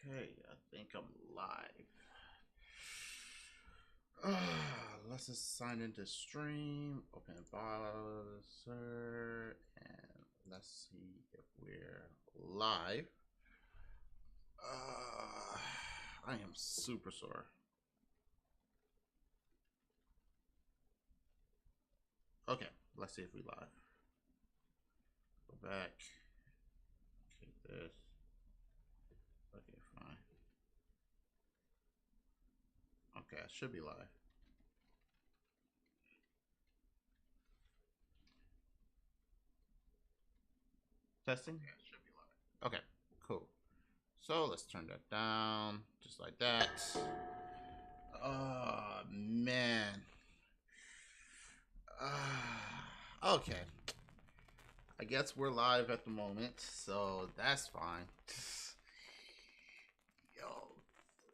Okay, I think I'm live. Let's just sign into stream, open browser, and let's see if we're live. I am super sore. Okay, let's see if we live. Go back. Take this. Okay, fine. Okay, I should be live. Testing? Yeah, it should be live. Okay, cool. So let's turn that down, just like that. Oh, man. Okay. I guess we're live at the moment, so that's fine. Yo,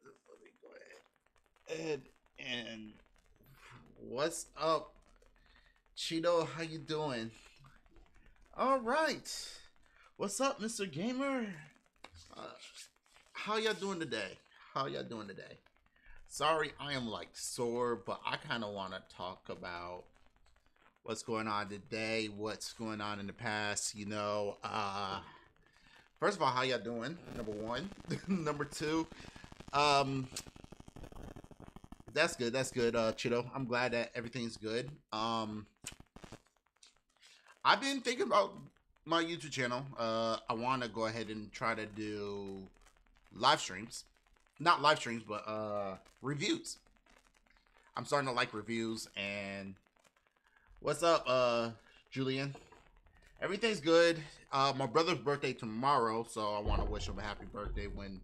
let me go ahead. And what's up, Cheeto? How you doing? All right. What's up, Mr. Gamer? Uh, how y'all doing today? How y'all doing today? Sorry, I am like sore, but I kind of want to talk about what's going on today, what's going on in the past. First of all, how y'all doing? Number one. Number two, um, that's good. That's good, Cheeto. I'm glad that everything's good. I've been thinking about my YouTube channel. I want to go ahead and try to do live streams. Not live streams, but reviews. I'm starting to like reviews. And what's up, Julian? Everything's good. My brother's birthday tomorrow, so I want to wish him a happy birthday when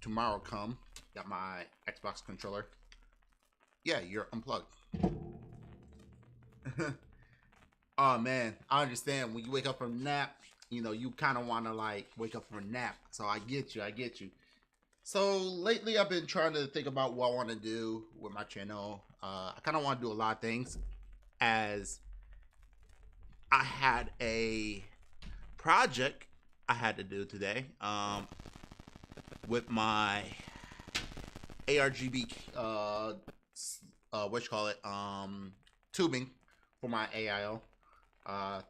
tomorrow come. Got my Xbox controller. Yeah, you're unplugged. Oh man, I understand. When you wake up from a nap, you kind of want to like wake up from a nap. So I get you. I get you. So lately, I've been trying to think about what I want to do with my channel. I kind of want to do a lot of things, as I had a project I had to do today. With my ARGB, what you call it, tubing for my AIO.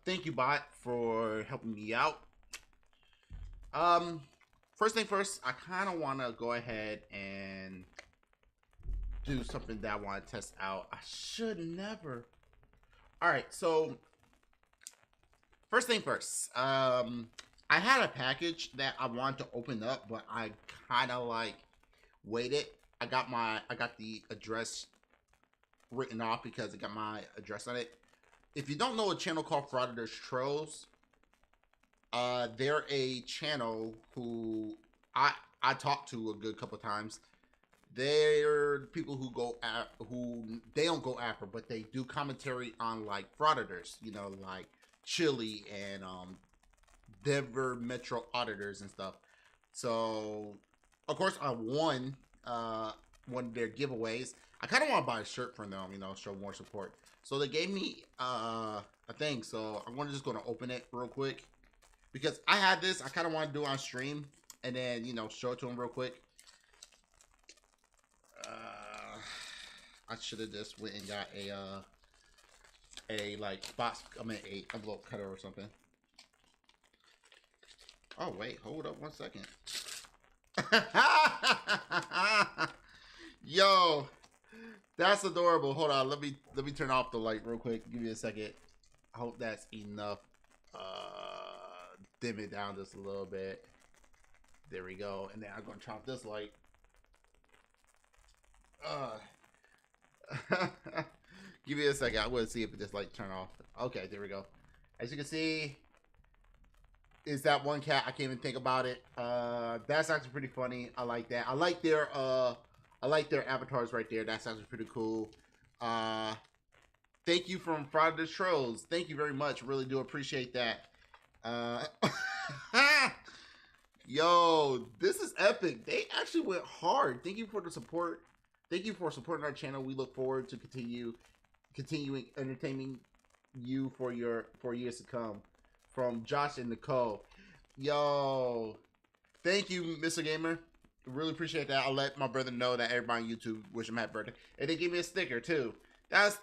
Thank you, bot, for helping me out. First thing first, I kind of want to go ahead and do something that I want to test out. I should never. All right, so first thing first, I had a package that I wanted to open up, but I kind of like waited. I got the address written off because it got my address on it. If you don't know a channel called Frauditors Trolls, they're a channel who I talked to a good couple times. They're people who who they don't go after, but they do commentary on like frauditors, like Chili and Denver Metro auditors and stuff. So, of course, I won one of their giveaways. I kind of want to buy a shirt from them, show more support. So they gave me a thing. So I'm just going to open it real quick because I had this. I kind of want to do it on stream and then show it to them real quick. I should have just went and got a like box. I mean, a envelope cutter or something. Oh wait, hold up 1 second. Yo, that's adorable. Hold on, let me turn off the light real quick. Give me a second. I hope that's enough. Dim it down just a little bit. There we go. And then I'm gonna turn off this light. Give me a second. I want to see if this light turn off. Okay, there we go. As you can see, is that one cat? I can't even think about it. That's actually pretty funny. I like that. I like their avatars right there. That's actually pretty cool. Thank you from Friday the Trolls. Thank you very much. Really do appreciate that. Yo, this is epic. They actually went hard. Thank you for the support. Thank you for supporting our channel. We look forward to continuing entertaining you for years to come. From Josh and Nicole. Yo, thank you, Mr. Gamer. Really appreciate that. I'll let my brother know that everybody on YouTube wish him happy birthday. And they give me a sticker too. That's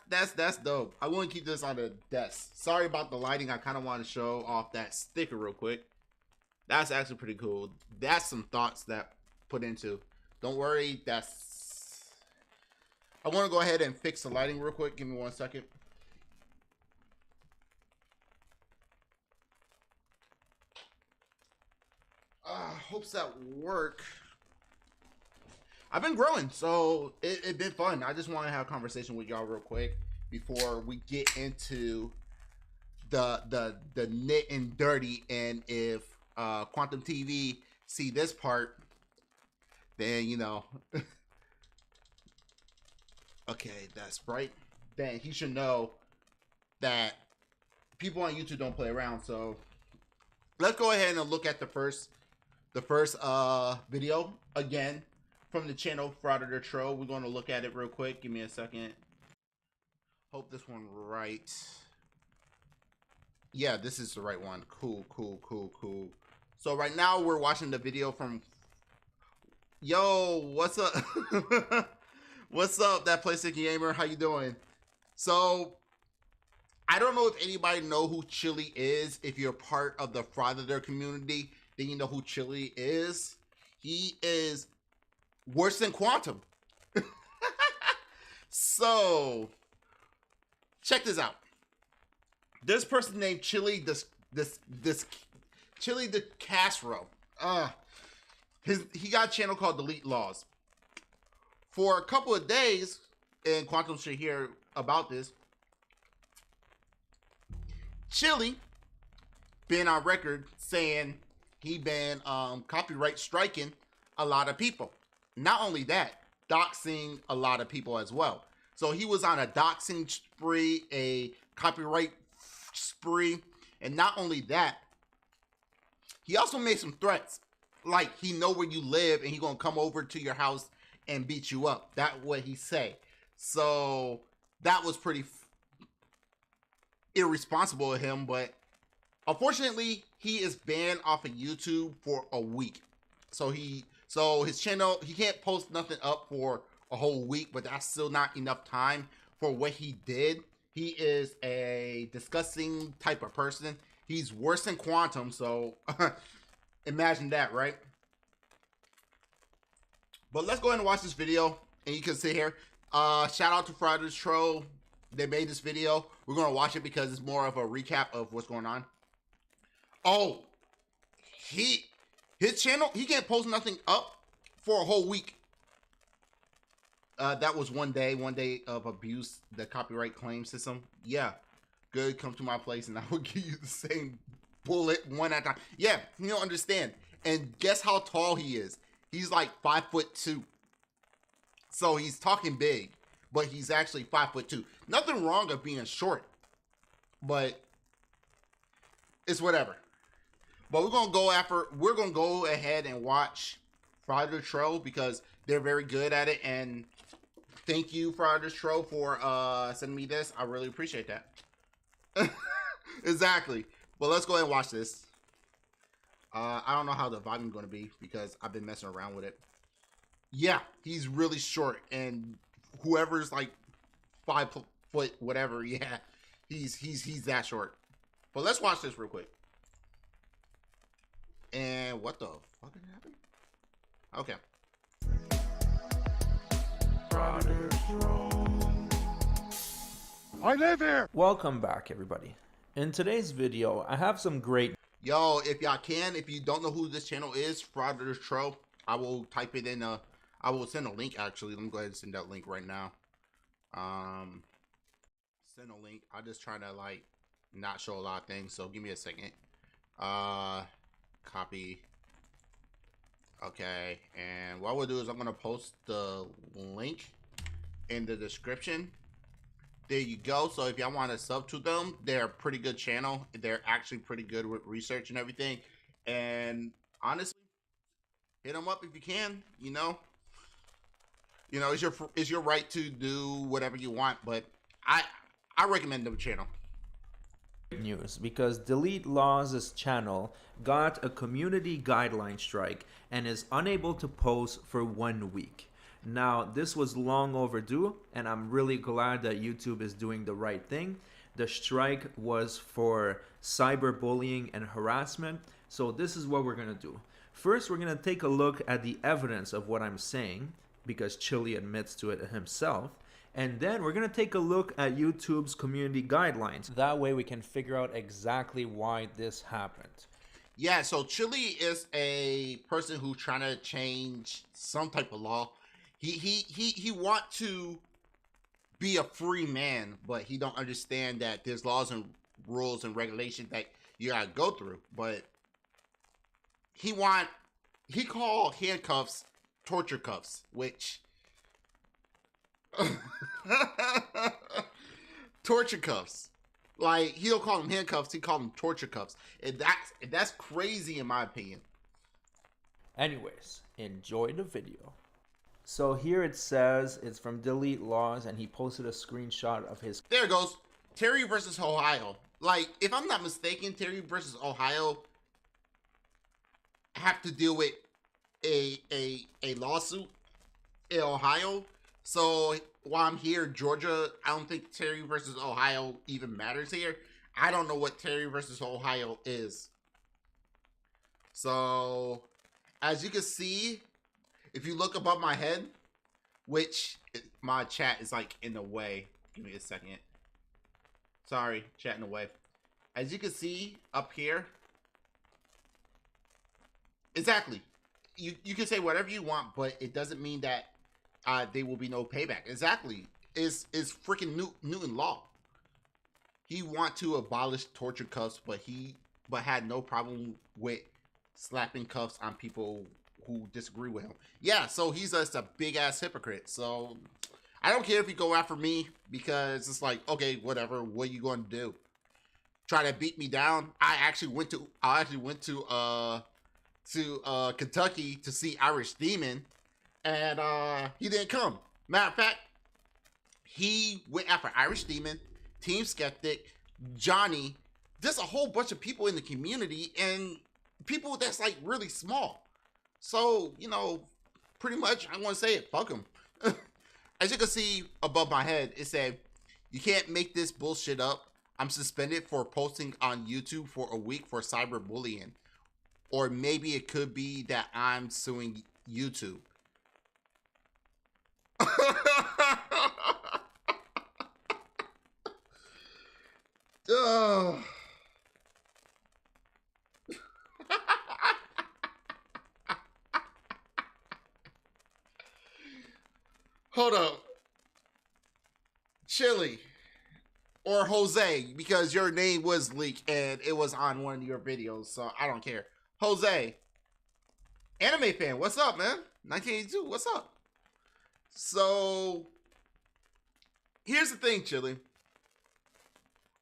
dope. I want to keep this on the desk. Sorry about the lighting. I kind of want to show off that sticker real quick. That's actually pretty cool. That's some thoughts that put into. Don't worry. I want to go ahead and fix the lighting real quick. Give me 1 second. Hopes that work. I've been growing, so it's been fun. I just want to have a conversation with y'all real quick before we get into the nit and dirty. And if Quantum TV see this part, then you know. Okay, that's right. Then he should know that people on YouTube don't play around. So let's go ahead and look at the first video again from the channel Fraud or Troll. We're going to look at it real quick. Give me a second. Hope this one right. Yeah, this is the right one. Cool. So right now we're watching the video from. Yo, what's up? What's up, that PlayStation Gamer? How you doing? So I don't know if anybody know who Chili is. If you're part of the Frauditor community, then you know who Chili is. He is worse than Quantum. So check this out. This person named Chili, this Chili the Castro. He got a channel called Delete Lawz. For a couple of days, and Quantum should hear about this, Chili been on record saying he been copyright striking a lot of people. Not only that, doxing a lot of people as well. So he was on a doxing spree, a copyright spree, and not only that, he also made some threats. Like, he know where you live and he gonna come over to your house and beat you up. That's what he say. So that was pretty irresponsible of him, but unfortunately he is banned off of YouTube for a week. So his channel, he can't post nothing up for a whole week, but that's still not enough time for what he did. He is a disgusting type of person. He's worse than Quantum, so imagine that, right? But let's go ahead and watch this video, and you can see here. Shout out to Fraud or Troll. They made this video. We're gonna watch it because it's more of a recap of what's going on. Oh, his channel, he can't post nothing up for a whole week. That was one day of abuse, the copyright claim system. Yeah, good. Come to my place and I will give you the same bullet one at a time. Yeah, you don't understand. And guess how tall he is? He's like 5'2". So he's talking big, but he's actually 5'2". Nothing wrong with being short, but it's whatever. But we're gonna go ahead and watch Fraud or Troll because they're very good at it. And thank you, Fraud or Troll, for sending me this. I really appreciate that. Exactly. Well, let's go ahead and watch this. I don't know how the volume is going to be because I've been messing around with it. Yeah, he's really short, and whoever's like 5 foot, whatever, yeah, he's that short. But let's watch this real quick. And what the fuck is happening? Okay. I live here. Welcome back, everybody. In today's video, I have some great. Yo, if y'all can, if you don't know who this channel is, Fraud or Troll, I will type it in. I will send a link. Actually, let me go ahead and send that link right now. Send a link. I'm just trying to like not show a lot of things, so give me a second. Copy. Okay, and what we'll do is I'm gonna post the link in the description. There you go. So if y'all want to sub to them, they're a pretty good channel. They're actually pretty good with research and everything. And honestly, hit them up if you can. You know, it's your right to do whatever you want, but I recommend them channel. news because Delete Lawz' channel got a community guideline strike and is unable to post for 1 week. Now, this was long overdue, and I'm really glad that YouTube is doing the right thing. The strike was for cyberbullying and harassment, so this is what we're gonna do. First, we're gonna take a look at the evidence of what I'm saying, because Chili admits to it himself. And then we're going to take a look at YouTube's community guidelines. That way we can figure out exactly why this happened. Yeah, so Chili is a person who's trying to change some type of law. He want to be a free man, but he don't understand that there's laws and rules and regulations that you gotta go through. But he call handcuffs torture cuffs, which torture cuffs. Like, he don't call them handcuffs, he call them torture cuffs. And that's crazy in my opinion. Anyways, enjoy the video. So here it says it's from Delete Lawz, and he posted a screenshot of his. There it goes. Terry versus Ohio. Like, if I'm not mistaken, Terry versus Ohio have to deal with a lawsuit in Ohio. So while I'm here, Georgia, I don't think Terry versus Ohio even matters here. I don't know what Terry versus Ohio is. So as you can see, if you look above my head, which my chat is like in the way. Give me a second. Sorry, chat in the way. As you can see up here, exactly. You can say whatever you want, but it doesn't mean that there will be no payback. Exactly. Is freaking Newton law. He want to abolish torture cuffs, but had no problem with slapping cuffs on people who disagree with him. Yeah, so he's just a big ass hypocrite. So I don't care if you go after me, because it's like, okay, whatever. What are you going to do? Try to beat me down? I actually went to Kentucky to see Irish Demon, and he didn't come. Matter of fact, he went after Irish Demon, Team Skeptic, Johnny. There's a whole bunch of people in the community, and people that's like really small. So, you know, pretty much I want to say it, fuck him. As you can see above my head, it said, "You can't make this bullshit up. I'm suspended for posting on YouTube for a week for cyberbullying." Or maybe it could be that I'm suing YouTube. Hold up. Chili. Or Jose, because your name was leaked and it was on one of your videos, so I don't care. Jose, anime fan, what's up, man? 1982, what's up? So, here's the thing, Chili.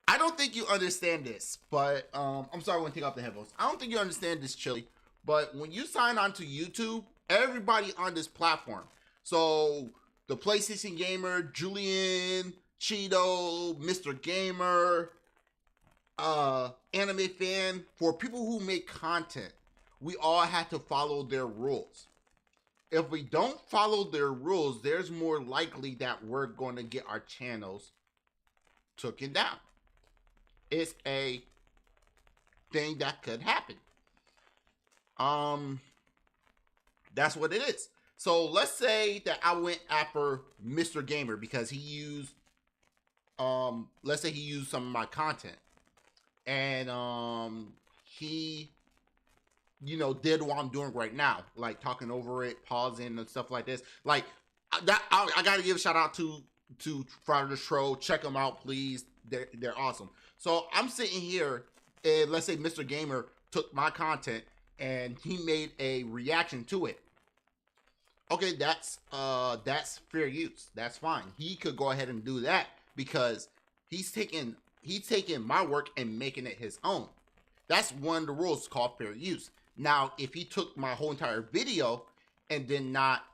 I don't think you understand this, but I'm sorry, I'm gonna take off the headphones. I don't think you understand this, Chili, but when you sign on to YouTube, everybody on this platform, so the PlayStation Gamer, Julian, Cheeto, Mr. Gamer, anime fan, for people who make content, we all have to follow their rules. If we don't follow their rules, there's more likely that we're going to get our channels taken down. It's a thing that could happen. That's what it is. So let's say that I went after Mr. Gamer because he used, let's say he used some of my content, and he, you know, did what I'm doing right now, like talking over it, pausing and stuff like this. Like that, I gotta give a shout out to Friday the Troll. Check them out, please. They're awesome. So I'm sitting here, and let's say Mr. Gamer took my content and he made a reaction to it. Okay, that's fair use. That's fine. He could go ahead and do that because he's taking my work and making it his own. That's one of the rules called fair use. Now, if he took my whole entire video and did not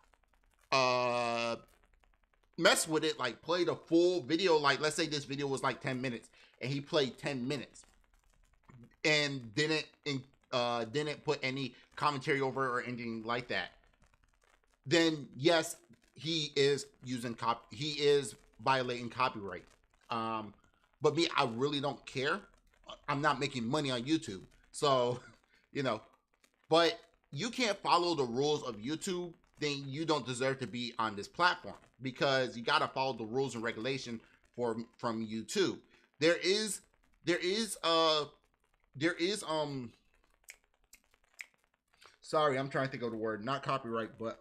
mess with it, like play the full video, like let's say this video was like 10 minutes and he played 10 minutes. and didn't put any commentary over or anything like that, then yes, he is he is violating copyright. But me, I really don't care. I'm not making money on YouTube, so you know. But you can't follow the rules of YouTube, then you don't deserve to be on this platform, because you got to follow the rules and regulation from YouTube. There is sorry, I'm trying to think of the word, not copyright, but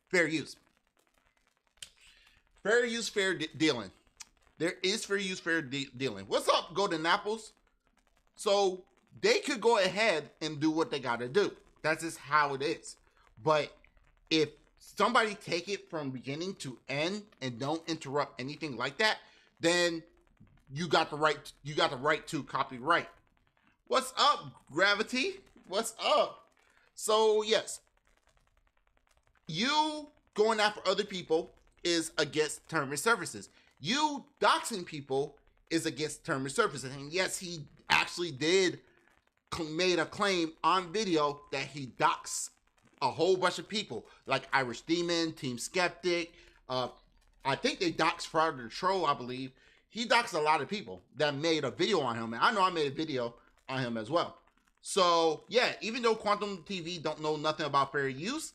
fair use. Fair use, fair dealing. There is fair use, fair dealing. What's up, Golden Apples? So they could go ahead and do what they got to do. That's just how it is. But if somebody take it from beginning to end and don't interrupt anything like that, then you got the right. You got the right to copyright. What's up, Gravity? What's up? So yes, you going after other people is against terms and services. You doxing people is against terms and services. And yes, he actually made a claim on video that he doxed a whole bunch of people, like Irish Demon, Team Skeptic. I think they doxed Frog the Troll, I believe. He doxed a lot of people that made a video on him. And I know I made a video on him as well. So yeah, even though Quantum TV don't know nothing about fair use,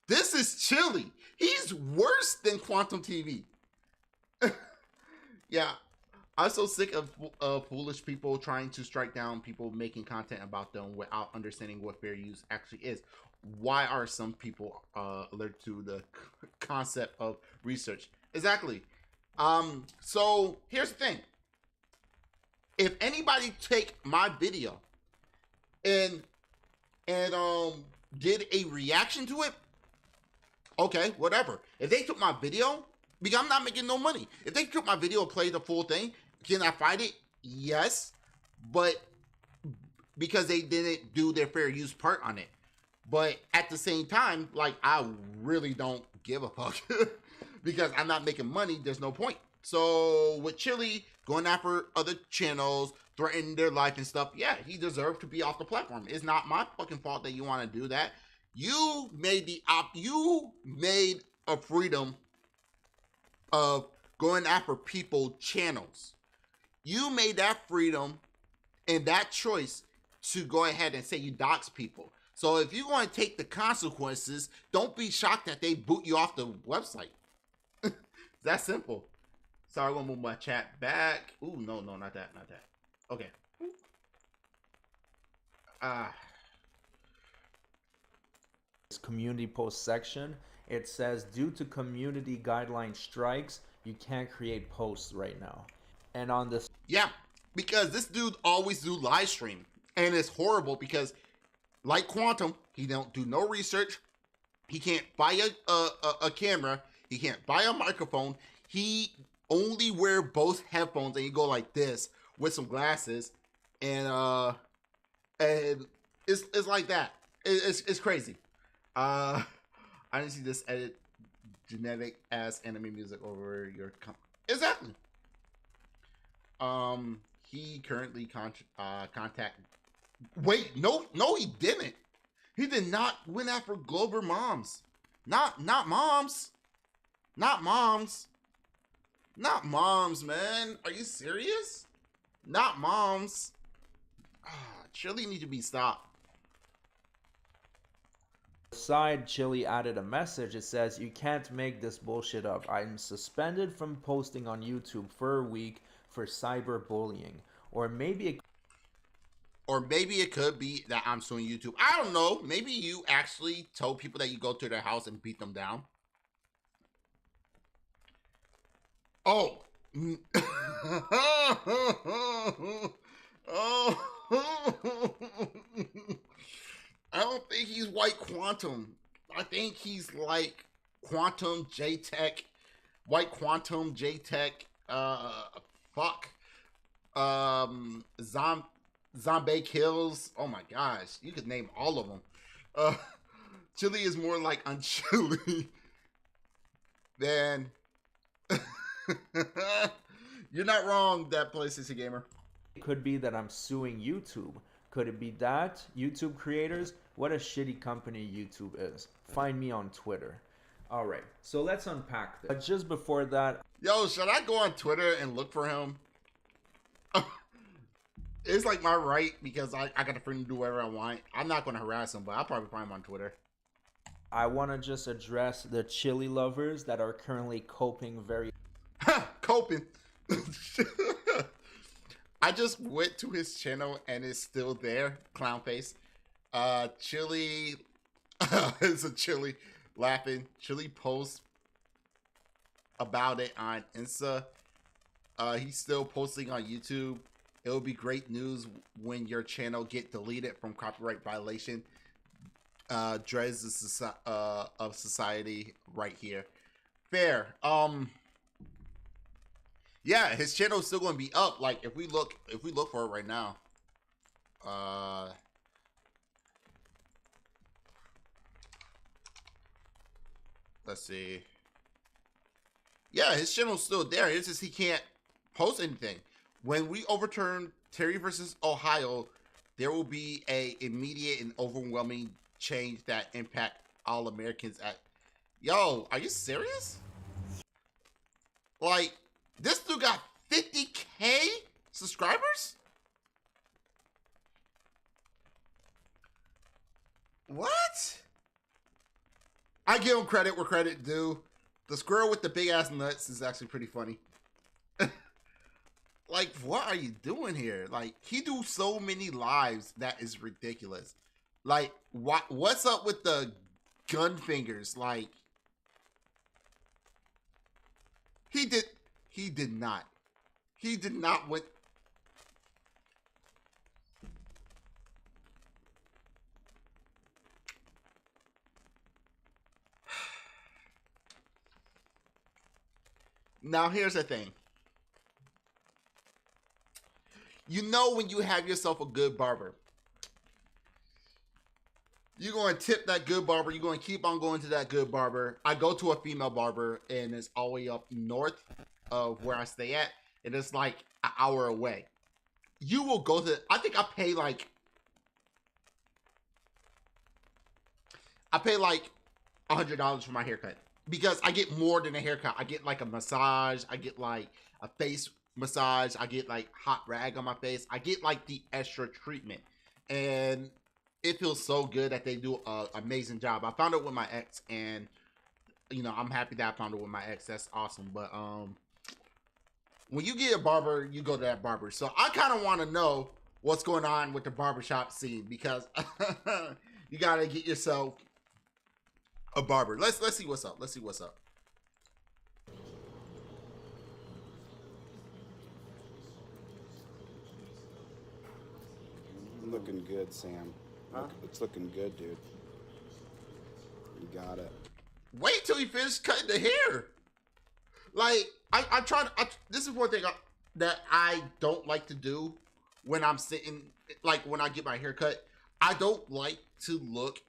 this is chilly. He's worse than Quantum TV. Yeah, I'm so sick of foolish people trying to strike down people making content about them without understanding what fair use actually is. Why are some people allergic to the concept of research? Exactly. So here's the thing. If anybody take my video and did a reaction to it, okay, whatever. If they took my video, because I'm not making no money. If they took my video and played the full thing, can I fight it? Yes. But because they didn't do their fair use part on it. But at the same time, like, I really don't give a fuck. Because I'm not making money, there's no point. So with Chili going after other channels, threatening their life and stuff, yeah, he deserved to be off the platform. It's not my fucking fault that you want to do that. You made you made a freedom of going after people channels. You made that freedom and that choice to go ahead and say you dox people. So if you're going to take the consequences, don't be shocked that they boot you off the website. It's that simple. Sorry, I'm gonna move my chat back. Ooh, no, not that. Okay. Community post section, it says due to community guideline strikes, you can't create posts right now. And on this, yeah, because this dude always do live stream, and it's horrible because, like Quantum, he don't do no research. He can't buy a camera. He can't buy a microphone. He only wear both headphones, and you go like this with some glasses, and it's like that. It's crazy. I didn't see this edit genetic ass anime music over your exactly. He currently contact. Wait, no, he didn't. He did not win after Glover moms. Not moms. Not moms. Not moms, man. Are you serious? Not moms. Chili need to be stopped. side, Chili added a message. It says, "You can't make this bullshit up. I'm suspended from posting on YouTube for a week for cyberbullying." Or maybe it could be that I'm suing YouTube. I don't know. Maybe you actually told people that you go to their house and beat them down. Oh. Oh. I don't think he's white quantum. I think he's like quantum J-Tech, white quantum J-Tech, zombie kills. Oh my gosh, you could name all of them. Chili is more like unchili than. You're not wrong, that PlayStation Gamer. It could be that I'm suing YouTube. Could it be that? YouTube creators? What a shitty company YouTube is. Find me on Twitter. All right, so let's unpack this. But just before that, Yo, should I go on Twitter and look for him? It's like my right because I got the freedom to do whatever I want. I'm not going to harass him, but I'll probably find him on Twitter. I want to just address the chili lovers that are currently coping very... Coping. I just went to his channel and it's still there. Clown face. Chili. It's a Chili laughing. Chili posts about it on Insta. He's still posting on YouTube. It will be great news when your channel get deleted from copyright violation. Dreads of society right here. Fair. Yeah, his channel is still going to be up. Like if we look for it right now. Let's see. Yeah, his channel's still there. It's just he can't post anything. When we overturn Terry versus Ohio, there will be a immediate and overwhelming change that impact all Americans at... Yo, are you serious? Like, this dude got 50K subscribers? What? I give him credit where credit due. The squirrel with the big ass nuts is actually pretty funny. Like, what are you doing here? Like, he do so many lives that is ridiculous. Like, what's up with the gun fingers? Like, he did not went. Now, here's the thing. You know when you have yourself a good barber, you're going to tip that good barber. You're going to keep on going to that good barber. I go to a female barber, and it's all the way up north of where I stay at, and it's like an hour away. You will go to, I think I pay like $100 for my haircut because I get more than a haircut. I get like a massage. I get like a face massage. I get like hot rag on my face. I get like the extra treatment, and it feels so good that they do an amazing job. I found it with my ex, and you know, I'm happy that I found it with my ex. That's awesome. But when you get a barber, you go to that barber. So I kind of want to know what's going on with the barbershop scene because you gotta get yourself a barber. Let's see what's up. Let's see what's up. Looking good, Sam. Huh? It's looking good, dude. You got it. Wait till he finishes cutting the hair. Like, I try to, this is one thing that I don't like to do when I'm sitting, like when I get my haircut. I don't like to look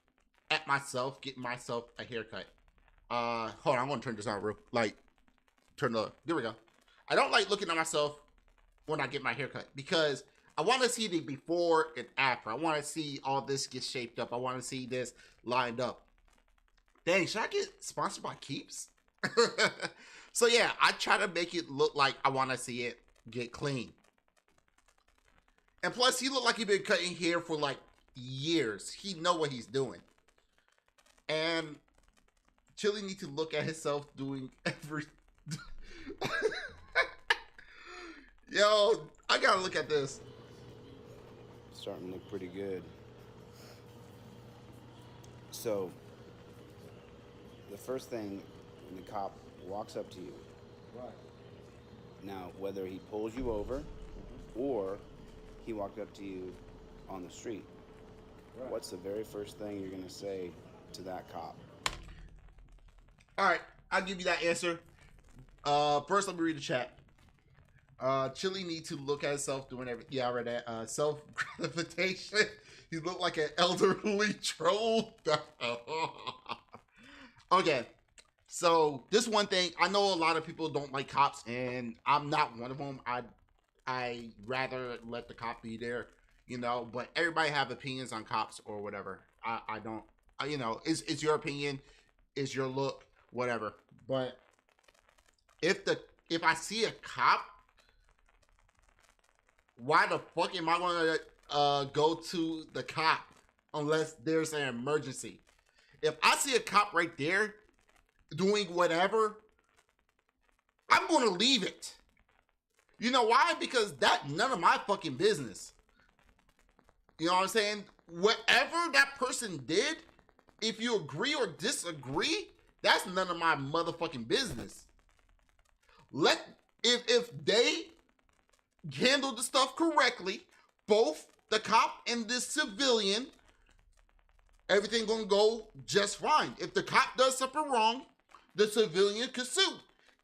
at myself, getting myself a haircut. Hold on, I'm gonna turn this on real, like, there we go. I don't like looking at myself when I get my haircut because I want to see the before and after. I want to see all this get shaped up. I want to see this lined up. Dang, should I get sponsored by Keeps? So yeah, I try to make it look like I want to see it get clean. And plus, he looked like he'd been cutting hair for like years. He know what he's doing. And Chili need to look at himself doing every... Yo, I gotta look at this. Starting to look pretty good. So, the first thing when the cop walks up to you, Right. now whether he pulls you over or he walked up to you on the street, Right. what's the very first thing you're gonna say to that cop? All right, I'll give you that answer. First, let me read the chat. Chili need to look at himself doing everything. Yeah, I read that. Self gratification. He looked like an elderly troll. Okay, so this one thing, I know a lot of people don't like cops, and I'm not one of them. I rather let the cop be there, you know. But everybody have opinions on cops or whatever. I don't. You know, it's your opinion, it's your look, whatever. But if I see a cop, why the fuck am I gonna go to the cop unless there's an emergency? If I see a cop right there doing whatever, I'm gonna leave it. You know why? Because that's none of my fucking business. You know what I'm saying? Whatever that person did, if you agree or disagree, that's none of my motherfucking business. If they handle the stuff correctly, both the cop and the civilian, everything gonna go just fine. If the cop does something wrong, the civilian could sue.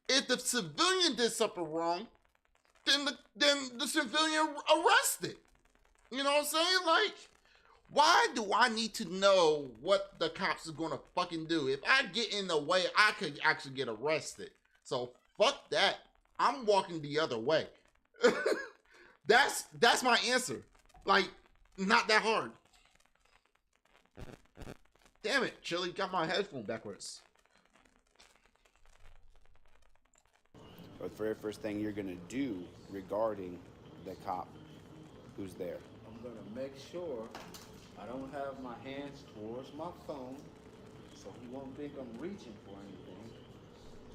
If the civilian did something wrong, then the civilian arrested. You know what I'm saying? Like, why do I need to know what the cops is gonna fucking do? If I get in the way, I could actually get arrested. So fuck that. I'm walking the other way. That's my answer. Like, not that hard. Damn it, Chili got my headphone backwards. The very first thing you're gonna do regarding the cop who's there. I'm gonna make sure I don't have my hands towards my phone, so he won't think I'm reaching for anything.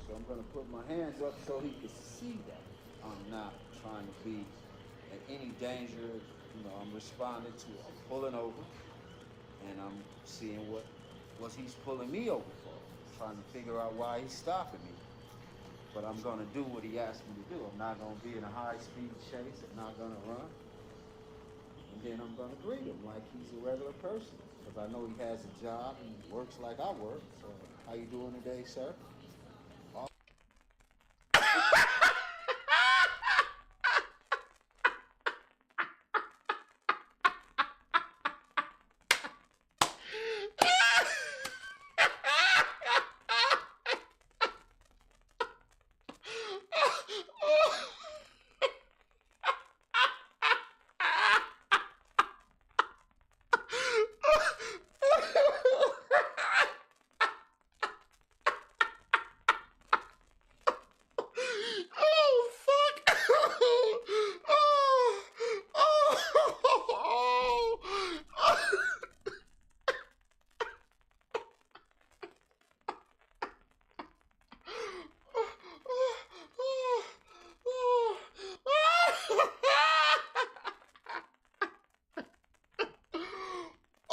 So I'm gonna put my hands up so he can see that I'm not trying to be in any danger. You know, I'm responding to, I'm pulling over, and I'm seeing what he's pulling me over for. Trying to figure out why he's stopping me. But I'm gonna do what he asked me to do. I'm not gonna be in a high-speed chase. I'm not gonna run. And then I'm gonna greet him like he's a regular person, because I know he has a job and works like I work. So, how you doing today, sir?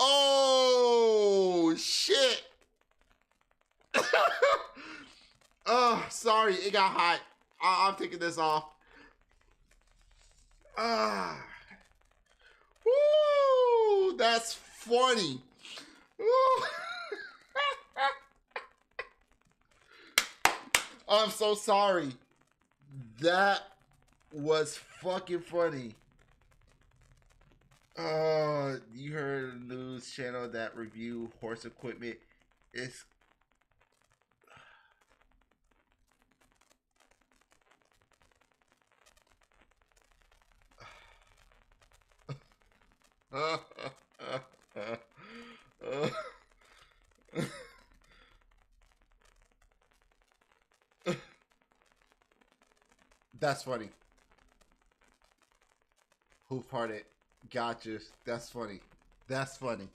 Oh shit. Oh, sorry, it got hot. I'm taking this off. Woo, that's funny. Woo. I'm so sorry. That was fucking funny. You heard a news channel that review horse equipment. It's that's funny. Who farted? Gotcha. That's funny. That's funny.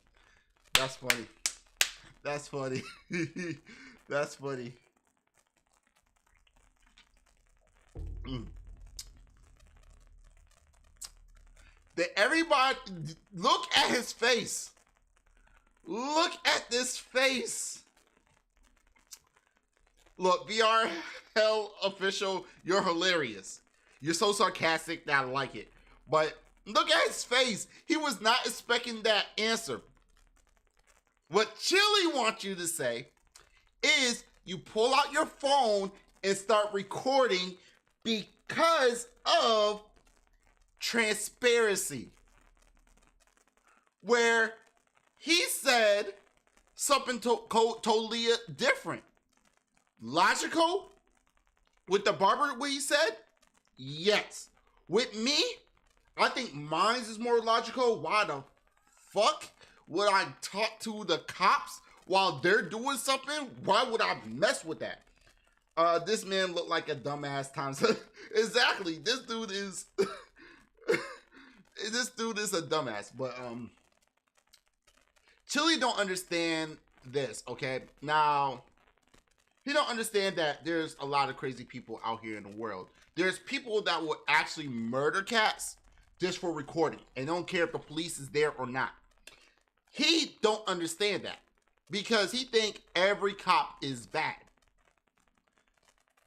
That's funny. That's funny. That's funny. Everybody look at his face. Look at this face. Look, VR Hell Official, you're hilarious. You're so sarcastic that I like it. But look at his face. He was not expecting that answer. What Chili wants you to say is you pull out your phone and start recording because of transparency. Where he said something totally different. Logical with the barber, what he said? Yes. With me, I think mine is more logical. Why the fuck would I talk to the cops while they're doing something? Why would I mess with that? This man looked like a dumbass times. Exactly. This dude is this dude is a dumbass. But Chili don't understand this, okay? Now, he don't understand that there's a lot of crazy people out here in the world. There's people that will actually murder cats just for recording and don't care if the police is there or not. He don't understand that because he think every cop is bad.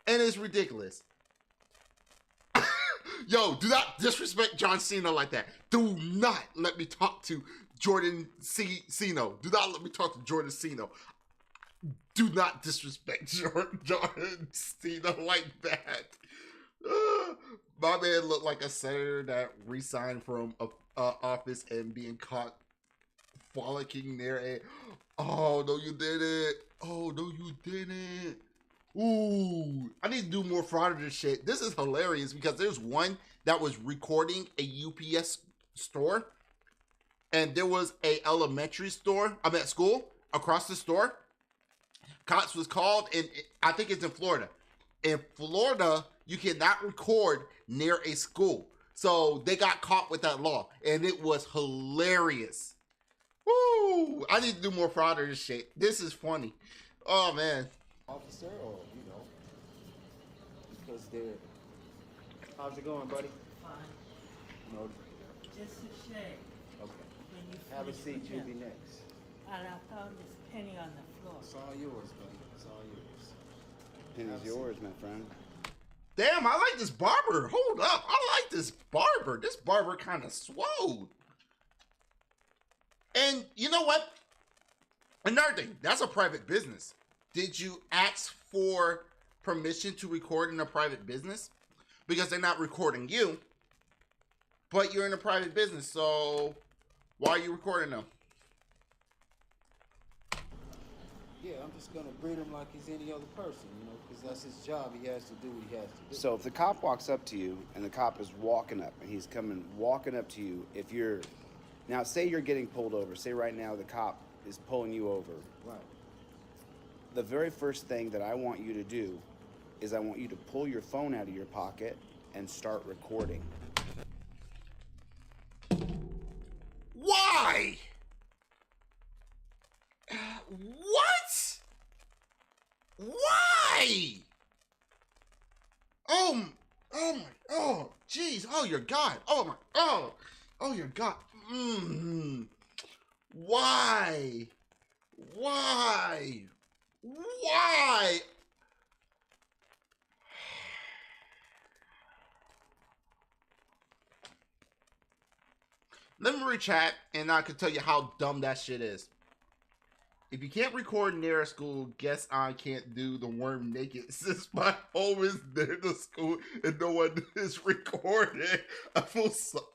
And it's ridiculous. Yo, do not disrespect John Cena like that. Do not let me talk to Jordan Cena. Do not let me talk to Jordan Cena. Do not disrespect Jordan Cena like that. My man looked like a senator that resigned from office and being caught frolicking there. And, oh, no, you didn't. Oh, no, you didn't. Ooh, I need to do more fraud of this shit. This is hilarious because there's one that was recording a UPS store, and there was a elementary store, I'm at school, across the store. Cops was called, and I think it's in Florida. In Florida, you cannot record near a school. So they got caught with that law, and it was hilarious. Woo! I need to do more fraud of this shit. This is funny. Oh, man. Officer, or because they're. How's it going, buddy? Fine. No. Just a shame. Okay. When you Have a finish seat. with You'll him. be next. And I found this penny on the floor. It's all yours, buddy. It's all yours. Penny's yours, my friend. Damn, I like this barber. Hold up. I like this barber. This barber kind of swole. And you know what? Another thing, that's a private business. Did you ask for permission to record in a private business? Because they're not recording you, but you're in a private business, so why are you recording them? Yeah, I'm just gonna greet him like he's any other person, because that's his job. He has to do what he has to do. So if the cop walks up to you and the cop is walking up and he's walking up to you, if you're, now say you're getting pulled over, say right now the cop is pulling you over. Right. The very first thing that I want you to do is I want you to pull your phone out of your pocket and start recording. Why? What? Why? Oh my, oh, jeez, oh, your God, oh my, oh, your God, Why? Why? Why? Let me rechat, and I can tell you how dumb that shit is. If you can't record near a school, guess I can't do the worm naked since my home is near the school and no one is recording. I feel so.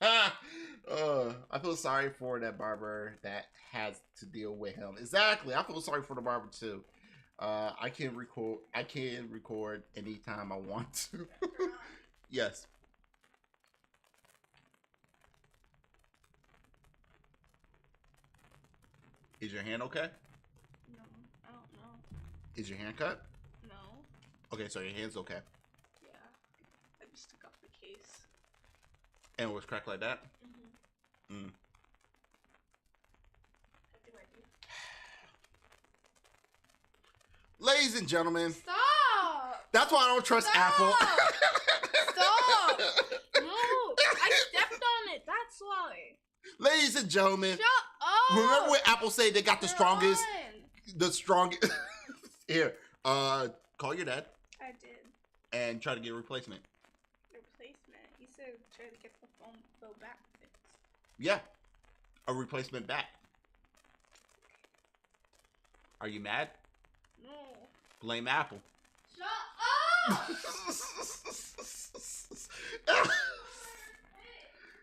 I feel sorry for that barber that has to deal with him. Exactly. I feel sorry for the barber too. I can record. I can record anytime I want to. Yes. Is your hand okay? No, I don't know. Is your hand cut? No. Okay, so your hand's okay. Yeah. I just took off the case. And it was cracked like that? Mm-hmm. Mm. I think I do. Ladies and gentlemen, Stop! that's why I don't trust Stop! Apple. Stop! No! I stepped on it, that's why. Ladies and gentlemen, Shut up! remember when Apple say they got the You're strongest, on. the strongest? Here, call your dad I did. and try to get a replacement. Replacement. He said try to get the phone bill back fixed. Yeah, a replacement back. Are you mad? No. Blame Apple. Shut up!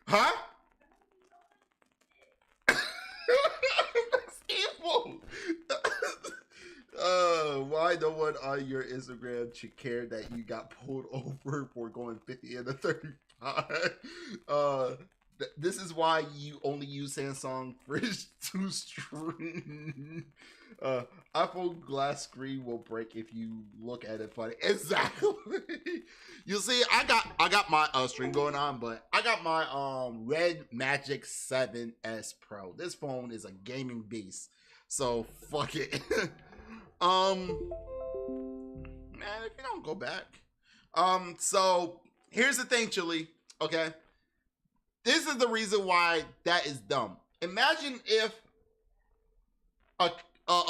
Huh? That's evil. Why no one one on your Instagram should care that you got pulled over for going 50 and a 35. This is why you only use Samsung fridge to stream. iPhone glass screen will break if you look at it funny. Exactly. You see, I got my stream going on, but I got my Red Magic 7S Pro. This phone is a gaming beast. So fuck it. Man, if you don't go back. So here's the thing, Chili. Okay. This is the reason why that is dumb. Imagine if a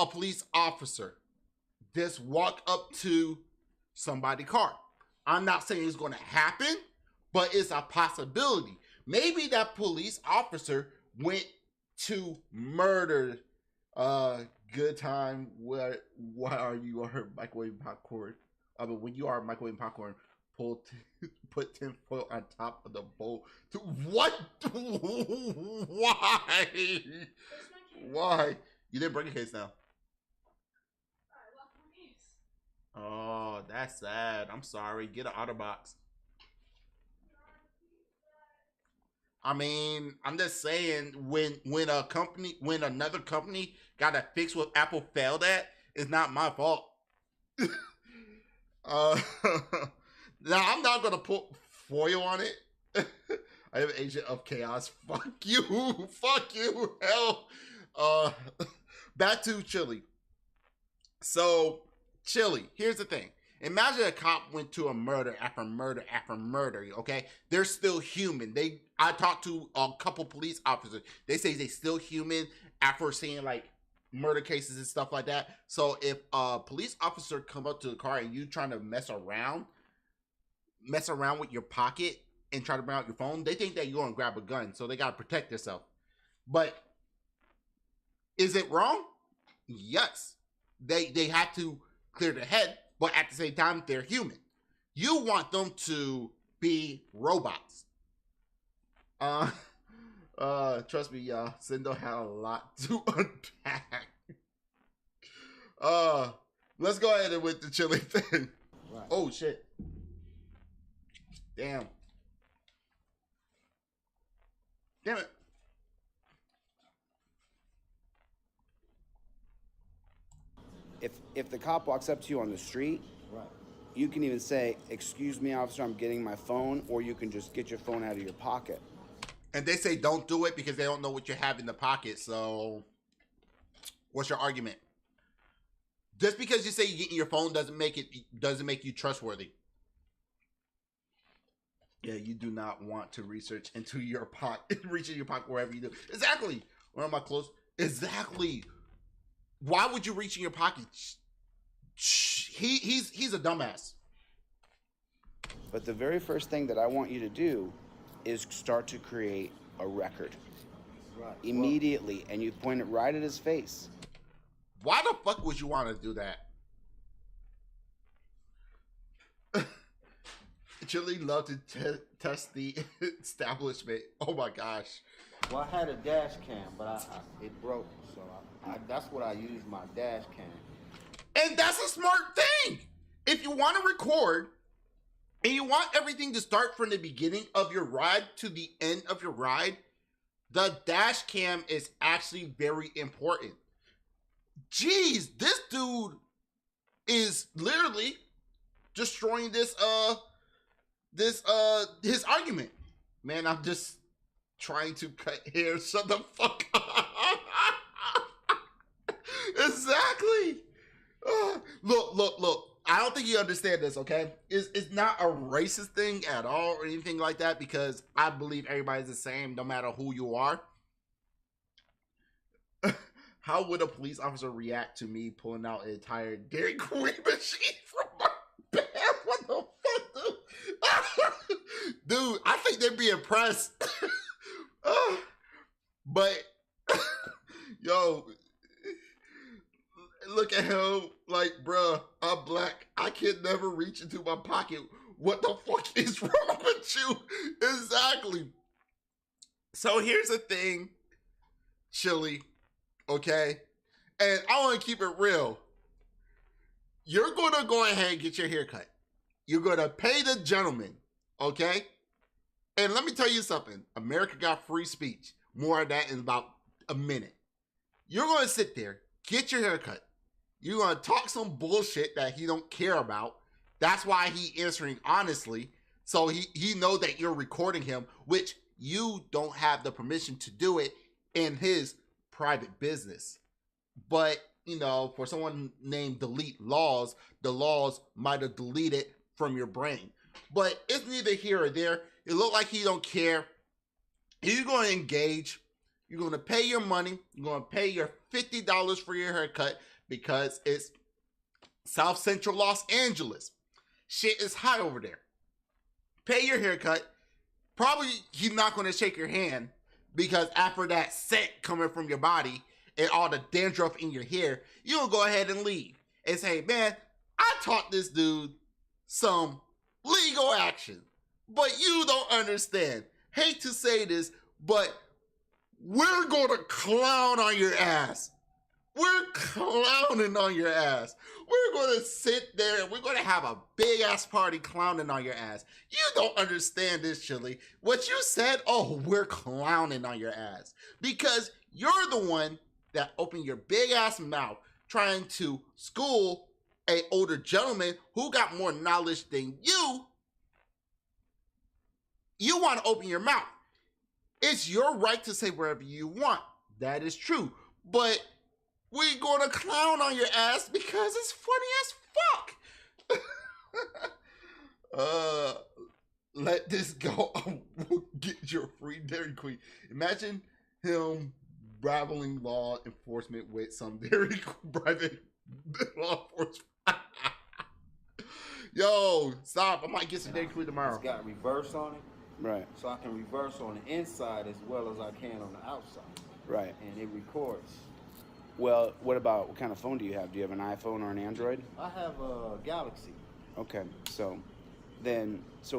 police officer just walk up to somebody's car. I'm not saying it's going to happen, but it's a possibility. Maybe that police officer went to murder. Good time. Why are you microwave popcorn? I mean, when you are microwave popcorn, put 10 foil on top of the bowl. What? Why? Why? You didn't bring a case now. Oh, that's sad. I'm sorry. Get an OtterBox. I mean, I'm just saying, when another company got to fix what Apple failed at, it's not my fault. Now I'm not gonna put foil on it. I am Agent of Chaos. Fuck you. Fuck you. Hell. Back to Chili. So, Chili, here's the thing. Imagine a cop went to a murder after murder after murder, okay? They're still human. I talked to a couple police officers. They say they still human after seeing like murder cases and stuff like that. So if a police officer come up to the car and you trying to mess around with your pocket and try to bring out your phone, they think that you're gonna grab a gun, so they gotta protect themselves. But is it wrong? Yes. They have to clear their head, but at the same time, they're human. You want them to be robots. Trust me, y'all. Sendou had a lot to unpack. Let's go ahead with the Chili thing. Right. Oh shit. Damn. Damn it. If the cop walks up to you on the street, right, you can even say, "Excuse me, officer, I'm getting my phone," or you can just get your phone out of your pocket. And they say don't do it because they don't know what you have in the pocket. So, what's your argument? Just because you say you're getting your phone doesn't make you trustworthy. Yeah, you do not want to research into your pocket, reach in your pocket wherever you do. Exactly. Where am I close? Exactly. Why would you reach in your pocket? He's a dumbass. But the very first thing that I want you to do is start to create a record. Right. Immediately, and you point it right at his face. Why the fuck would you want to do that? Chili love to test the establishment. Oh my gosh. Well, I had a dash cam, but it broke, so that's what I use my dash cam. And that's a smart thing. If you want to record and you want everything to start from the beginning of your ride to the end of your ride, the dash cam is actually very important. Jeez, this dude is literally destroying his argument. Man, I'm just trying to cut hair. Shut the fuck up. Exactly. Look. I don't think you understand this, okay? It's not a racist thing at all or anything like that, because I believe everybody's the same no matter who you are. How would a police officer react to me pulling out an entire Dairy Queen machine from my bag? What the fuck, dude? Dude, I think they'd be impressed. But, yo, look at him like, bruh, I'm black. I can never reach into my pocket. What the fuck is wrong with you? Exactly. So here's the thing, Chili, okay? And I want to keep it real. you're going to go ahead and get your hair cut. You're going to pay the gentleman, okay? And let me tell you something. America got free speech. More of that in about a minute. You're going to sit there, get your hair cut. You're going to talk some bullshit that he don't care about. That's why he answering honestly. So he know that you're recording him, which you don't have the permission to do it in his private business. But, you know, for someone named Delete Lawz, the laws might have deleted from your brain. But it's neither here or there. It looked like he don't care. He's going to engage. You're going to pay your money. You're going to pay your $50 for your haircut because it's South Central Los Angeles. Shit is high over there. Pay your haircut. Probably he's not going to shake your hand because after that scent coming from your body and all the dandruff in your hair, you'll go ahead and leave and say, man, I taught this dude some legal action, but you don't understand. Hate to say this, but we're going to clown on your ass. We're clowning on your ass. We're going to sit there and we're going to have a big ass party clowning on your ass. You don't understand this, Chili. What you said, oh, we're clowning on your ass. Because you're the one that opened your big ass mouth trying to school a older gentleman who got more knowledge than you. You want to open your mouth. It's your right to say whatever you want. That is true. But we're going to clown on your ass because it's funny as fuck. Let this go. We'll get your free Dairy Queen. Imagine him rivaling law enforcement with some Dairy private law enforcement. Yo, stop. I might get some Dairy Queen tomorrow. It's got reverse on it. Right. So I can reverse on the inside as well as I can on the outside. Right. And it records. Well, what kind of phone do you have? Do you have an iPhone or an Android? I have a Galaxy. Okay, so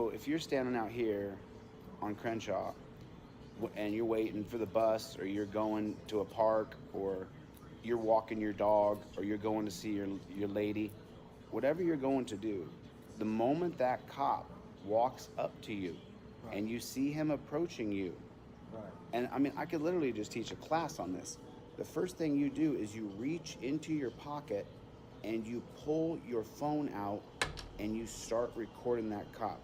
if you're standing out here on Crenshaw and you're waiting for the bus, or you're going to a park, or you're walking your dog, or you're going to see your lady, whatever you're going to do, the moment that cop walks up to you, right, and you see him approaching you, right, and I mean, I could literally just teach a class on this. The first thing you do is you reach into your pocket and you pull your phone out and you start recording that cop.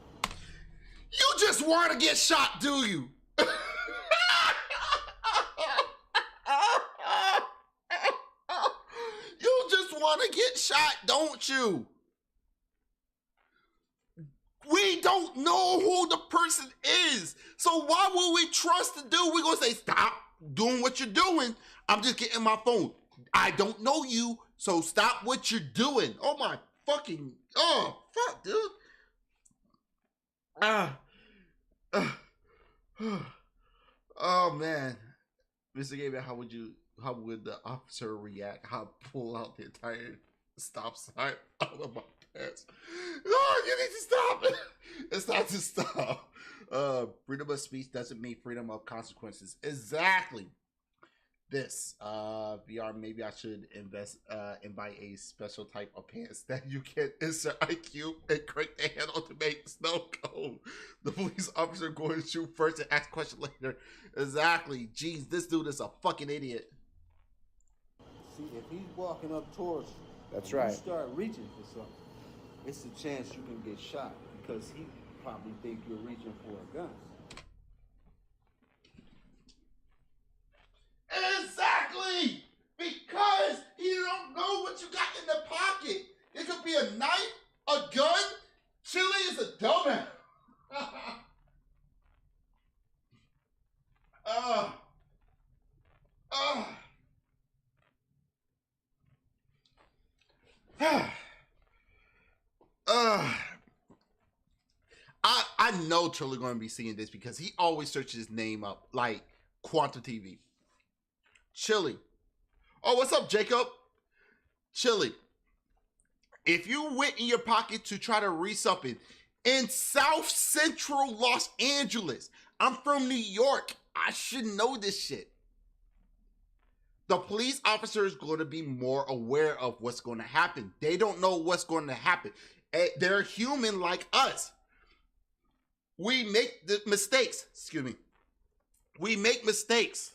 You just want to get shot, do you? You just want to get shot, don't you? We don't know who the person is. So why would we trust the dude? We're going to say, stop doing what you're doing. I'm just getting my phone. I don't know you, so stop what you're doing. Oh my fucking, oh fuck, dude. Oh man. Mr. Gabriel, how would the officer react? How pull out the entire stop sign out of my pants? No, you need to stop. It's not to stop. Freedom of speech doesn't mean freedom of consequences. Exactly. This VR, maybe I should invite a special type of pants that you can insert IQ and crank the handle to make snow cone. The police officer going to shoot first and ask question later. Exactly. Jeez, this dude is a fucking idiot. See, if he's walking up towards you, that's right, you start reaching for something, it's a chance you can get shot because he probably think you're reaching for a gun. Exactly! Because you don't know what you got in the pocket. It could be a knife, a gun. Chili is a dumbass. I know Chili going to be seeing this because he always searches his name up like Quantum TV. Chili. Oh, what's up, Jacob? Chili. If you went in your pocket to try to read something in South Central Los Angeles, I'm from New York. I should know this shit. the police officer is going to be more aware of what's going to happen. They don't know what's going to happen. They're human like us. We make the mistakes. Excuse me. We make mistakes.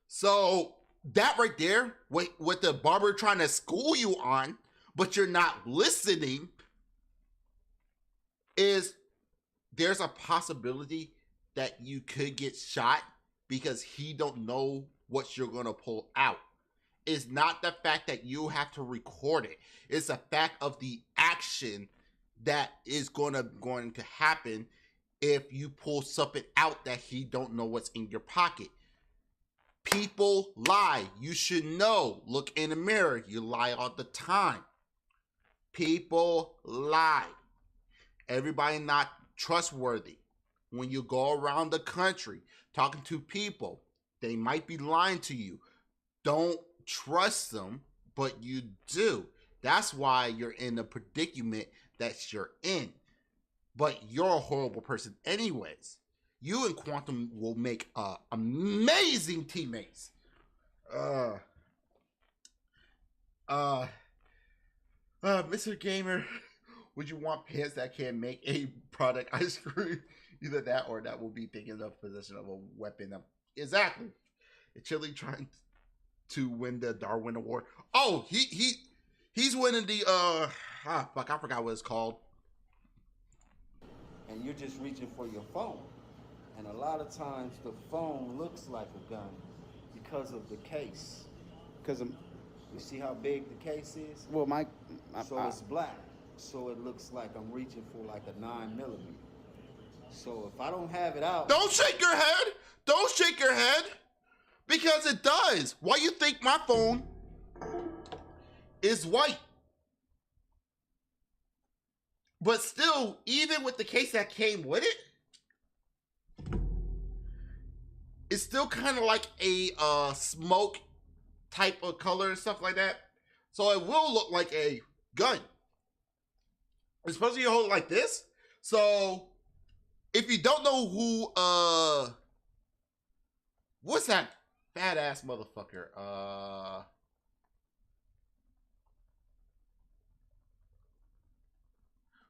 So that right there, what the barber trying to school you on, but you're not listening, is there's a possibility that you could get shot because he don't know what you're going to pull out. It's not the fact that you have to record it. It's the fact of the action that is going to happen if you pull something out that he don't know what's in your pocket. People lie. You should know. Look in the mirror. You lie all the time. People lie. Everybody not trustworthy. When you go around the country talking to people, they might be lying to you. Don't trust them, but you do. That's why you're in the predicament that you're in. But you're a horrible person anyways. You and Quantum will make amazing teammates. Mr. Gamer, would you want pants that can make a product ice cream? Either that or that will be taking the possession of a weapon. Exactly. Chili trying to win the Darwin Award. Oh, he's winning the fuck, I forgot what it's called. And you're just reaching for your phone. And a lot of times the phone looks like a gun because of the case. Because you see how big the case is? well, So it's black. So it looks like I'm reaching for like a 9mm. So if I don't have it out. Don't shake your head. Don't shake your head. Because it does. Why you think my phone is white? But still, even with the case that came with it, it's still kind of like a smoke type of color and stuff like that. So it will look like a gun. Especially you hold it like this. So if you don't know who what's that fat ass motherfucker?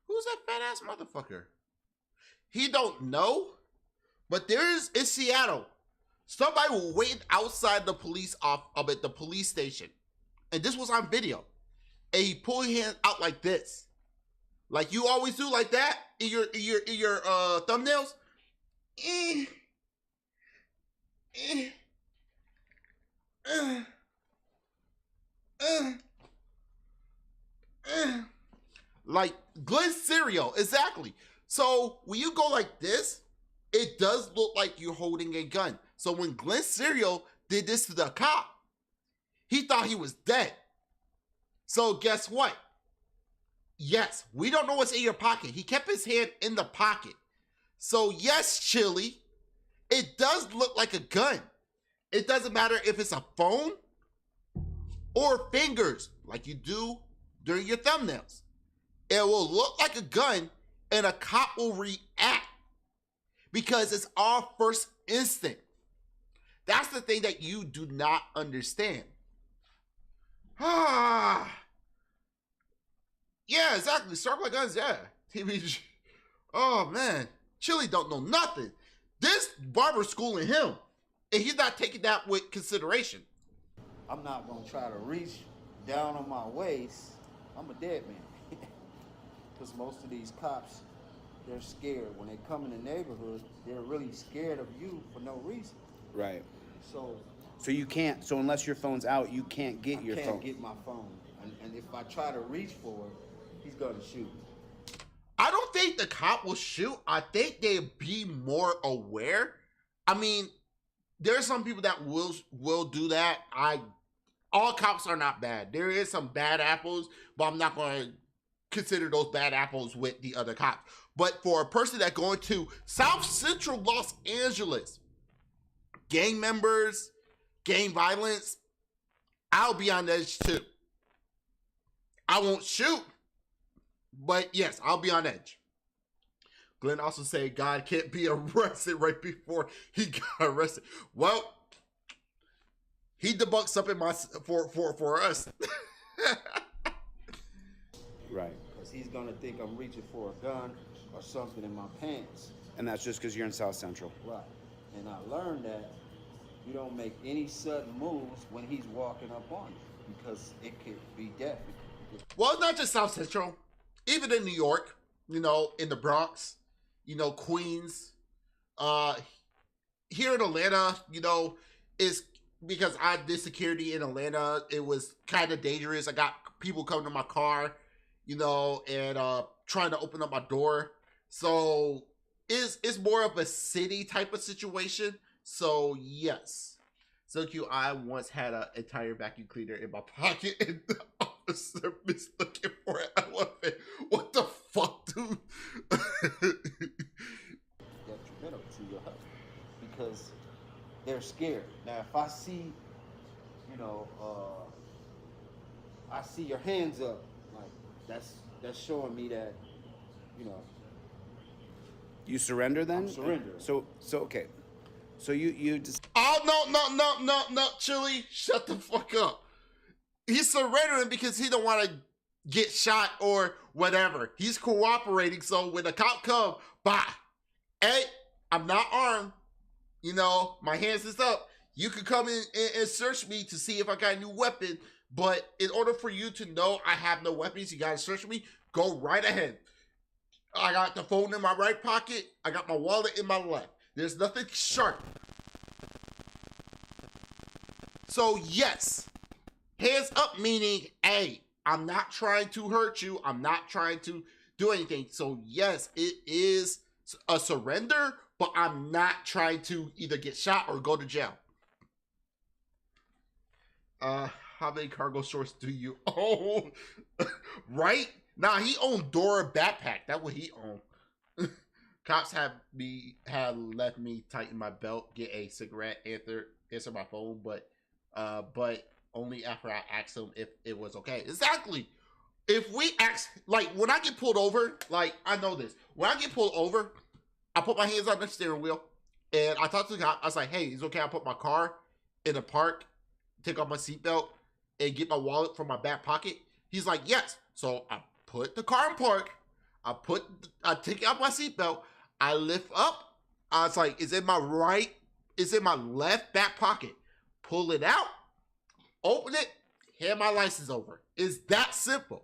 Who's that fat ass motherfucker? He don't know, but there's in Seattle, somebody will wait outside the police at the police station, and this was on video, and he pulled his hand out like this, like you always do, like that in your thumbnails. Like Glen cereal, exactly. So when you go like this, it does look like you're holding a gun. So when Glen cereal did this to the cop, he thought he was dead. So guess what? Yes, we don't know what's in your pocket. He kept his hand in the pocket. So yes, Chili, it does look like a gun. It doesn't matter if it's a phone or fingers, like you do during your thumbnails. It will look like a gun, and a cop will react because it's our first instinct. That's the thing that you do not understand. Yeah, exactly. Circle guns, yeah. TV. Oh man, Chili don't know nothing. This barber schooling him, and he's not taking that with consideration. I'm not gonna try to reach down on my waist. I'm a dead man. Because most of these cops, they're scared. When they come in the neighborhood, they're really scared of you for no reason. right. So So you can't. So unless your phone's out, you can't get your I phone. can't get my phone. And if I try to reach for it, he's gonna shoot me. I don't think the cop will shoot. I think they'd be more aware. I mean, there are some people that will do that. All cops are not bad. There is some bad apples, but I'm not going to consider those bad apples with the other cops. But for a person that going to South Central Los Angeles, gang members, gang violence, I'll be on edge too. I won't shoot, but yes, I'll be on edge. Glenn also said God can't be arrested right before he got arrested. Well, He debunked something for us. Right. Because he's gonna think I'm reaching for a gun or something in my pants. And that's just because you're in South Central. Right. And I learned that you don't make any sudden moves when he's walking up on you because it could be death. Well, it's not just South Central. Even in New York, you know, in the Bronx, you know, Queens. Here in Atlanta, you know, is because I did security in Atlanta. It was kind of dangerous. I got people coming to my car, you know, and trying to open up my door. So it's more of a city type of situation. So yes. So cute. I once had an entire vacuum cleaner in my pocket and the officer was looking for an elephant. What the fuck, dude? Detrimental to your health because they're scared. Now, if I see, you know, I see your hands up, like that's showing me that, you know. You surrender then? I'm surrendering. So okay. So you just. Oh, no, Chili, shut the fuck up. He's surrendering because he don't want to get shot or whatever. He's cooperating, so when the cop come, bah, hey, I'm not armed. You know, my hands is up. You can come in and search me to see if I got a new weapon, but in order for you to know I have no weapons, you gotta search me, go right ahead. I got the phone in my right pocket. I got my wallet in my left. There's nothing sharp. So yes, hands up meaning, hey, I'm not trying to hurt you. I'm not trying to do anything. So yes, it is a surrender, but I'm not trying to either get shot or go to jail. How many cargo shorts do you own? Right? Nah, he owned Dora backpack. That's what he owned. Cops had left me tighten my belt, get a cigarette, answer my phone, but only after I asked him if it was okay. Exactly. If we ask, like when I get pulled over, like I know this. When I get pulled over, I put my hands on the steering wheel and I talked to the cop. I was like, hey, is it okay I put my car in the park, take off my seatbelt, and get my wallet from my back pocket? He's like, yes. So I put the car in park. I take out my seatbelt. I lift up. I was like, is it my right? Is it my left back pocket? Pull it out, open it, hand my license over. It's that simple.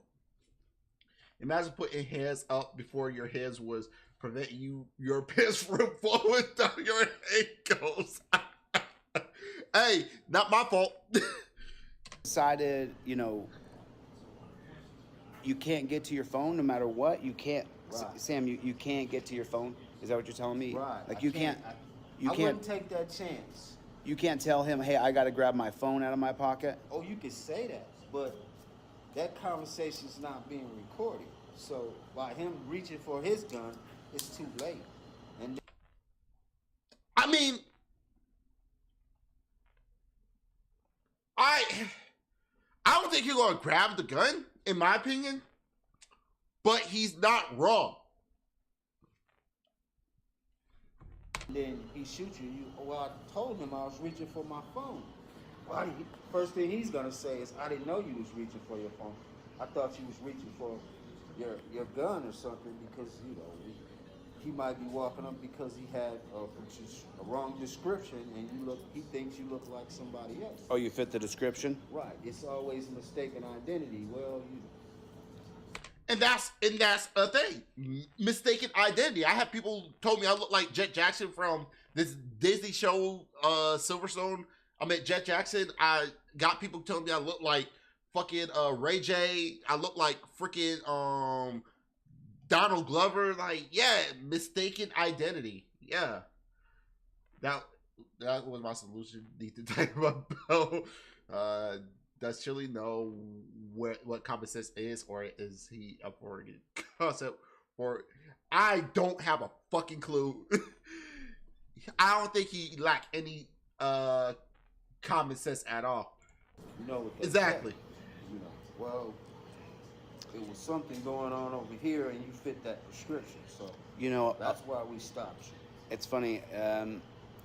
Imagine putting hands up before your hands was preventing your pants from flowing down your ankles. Hey, not my fault. Decided, you know, you can't get to your phone no matter what. You can't, Right. Sam. You can't get to your phone. Is that what you're telling me? Right. Like I you can't. I wouldn't take that chance. You can't tell him, hey, I got to grab my phone out of my pocket. Oh, you could say that, but that conversation's not being recorded. So by him reaching for his gun, it's too late. And I mean, I don't think he's gonna grab the gun, in my opinion, but he's not wrong. then he shoots you. Well, I told him I was reaching for my phone. Well, first thing he's gonna say is, I didn't know you was reaching for your phone. I thought you was reaching for your gun or something because, you know, he might be walking up because he had a wrong description and he thinks you look like somebody else. Oh, you fit the description? Right. It's always mistaken identity. Well, And that's a thing. Mistaken identity. I have people told me I look like Jet Jackson from this Disney show, Silverstone. I met Jet Jackson. I got people telling me I look like fucking Ray J. I look like freaking Donald Glover. Like, yeah, mistaken identity. Yeah. That was my solution. Need to tighten my belt. Does Chili know what common sense is, or is he up for a concept? Or I don't have a fucking clue. I don't think he lacked any common sense at all. you know what they Exactly. say. You know, well, it was something going on over here, and you fit that description. So You know, that's why we stopped you. it's funny.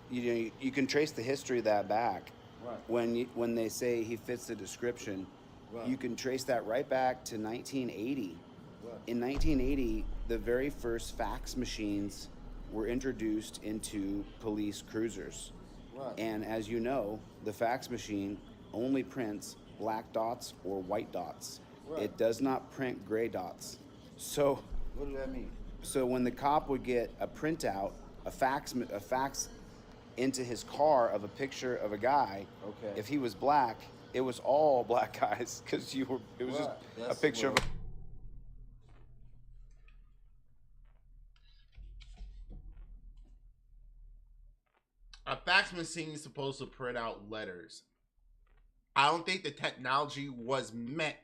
You know, you can trace the history of that back. Right. when they say he fits the description, Right. you can trace that right back to 1980. Right. In 1980, the very first fax machines were introduced into police cruisers. Right. And as you know, the fax machine only prints black dots or white dots. Right. It does not print gray dots. So, What does that mean? so when the cop would get a printout, a fax into his car of a picture of a guy, Okay. if he was black, it was all black guys because it was Right. just a That's picture of. what- A fax machine is supposed to print out letters. I don't think the technology was meant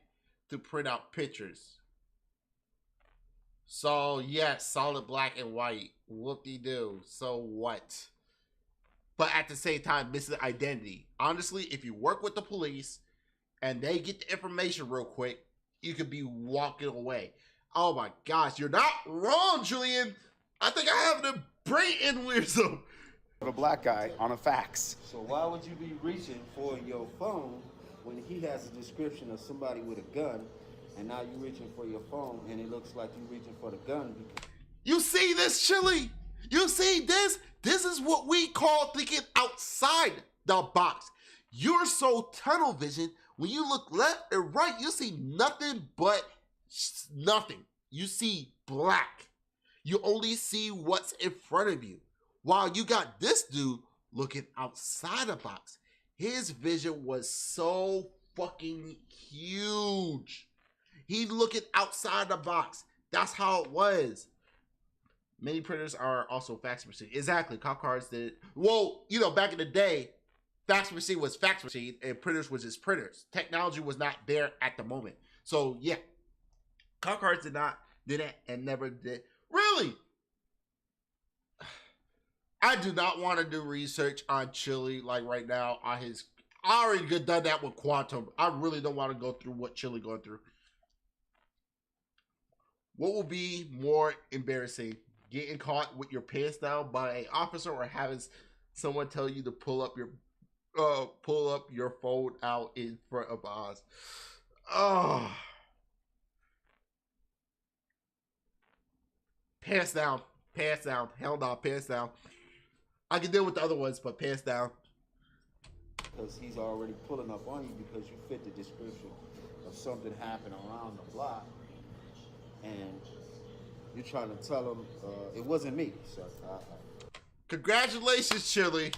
to print out pictures. So, yes, solid black and white. Whoop-de-doo. So what? But at the same time, missing identity. Honestly, if you work with the police and they get the information real quick, you could be walking away. Oh my gosh, you're not wrong, Julian. I think I have the brain aneurysm. Of a black guy on a fax. So why would you be reaching for your phone when he has a description of somebody with a gun, and now you're reaching for your phone and it looks like you're reaching for the gun? Because You see this, Chili? You see this? This is what we call thinking outside the box. You're so tunnel vision. When you look left and right, you see nothing but nothing. You see black. You only see what's in front of you. While you got this dude looking outside the box. His vision was so fucking huge. He's looking outside the box. That's how it was. Many printers are also fax machine. Exactly. Cop cars did. Well, you know, back in the day, fax machine was fax machine and printers was just printers. Technology was not there at the moment. So yeah, cop cars didn't and never did. Really? I do not want to do research on Chili like right now on his. I already done that with Quantum. I really don't want to go through what Chili going through. What will be more embarrassing? Getting caught with your pants down by an officer or having someone tell you to pull up your phone out in front of Oz? Oh. Pants down. Pants down. Hell no, pants down. I can deal with the other ones, but pants down. because he's already pulling up on you because you fit the description of something happened around the block, and you're trying to tell him it wasn't me. So Congratulations, Chili.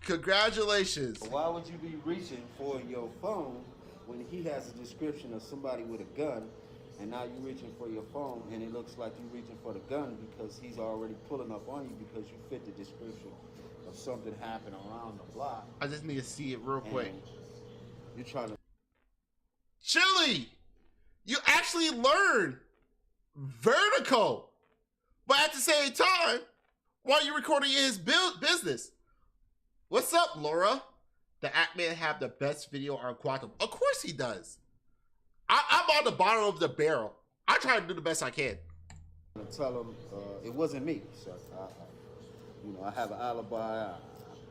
Congratulations. But why would you be reaching for your phone when he has a description of somebody with a gun, and now you're reaching for your phone and it looks like you're reaching for the gun because he's already pulling up on you because you fit the description of something happened around the block? I just need to see it real quick. And you're trying to... Chili, you actually learn vertical, but at the same time, while you're recording his business. What's up, Laura? The Act Man have the best video on Quantum. Of course he does. I'm on the bottom of the barrel. I try to do the best I can. tell him it wasn't me. So I have an alibi. I'm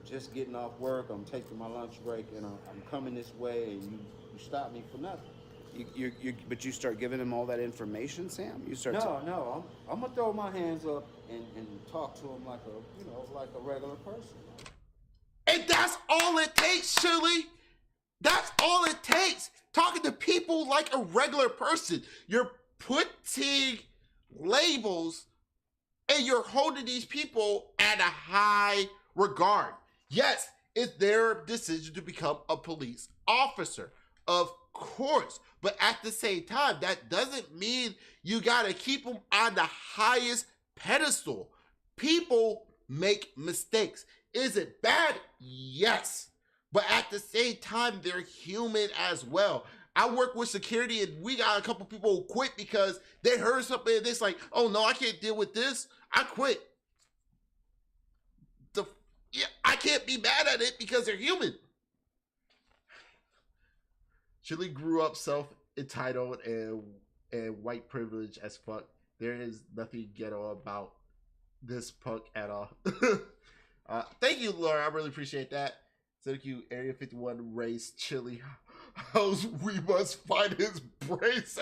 just getting off work. I'm taking my lunch break, and I'm coming this way, and you stop me for nothing. But you start giving him all that information, Sam. You start. No. I'm gonna throw my hands up and talk to him like a regular person. And that's all it takes, Chili. That's all it takes. Talking to people like a regular person. You're putting labels and you're holding these people at a high regard. Yes, it's their decision to become a police officer, of course. But at the same time, that doesn't mean you gotta keep them on the highest pedestal. People make mistakes. Is it bad? Yes. But at the same time, they're human as well. I work with security and we got a couple people who quit because they heard something and it's like, oh no, I can't deal with this. I quit. I can't be mad at it because they're human. Chili grew up self-entitled and white privilege as fuck. There is nothing ghetto about this punk at all. Thank you, Laura. I really appreciate that. Sendou, Area 51 raised Chili House. We must find his brains.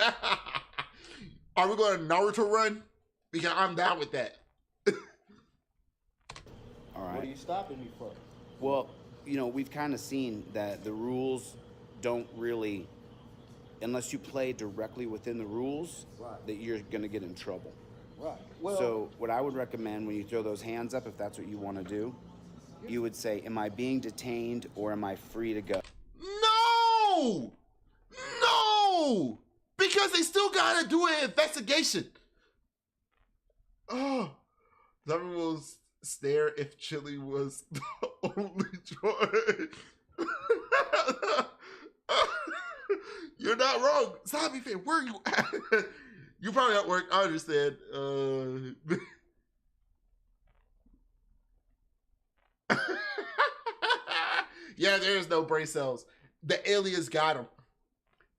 Are we going to Naruto run? Because I'm down with that. All right. What are you stopping me for? Well, you know, we've kind of seen that the rules don't really, unless you play directly within the rules, Right. that you're going to get in trouble. Right. Well, So what I would recommend when you throw those hands up, if that's what you want to do, you would say, am I being detained or am I free to go? No! No! Because they still gotta do an investigation. Oh, someone will stare if Chili was the only choice. You're not wrong. Zombie fan, where are you at? You probably at work. I understand. Yeah, there's no brain cells. The aliens got him.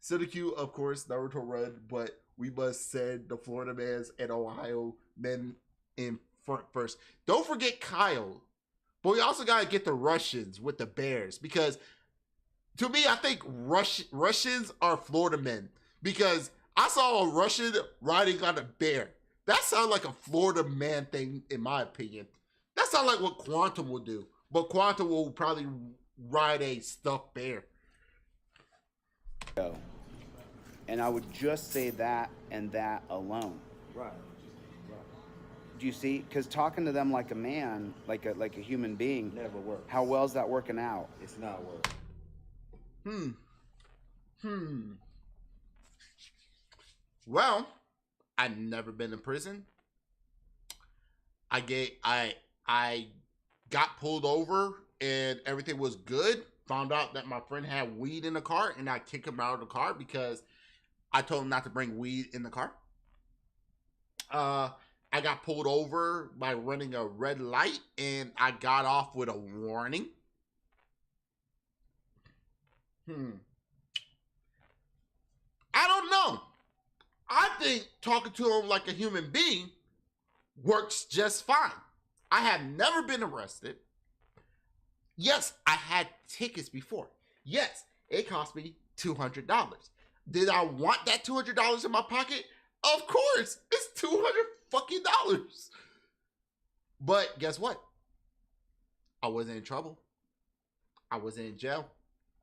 Sendou, of course, Naruto run, but we must send the Florida mans and Ohio men in front first. Don't forget Kyle. But we also got to get the Russians with the Bears. Because, to me, I think Russians are Florida men. Because I saw a Russian riding on a bear. That sounds like a Florida man thing, in my opinion. That sounds like what Quantum will do. But Quantum will probably ride a stuffed bear. And I would just say that and that alone. right. Do you see? Because talking to them like a man, like a human being, Never works. how well's that working out? It's not working. Well, I've never been in prison. I got pulled over and everything was good. Found out that my friend had weed in the car and I kicked him out of the car because I told him not to bring weed in the car. I got pulled over by running a red light and I got off with a warning. I don't know. I think talking to him like a human being works just fine. I have never been arrested. Yes, I had tickets before. Yes, it cost me $200. Did I want that $200 in my pocket? Of course, it's $200 fucking dollars. But guess what? I wasn't in trouble. I wasn't in jail.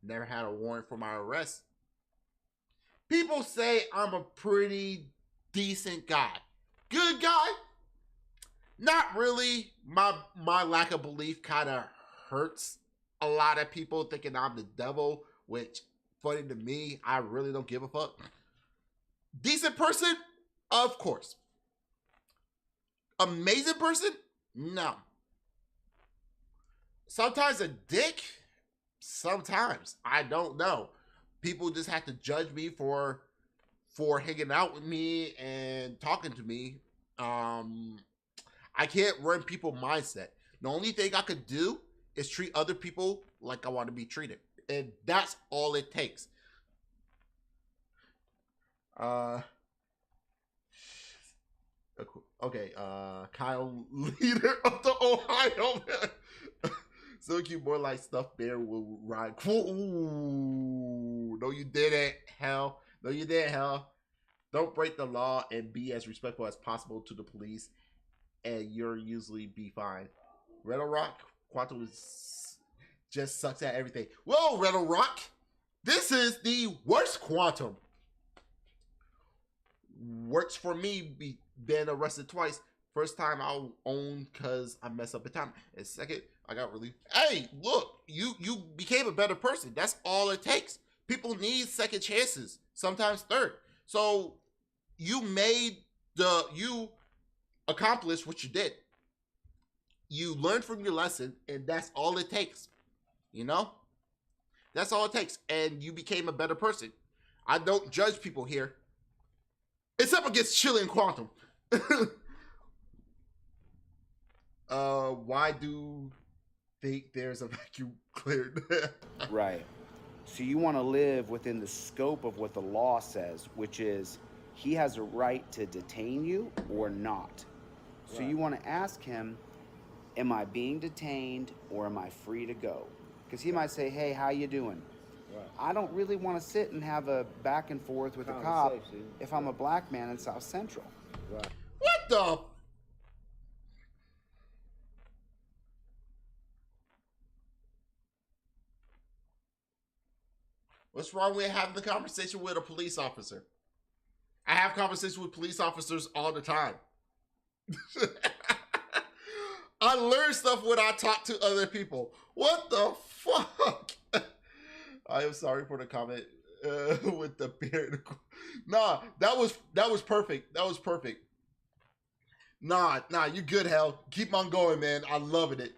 Never had a warrant for my arrest. People say I'm a pretty decent guy. Good guy? Not really. My lack of belief kind of hurts a lot of people thinking I'm the devil, which, funny to me, I really don't give a fuck. Decent person? Of course. Amazing person? No. Sometimes a dick? Sometimes. I don't know. People just have to judge me for hanging out with me and talking to me. I can't run people's mindset. The only thing I could do is treat other people like I want to be treated. And that's all it takes. Okay, Kyle, leader of the Ohio. So cute, more like stuffed bear will ride. Ooh, no, you didn't, hell. No, you didn't, hell. Don't break the law and be as respectful as possible to the police, and you'll usually be fine. Red Rock, Quantum just sucks at everything. Whoa, Red Rock, this is the worst Quantum. Works for me, been arrested twice. First time I'll own because I messed up a time. And second, I got relief. Hey, look, you became a better person. That's all it takes. People need second chances, sometimes third. So you accomplished what you did. You learned from your lesson, and that's all it takes. You know? That's all it takes. And you became a better person. I don't judge people here. Except against Chili and Quantum. Why do think there's a vacuum cleared? Right. So you want to live within the scope of what the law says, which is he has a right to detain you or not. So Right. you want to ask him, am I being detained or am I free to go? Because he might say, hey, how you doing? Right. I don't really want to sit and have a back and forth with a cop Conversation. if I'm a black man in South Central. Right. What the? What's wrong with having the conversation with a police officer? I have conversations with police officers all the time. I learn stuff when I talk to other people. What the fuck? I am sorry for the comment with the beard. Nah, that was perfect. That was perfect. Nah, you good, hell. Keep on going, man. I'm loving it.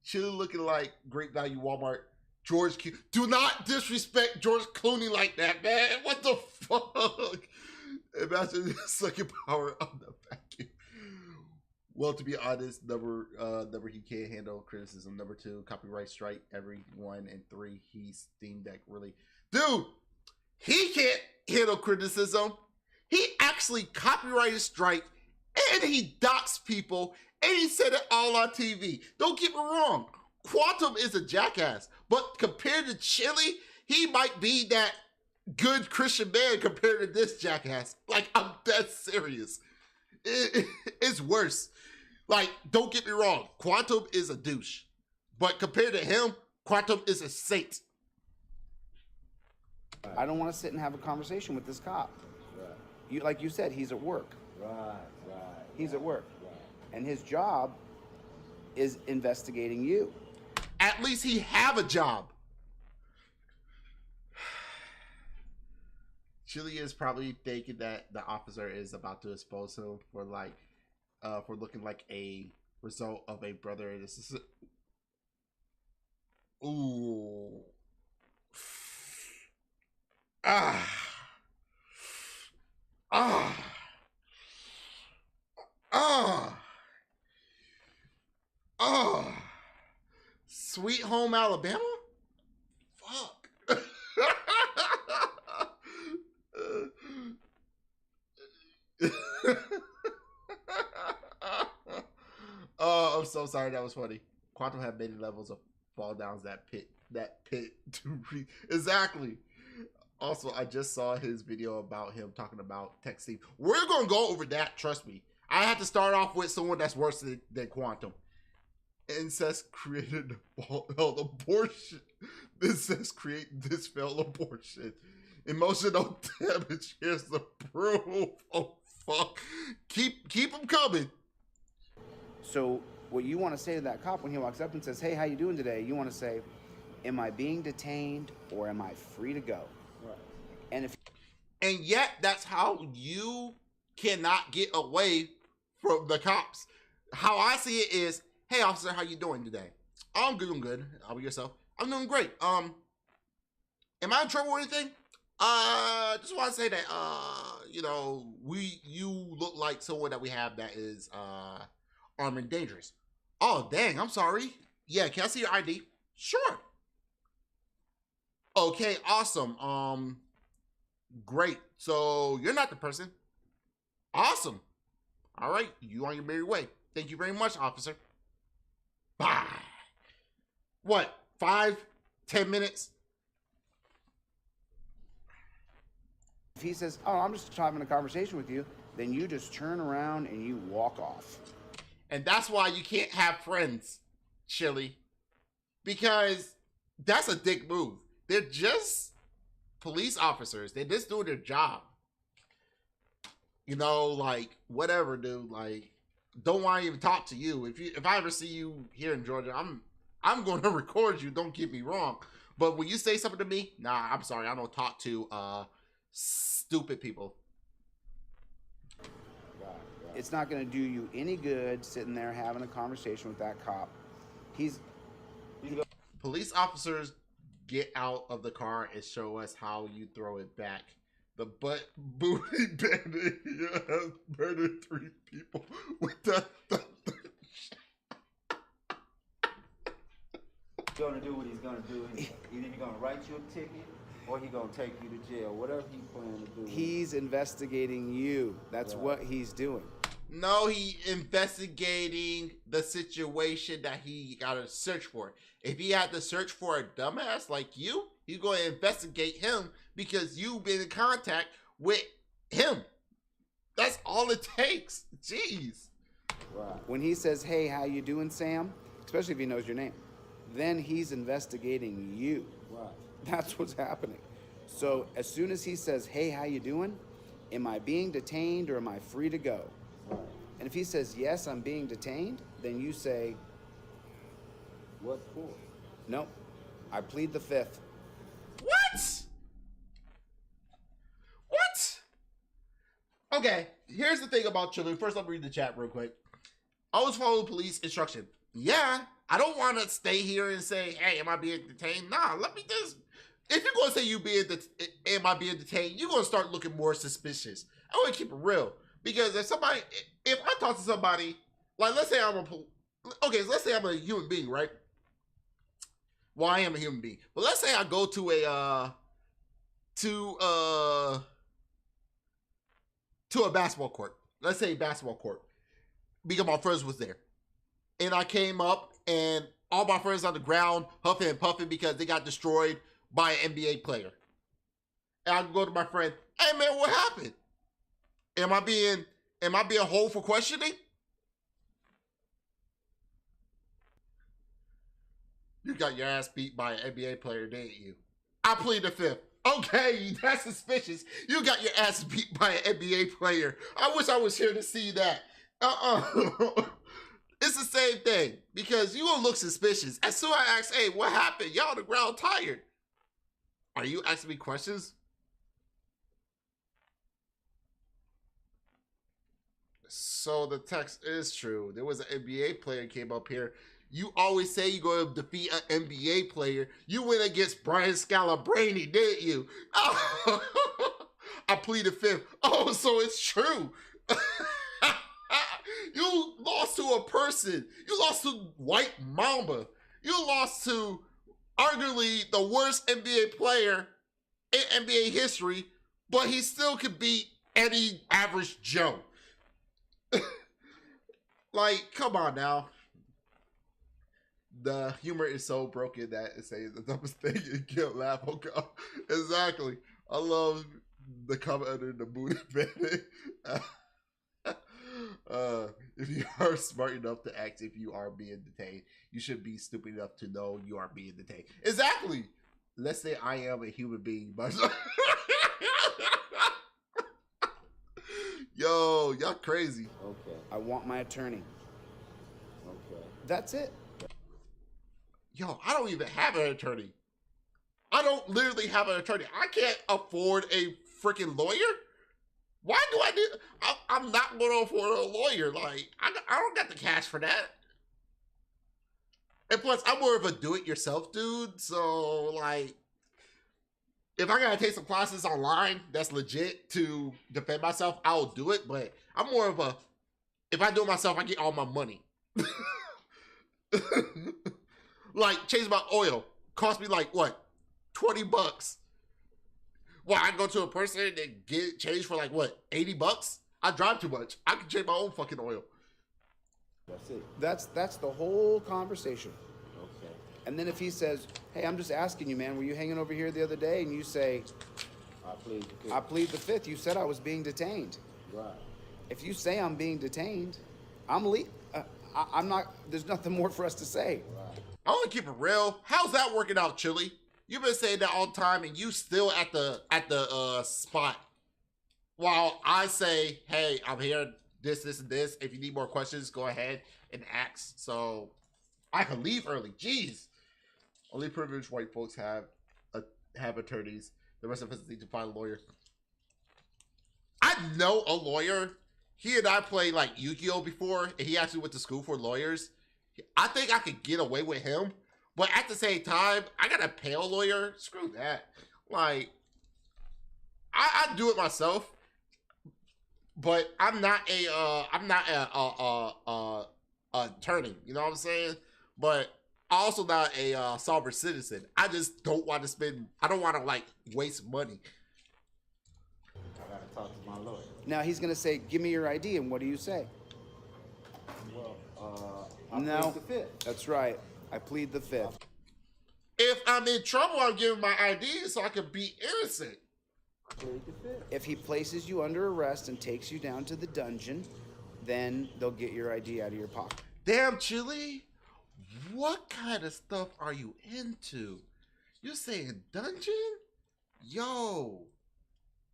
Chili looking like Great Value Walmart. George Q. Do not disrespect George Clooney like that, man. What the fuck? Imagine sucking power on the vacuum. Well, to be honest, number he can't handle criticism. Number 2, copyright strike everyone. And 3, he's Steam Deck really. Dude, he can't handle criticism. He actually copyrighted strike and he doxed people and he said it all on TV. Don't get me wrong. Quantum is a jackass, but compared to Chili, he might be that good Christian man compared to this jackass. Like, I'm that serious. It's worse. Like, don't get me wrong. Quantum is a douche. But compared to him, Quantum is a saint. I don't want to sit and have a conversation with this cop. Right. Like you said, he's at work. Right. He's at work. Right. And his job is investigating you. At least he have a job. Chili is probably thinking that the officer is about to expose him for looking like a result of a brother and sister. Ooh. Sweet Home Alabama? Fuck. Oh, I'm so sorry. That was funny. Quantum had many levels of fall downs. That pit to read. Exactly. Also, I just saw his video about him talking about texting. We're gonna go over that. Trust me. I had to start off with someone that's worse than Quantum. Incest created failed abortion. Incest create this failed abortion. Emotional damage. Here's the proof. Oh fuck! Keep them coming. So what you want to say to that cop when he walks up and says, "Hey, how you doing today?" You want to say, "Am I being detained or am I free to go?" Right. And yet, that's how you cannot get away from the cops. How I see it is, hey, officer, how you doing today? I'm good. I'm good. How about yourself? I'm doing great. Am I in trouble or anything? Just want to say that, you look like someone that we have that is, armed and dangerous. Oh, dang, I'm sorry. Yeah, can I see your ID? Sure. Okay, awesome. Great. So you're not the person. Awesome. All right, you on your merry way. Thank you very much, officer. Bye. What? 5, 10 minutes? If he says, "Oh, I'm just having a conversation with you," then you just turn around and you walk off. And that's why you can't have friends, Chili. Because that's a dick move. They're just police officers. They're just doing their job. Like, whatever, dude. Like, don't want to even talk to you. If I ever see you here in Georgia, I'm going to record you. Don't get me wrong. But when you say something to me, nah, I'm sorry. I don't talk to stupid people. It's not going to do you any good sitting there having a conversation with that cop. Police officers get out of the car and show us how you throw it back. The butt booty bandit has murdered 3 people with the He's gonna do what he's gonna do. Either he's gonna write you a ticket or he's gonna take you to jail. Whatever he plans to do. He's investigating you. That's Right. what he's doing. No, he investigating the situation that he got to search for. If he had to search for a dumbass like you, he's going to investigate him because you've been in contact with him. That's all it takes. Jeez. Right. When he says, "Hey, how you doing, Sam?" Especially if he knows your name, then he's investigating you. Right. That's what's happening. So as soon as he says, "Hey, how you doing? Am I being detained or am I free to go?" Right. And if he says, "Yes, I'm being detained," then you say, What for? "Nope, I plead the fifth." What? What? Okay, here's the thing about children. First, let me read the chat real quick. Always follow police instruction. Yeah, I don't want to stay here and say, "Hey, am I being detained?" Nah, let me just. If you're gonna say am I being detained, you're gonna start looking more suspicious. I want to keep it real because if I talk to somebody, like let's say let's say I'm a human being, right? Well, I am a human being, but let's say I go to a basketball court. Let's say basketball court because my friends was there, and I came up and all my friends on the ground huffing and puffing because they got destroyed by an NBA player. And I go to my friend, "Hey man, what happened? Am I being hold for questioning?" You got your ass beat by an NBA player, didn't you? I plead the fifth. Okay, that's suspicious. You got your ass beat by an NBA player. I wish I was here to see that. It's the same thing because you gonna look suspicious. As soon as I ask, "Hey, what happened? Y'all on the ground tired. Are you asking me questions?" So the text is true. There was an NBA player came up here. You always say you're going to defeat an NBA player. You went against Brian Scalabrine, didn't you? Oh, I plead the fifth. Oh, so it's true. You lost to a person. You lost to White Mamba. You lost to arguably the worst NBA player in NBA history, but he still could beat any average Joe. Like, come on now. The humor is so broken that it says the dumbest thing and can't laugh. Oh God. Exactly. I love the comment under the booty bandit. If you are smart enough to act if you are being detained, you should be stupid enough to know you are being detained. Exactly. Let's say I am a human being, but yo, y'all crazy. Okay. I want my attorney. Okay. That's it. Yo, I don't even have an attorney. I don't literally have an attorney. I can't afford a freaking lawyer. Why do I need? I'm not going to afford a lawyer. Like, I don't got the cash for that. And plus, I'm more of a do-it-yourself dude. So, like, if I gotta take some classes online that's legit to defend myself, I'll do it. But I'm more of a, if I do it myself, I get all my money. Like, change my oil. Cost me like, what, $20? Well, I go to a person and get changed for like, what, $80? I drive too much. I can change my own fucking oil. That's it. That's the whole conversation. Okay. And then if he says, "Hey, I'm just asking you, man, were you hanging over here the other day?" And you say, I plead the fifth. "I plead the fifth. You said I was being detained." Right. If you say I'm being detained, I'm not, there's nothing more for us to say. Right. I want to keep it real. How's that working out, Chili? You've been saying that all the time, and you still at the spot. While I say, "Hey, I'm here. This, and this. If you need more questions, go ahead and ask." So I can leave early. Jeez. Only privileged white folks have attorneys. The rest of us need to find a lawyer. I know a lawyer. He and I played like Yu-Gi-Oh before, and he actually went to school for lawyers. I think I could get away with him, but at the same time, I gotta pay a lawyer. Screw that. Like, I do it myself, but I'm not a attorney. You know what I'm saying? But also not a sovereign citizen. I just don't want to spend. I don't want to like waste money. I gotta talk to my lawyer. Now he's gonna say, "Give me your ID," and what do you say? Well, I No, plead the fifth. that's right. I plead the fifth. If I'm in trouble, I'm giving my ID so I can be innocent. Plead the fifth. If he places you under arrest and takes you down to the dungeon, then they'll get your ID out of your pocket. Damn, Chili. What kind of stuff are you into? You're saying dungeon? Yo.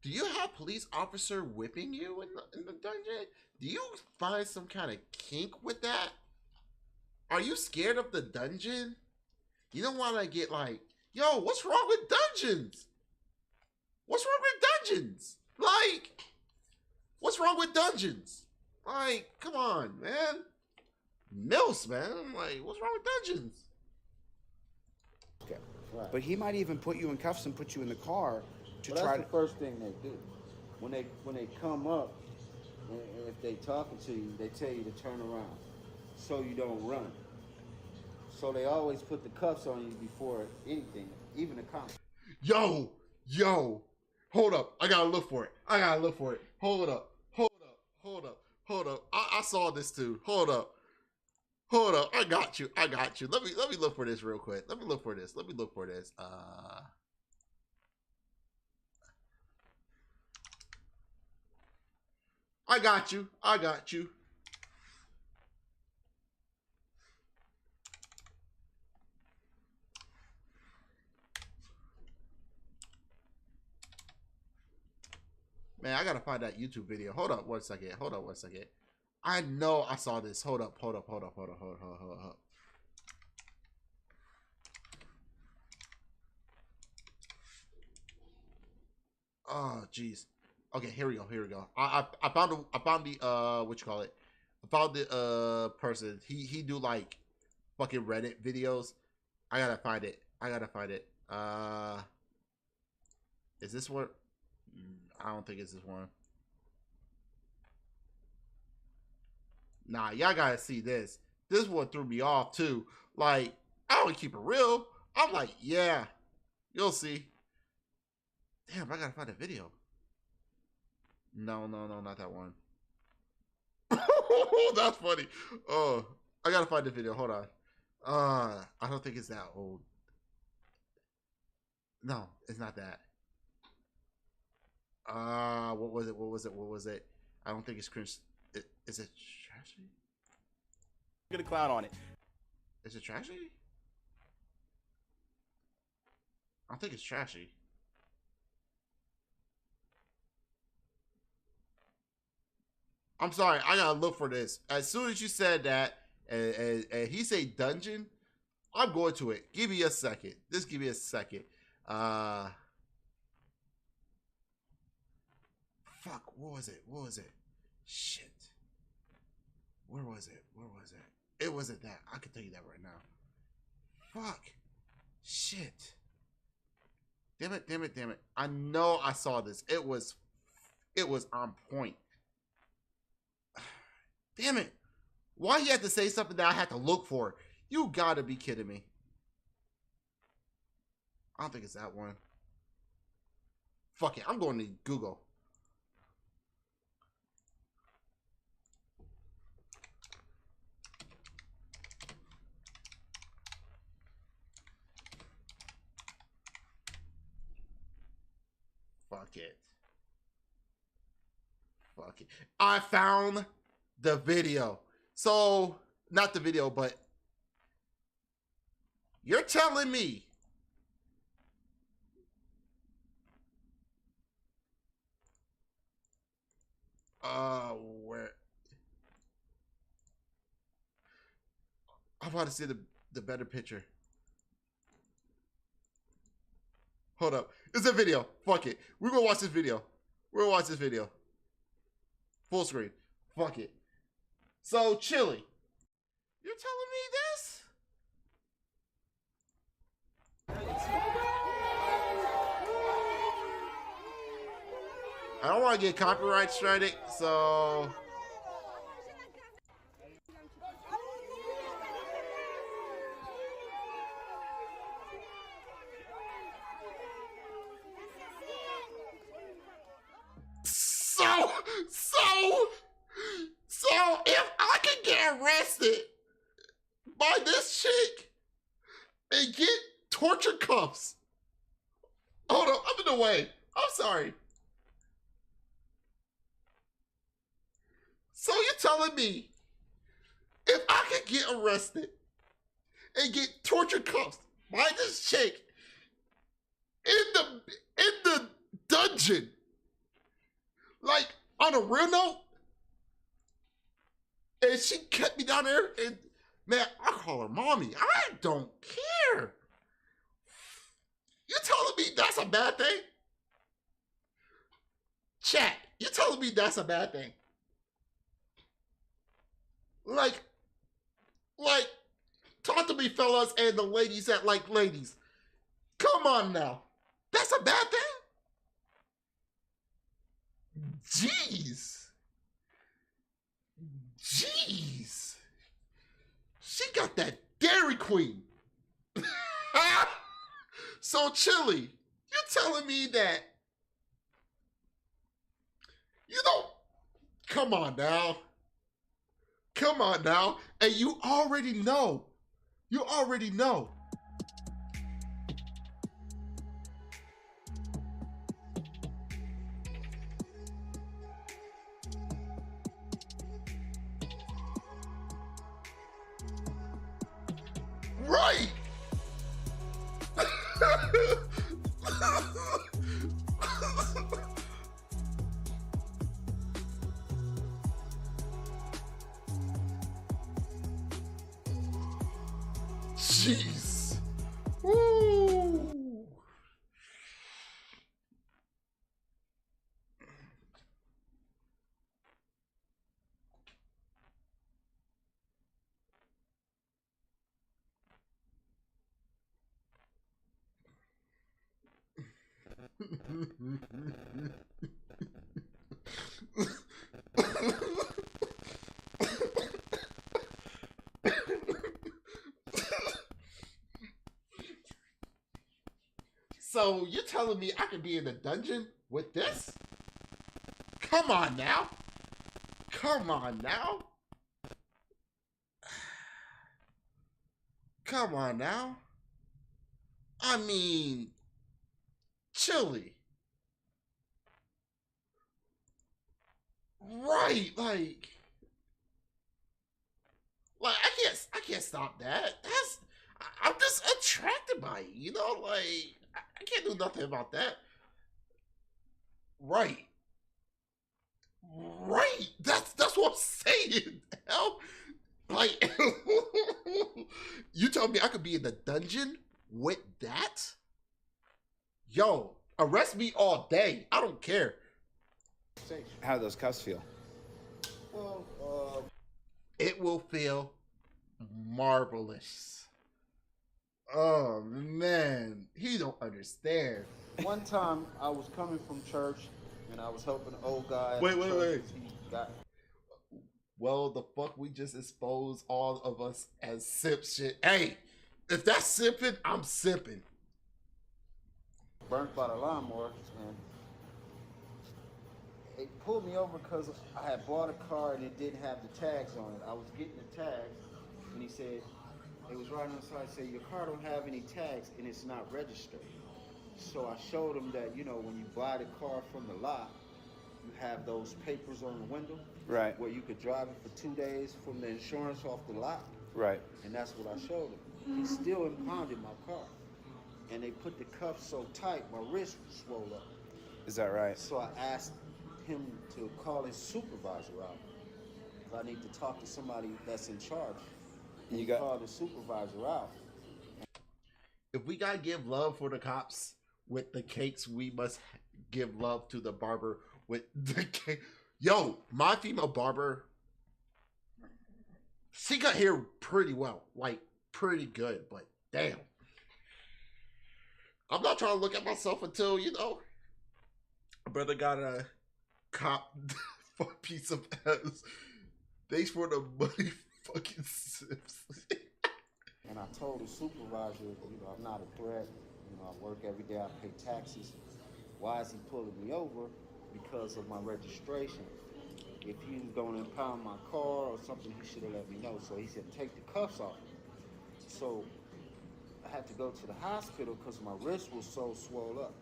Do you have police officer whipping you in the dungeon? Do you find some kind of kink with that? Are you scared of the dungeon? You don't want to get like, yo, what's wrong with dungeons? What's wrong with dungeons? Like, what's wrong with dungeons? Like, come on, man. Mills, man. Like, what's wrong with dungeons? Okay. Right. But he might even put you in cuffs and put you in the car to Well, try that's to. the first thing they do. When they come up, and if they talking to you, they tell you to turn around, so you don't run. So they always put the cuffs on you before anything, even the cops. Yo, hold up. I gotta look for it. Hold up. I saw this too. Hold up. I got you. Let me look for this real quick. Let me look for this. I got you. Man, I gotta find that YouTube video. Hold up one second. I know I saw this. Hold up. Oh, jeez. Okay, here we go. I found the what you call it? I found the person. He do like fucking Reddit videos. I gotta find it. Is this one? I don't think it's this one. Nah, y'all gotta see this. This one threw me off too. Like, I don't keep it real. I'm like, yeah, you'll see. Damn, I gotta find a video. No, not that one. That's funny. Oh, I gotta find the video. Hold on. I don't think it's that old. No, it's not that. What was it? I don't think it's cringe. Is it trashy? Get a clown on it. Is it trashy? I don't think it's trashy. I'm sorry, I gotta look for this. As soon as you said that, and he say dungeon, I'm going to it. Give me a second. Just give me a second. Fuck, what was it? Shit. Where was it? It wasn't that. I can tell you that right now. Fuck. Shit. Damn it. I know I saw this. It was on point. Damn it. Why you have to say something that I had to look for? You gotta be kidding me. I don't think it's that one. Fuck it. I'm going to Google. Fuck it. I found the video. So, not the video, but you're telling me where I want to see the better picture. Hold up. It's a video. Fuck it. We're gonna watch this video. Full screen. Fuck it. So, Chili, you're telling me this? I don't want to get copyright strike, so... Son So if I can get arrested by this chick and get torture cuffs. Hold on, I'm in the way. I'm sorry. So you're telling me if I could get arrested and get torture cuffs by this chick in the dungeon, like on a real note, and she kept me down there, and man, I call her mommy. I don't care. You telling me that's a bad thing? Chat, you telling me that's a bad thing? Like, talk to me, fellas, and the ladies that like ladies. Come on now. That's a bad thing? Jeez. She got that Dairy Queen. So, Chili, you telling me that, come on now. And you already know. Right. Jeez. Woo. So you're telling me I could be in the dungeon with this? Come on now. Come on now. I mean, Chili. Right, like I can't stop that. I'm just attracted by it, like I can't do nothing about that. Right. That's what I'm saying. Hell, like you tell me I could be in the dungeon with that? Yo, arrest me all day. I don't care. How do those cuffs feel? Well, It will feel marvelous. Oh man, he don't understand. one time I was coming from church and I was helping an old guy. Wait. He got Well, the fuck we just exposed all of us as simp shit. Hey, if that's simping, I'm simping. burnt by the lawnmower, and they pulled me over because I had bought a car and it didn't have the tags on it. I was getting the tags, and he said, it was right on the side, said, your car don't have any tags and it's not registered. So I showed him that, when you buy the car from the lot, you have those papers on the window. Right. Where you could drive it for 2 days from the insurance off the lot. Right. And that's what I showed him. He still impounded my car. And they put the cuffs so tight, my wrist swelled up. Is that right? So I asked him to call his supervisor out. I need to talk to somebody that's in charge. And he called the supervisor out. If we gotta give love for the cops with the cakes, we must give love to the barber with the cake. Yo, my female barber, she got hair pretty well, like pretty good, but damn. I'm not trying to look at myself until, a brother got a cop for a piece of ass. Thanks for the money, fucking sips. And I told the supervisor, I'm not a threat. I work every day, I pay taxes. Why is he pulling me over? because of my registration. If he was going to impound my car or something, he should have let me know. So he said, take the cuffs off. So I had to go to the hospital because my wrist was so swollen up.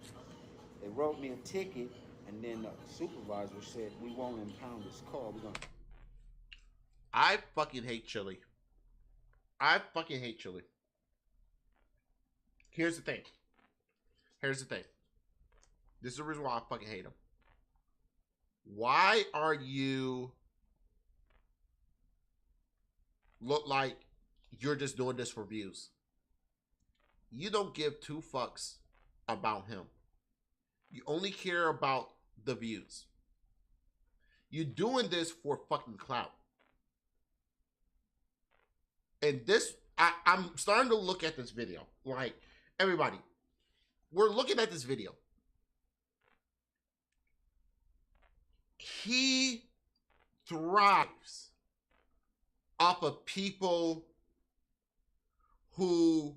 They wrote me a ticket, and then the supervisor said, we won't impound this car. We're gonna... I fucking hate Chili. I fucking hate Chili. Here's the thing. Here's the thing. This is the reason why I fucking hate him. Why are you look like you're just doing this for views? You don't give two fucks about him. You only care about the views. You're doing this for fucking clout. And this, I'm starting to look at this video. Like, everybody, we're looking at this video. He thrives off of people who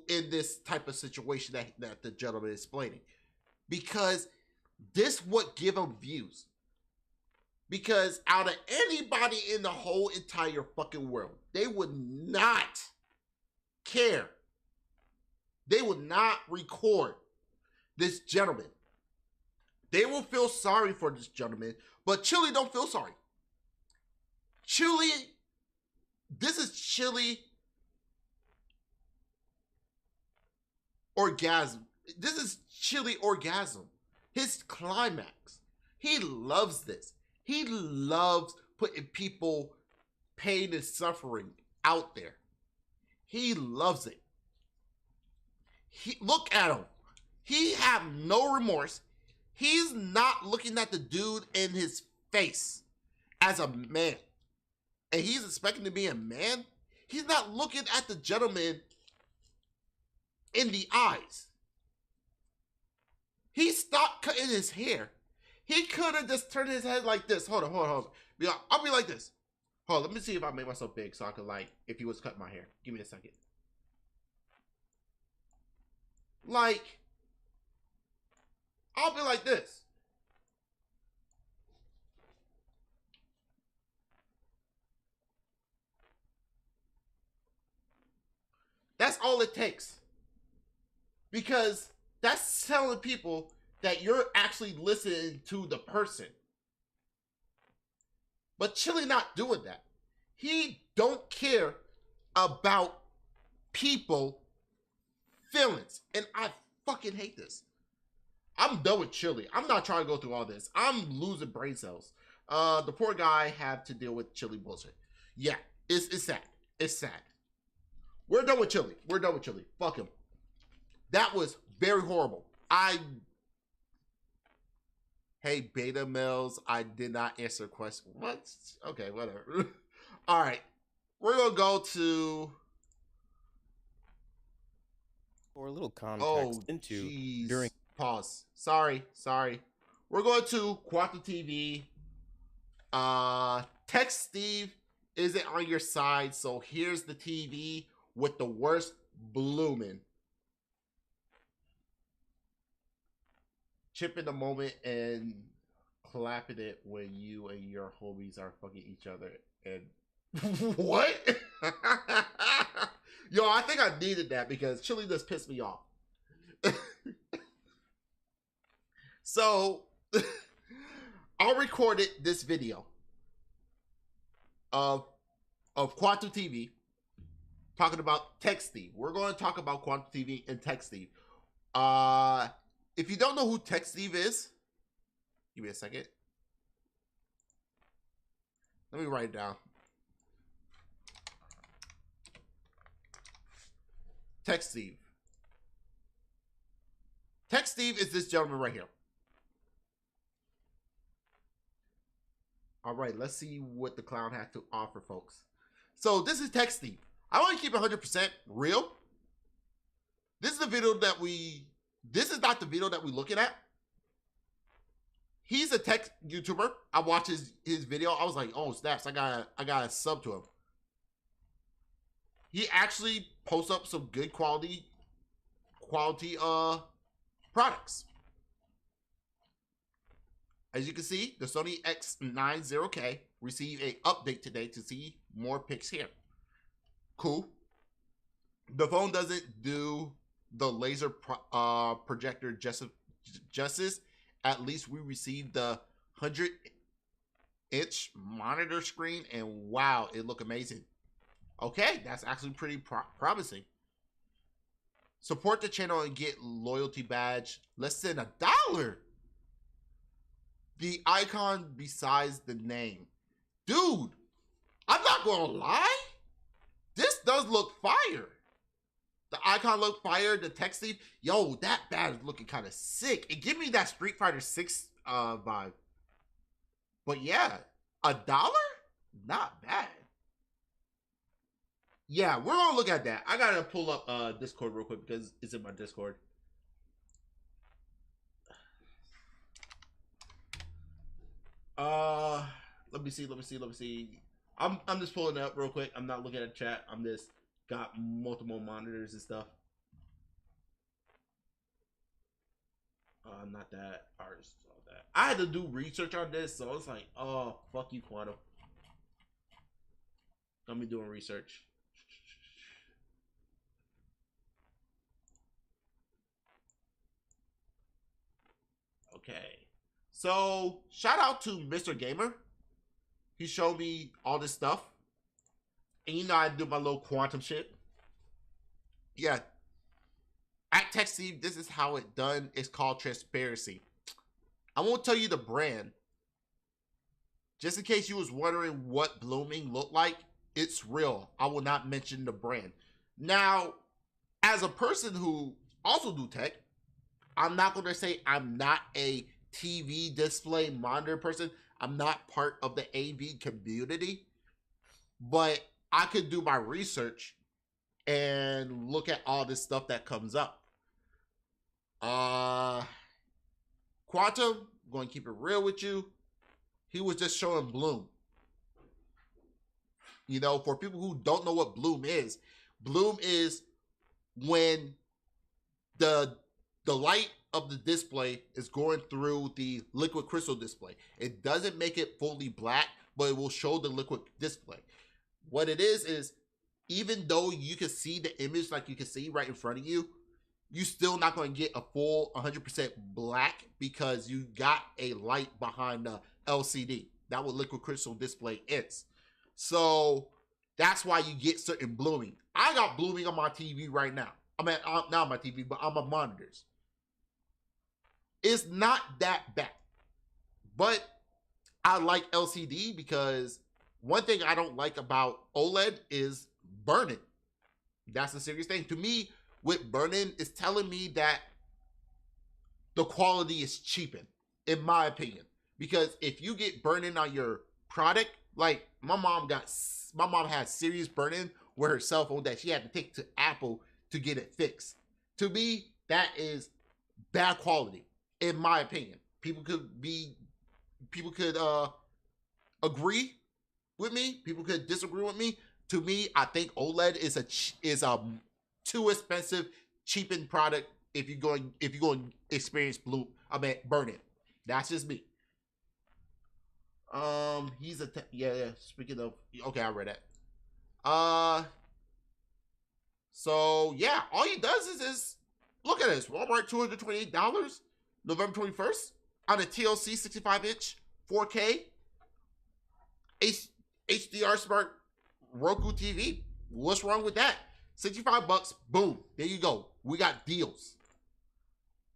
in this type of situation that the gentleman is explaining. Because this would give him views. Because out of anybody in the whole entire fucking world, they would not care. They would not record this gentleman. They will feel sorry for this gentleman, but Chili don't feel sorry. Chili, this is Chili orgasm. This is Chili orgasm. His climax. He loves this. He loves putting people pain and suffering out there. He loves it. Look at him. He have no remorse. He's not looking at the dude in his face as a man. And he's expecting to be a man. He's not looking at the gentleman in the eyes. He stopped cutting his hair. He could have just turned his head like this. Hold on. I'll be like this. Hold on, let me see if I make myself big so I can, like, if he was cutting my hair. Give me a second. Like, I'll be like this. That's all it takes. Because that's telling people that you're actually listening to the person. But Chili not doing that. He don't care about people feelings. And I fucking hate this. I'm done with Chili. I'm not trying to go through all this. I'm losing brain cells. The poor guy had to deal with Chili bullshit. Yeah, it's sad. It's sad. We're done with Chili. We're done with Chili. Fuck him. That was very horrible. Hey, beta males, I did not answer a question. What? Okay, whatever. All right. We're going to go to... For a little context geez. during... Pause. Sorry. We're going to Quattro TV. Text Steve isn't on your side, so here's the TV with the worst blooming. Chipping the moment and clapping it when you and your homies are fucking each other. And what? Yo, I think I needed that because Chili just pissed me off. So, I recorded this video of Quattro TV talking about Text Steve. We're going to talk about Quattro TV and Text Steve. If you don't know who Text Steve is, give me a second. Let me write it down. Text Steve. Text Steve is this gentleman right here. All right, let's see what the clown has to offer, folks. So this is Text Steve. I want to keep it 100% real. This is the video that this is not the video that we're looking at. He's a tech YouTuber. I watched his video. I was like, oh snaps, I got a sub to him. He actually posts up some good quality products. As you can see, the Sony X90K received a update today to see more pics here. Cool. The phone doesn't do the laser projector justice. At least we received the 100-inch monitor screen, and wow, it looked amazing. Okay, that's actually pretty promising. Support the channel and get loyalty badge less than $1. The icon besides the name. Dude, I'm not gonna lie. This does look fire. The icon look fire. The text theme. Yo, that badge is looking kind of sick. It give me that Street Fighter 6 vibe. But yeah, $1? Not bad. Yeah, we're gonna look at that. I gotta pull up Discord real quick because it's in my Discord. Let me see. I'm just pulling it up real quick. I'm not looking at the chat. I'm just got multiple monitors and stuff. Not that. I already saw that. I had to do research on this, so it's like, oh, fuck you, Quantum. Let me doing research. Okay. So, shout out to Mr. Gamer. He showed me all this stuff. And you know I do my little quantum shit. Yeah. At TechSteve, this is how it done. It's called transparency. I won't tell you the brand. Just in case you was wondering what blooming looked like, it's real. I will not mention the brand. Now, as a person who also do tech, I'm not going to say I'm not a TV display monitor person. I'm not part of the AV community, but I could do my research and look at all this stuff that comes up. Quantum, going to keep it real with you. He was just showing bloom. You know, for people who don't know what bloom is when the light of the display is going through the liquid crystal display. It doesn't make it fully black, but it will show the liquid display. What it is even though you can see the image like you can see right in front of you, you still not going to get a full 100% black because you got a light behind the LCD. That what liquid crystal display is. So that's why you get certain blooming. I got blooming on my TV right now. I mean, not on my TV, but on my monitors. It's not that bad. But I like LCD because one thing I don't like about OLED is burning. That's a serious thing. To me, with burning, it's telling me that the quality is cheapened, in my opinion. Because if you get burning on your product, like my mom had serious burning with her cell phone that she had to take to Apple to get it fixed. To me, that is bad quality, in my opinion. People could agree with me. People could disagree with me. To me, I think OLED is a too expensive, cheapened product if you're going to experience burning. That's just me. He's a yeah. Speaking of, okay, I read that. So yeah, all he does is look at this. Walmart $228, November 21st on a TLC 65-inch 4K HDR smart Roku TV. What's wrong with that? $65. Boom. There you go. We got deals.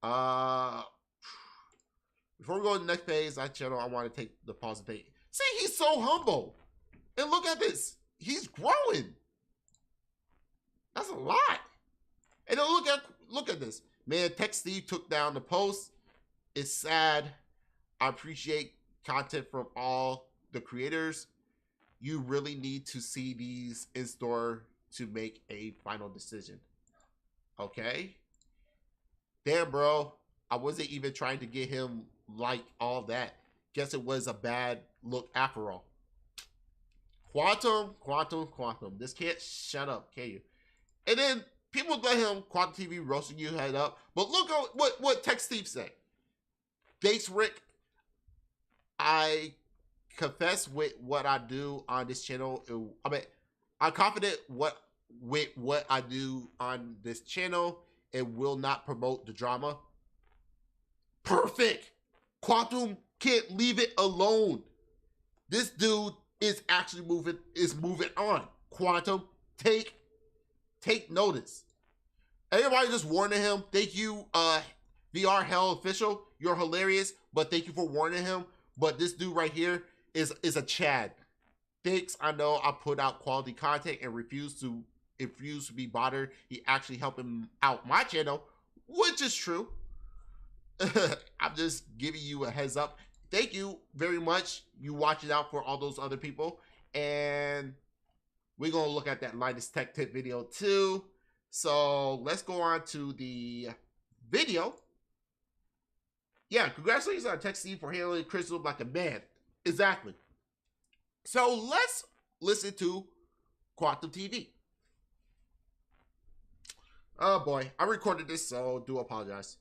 Before we go to the next page, I want to take the pause and take. See, he's so humble. And look at this. He's growing. That's a lot. And then look at this. Man, TechSteve took down the post. It's sad. I appreciate content from all the creators. You really need to see these in store to make a final decision. Okay? Damn, bro. I wasn't even trying to get him like all that. Guess it was a bad look after all. Quantum. This can't shut up, can you? And then people let him, Quantum TV, roasting you head up. But look at what TechSteve said. Thanks, Rick. I confess with what I do on this channel. I'm confident with what I do on this channel. It will not promote the drama. Perfect. Quantum can't leave it alone. This dude is actually moving on. Quantum, take notice. Everybody just warning him. Thank you, VR Hell Official. You're hilarious, but thank you for warning him. But this dude right here is a Chad. Thanks. I know I put out quality content and refuse to be bothered. He actually helping out my channel, which is true. I'm just giving you a heads up. Thank you very much. You watch it out for all those other people. And we're going to look at that Linus Tech Tip video too. So let's go on to the video. Yeah, congratulations on Tech Steve for handling criticism like a man. Exactly. So let's listen to Quantum TV. Oh boy, I recorded this, so do apologize.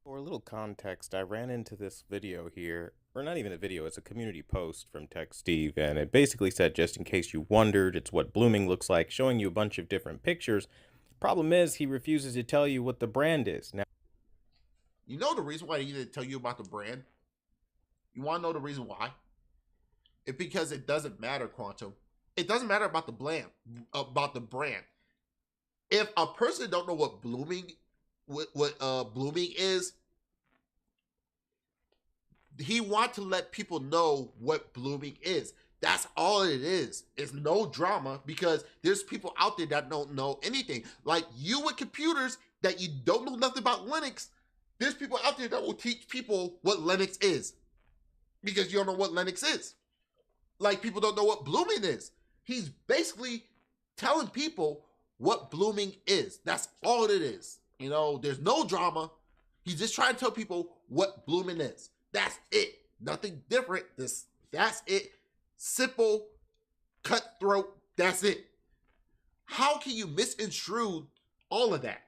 For a little context, I ran into this video here, or not even a video, it's a community post from Tech Steve, and it basically said, just in case you wondered, it's what blooming looks like, showing you a bunch of different pictures. Problem is, he refuses to tell you what the brand is. Now, you know the reason why he didn't tell you about the brand? You want to know the reason why? It's because it doesn't matter, Quantum. It doesn't matter about the brand. If a person don't know what blooming is, he want to let people know what blooming is. That's all it is. It's no drama, because there's people out there that don't know anything. Like you with computers that you don't know nothing about Linux. There's people out there that will teach people what Linux is, because you don't know what Linux is. Like people don't know what blooming is. He's basically telling people what blooming is. That's all it is. You know, there's no drama. He's just trying to tell people what blooming is. That's it. Nothing different. That's it. Simple, cutthroat. That's it. How can you misconstrue all of that?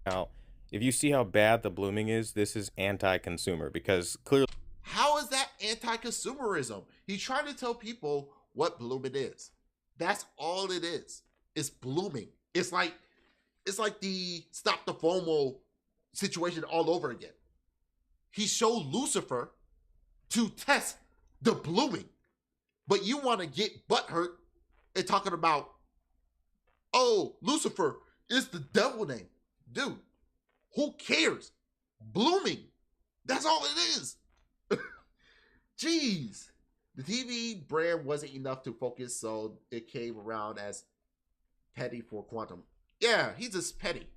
now, if you see how bad the blooming is, this is anti-consumer, because clearly... How is that anti-consumerism? He's trying to tell people what blooming is. That's all it is. It's blooming. It's like the stop the FOMO situation all over again. He showed Lucifer to test the blooming, but you want to get butthurt and talking about, oh, Lucifer is the devil name. Dude, who cares? Blooming. That's all it is. Jeez. The TV brand wasn't enough to focus, so it came around as petty for Quantum. Yeah, he's just petty.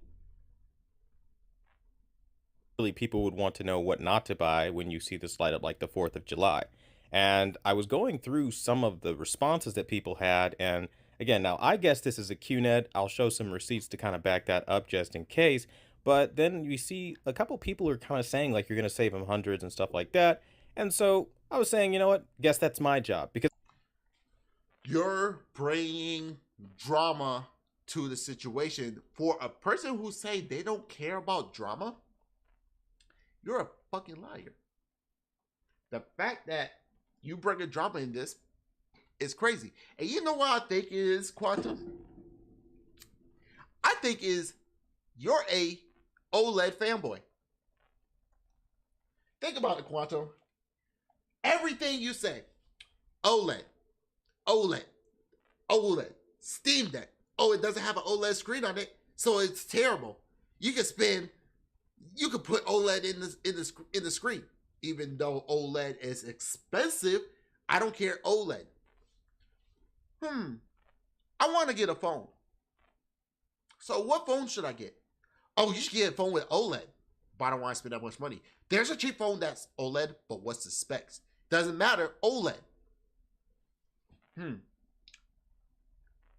People would want to know what not to buy when you see this light up like the 4th of July. And I was going through some of the responses that people had, and again, now I guess this is a QNet. I'll show some receipts to kind of back that up just in case. But then you see a couple people are kind of saying like you're going to save them hundreds and stuff like that. And so I was saying, you know what? Guess that's my job, because you're bringing drama to the situation. For a person who say they don't care about drama, you're a fucking liar. The fact that you bring a drama in this is crazy. And you know what I think is, Quantum? I think is you're a OLED fanboy. Think about it, Quantum. Everything you say, OLED, OLED, OLED, Steam Deck. Oh, it doesn't have an OLED screen on it, so it's terrible. You can put OLED in the screen. Even though OLED is expensive, I don't care OLED. I want to get a phone. So what phone should I get? Oh, you should get a phone with OLED, but I don't want to spend that much money. There's a cheap phone that's OLED, but what's the specs? Doesn't matter, OLED.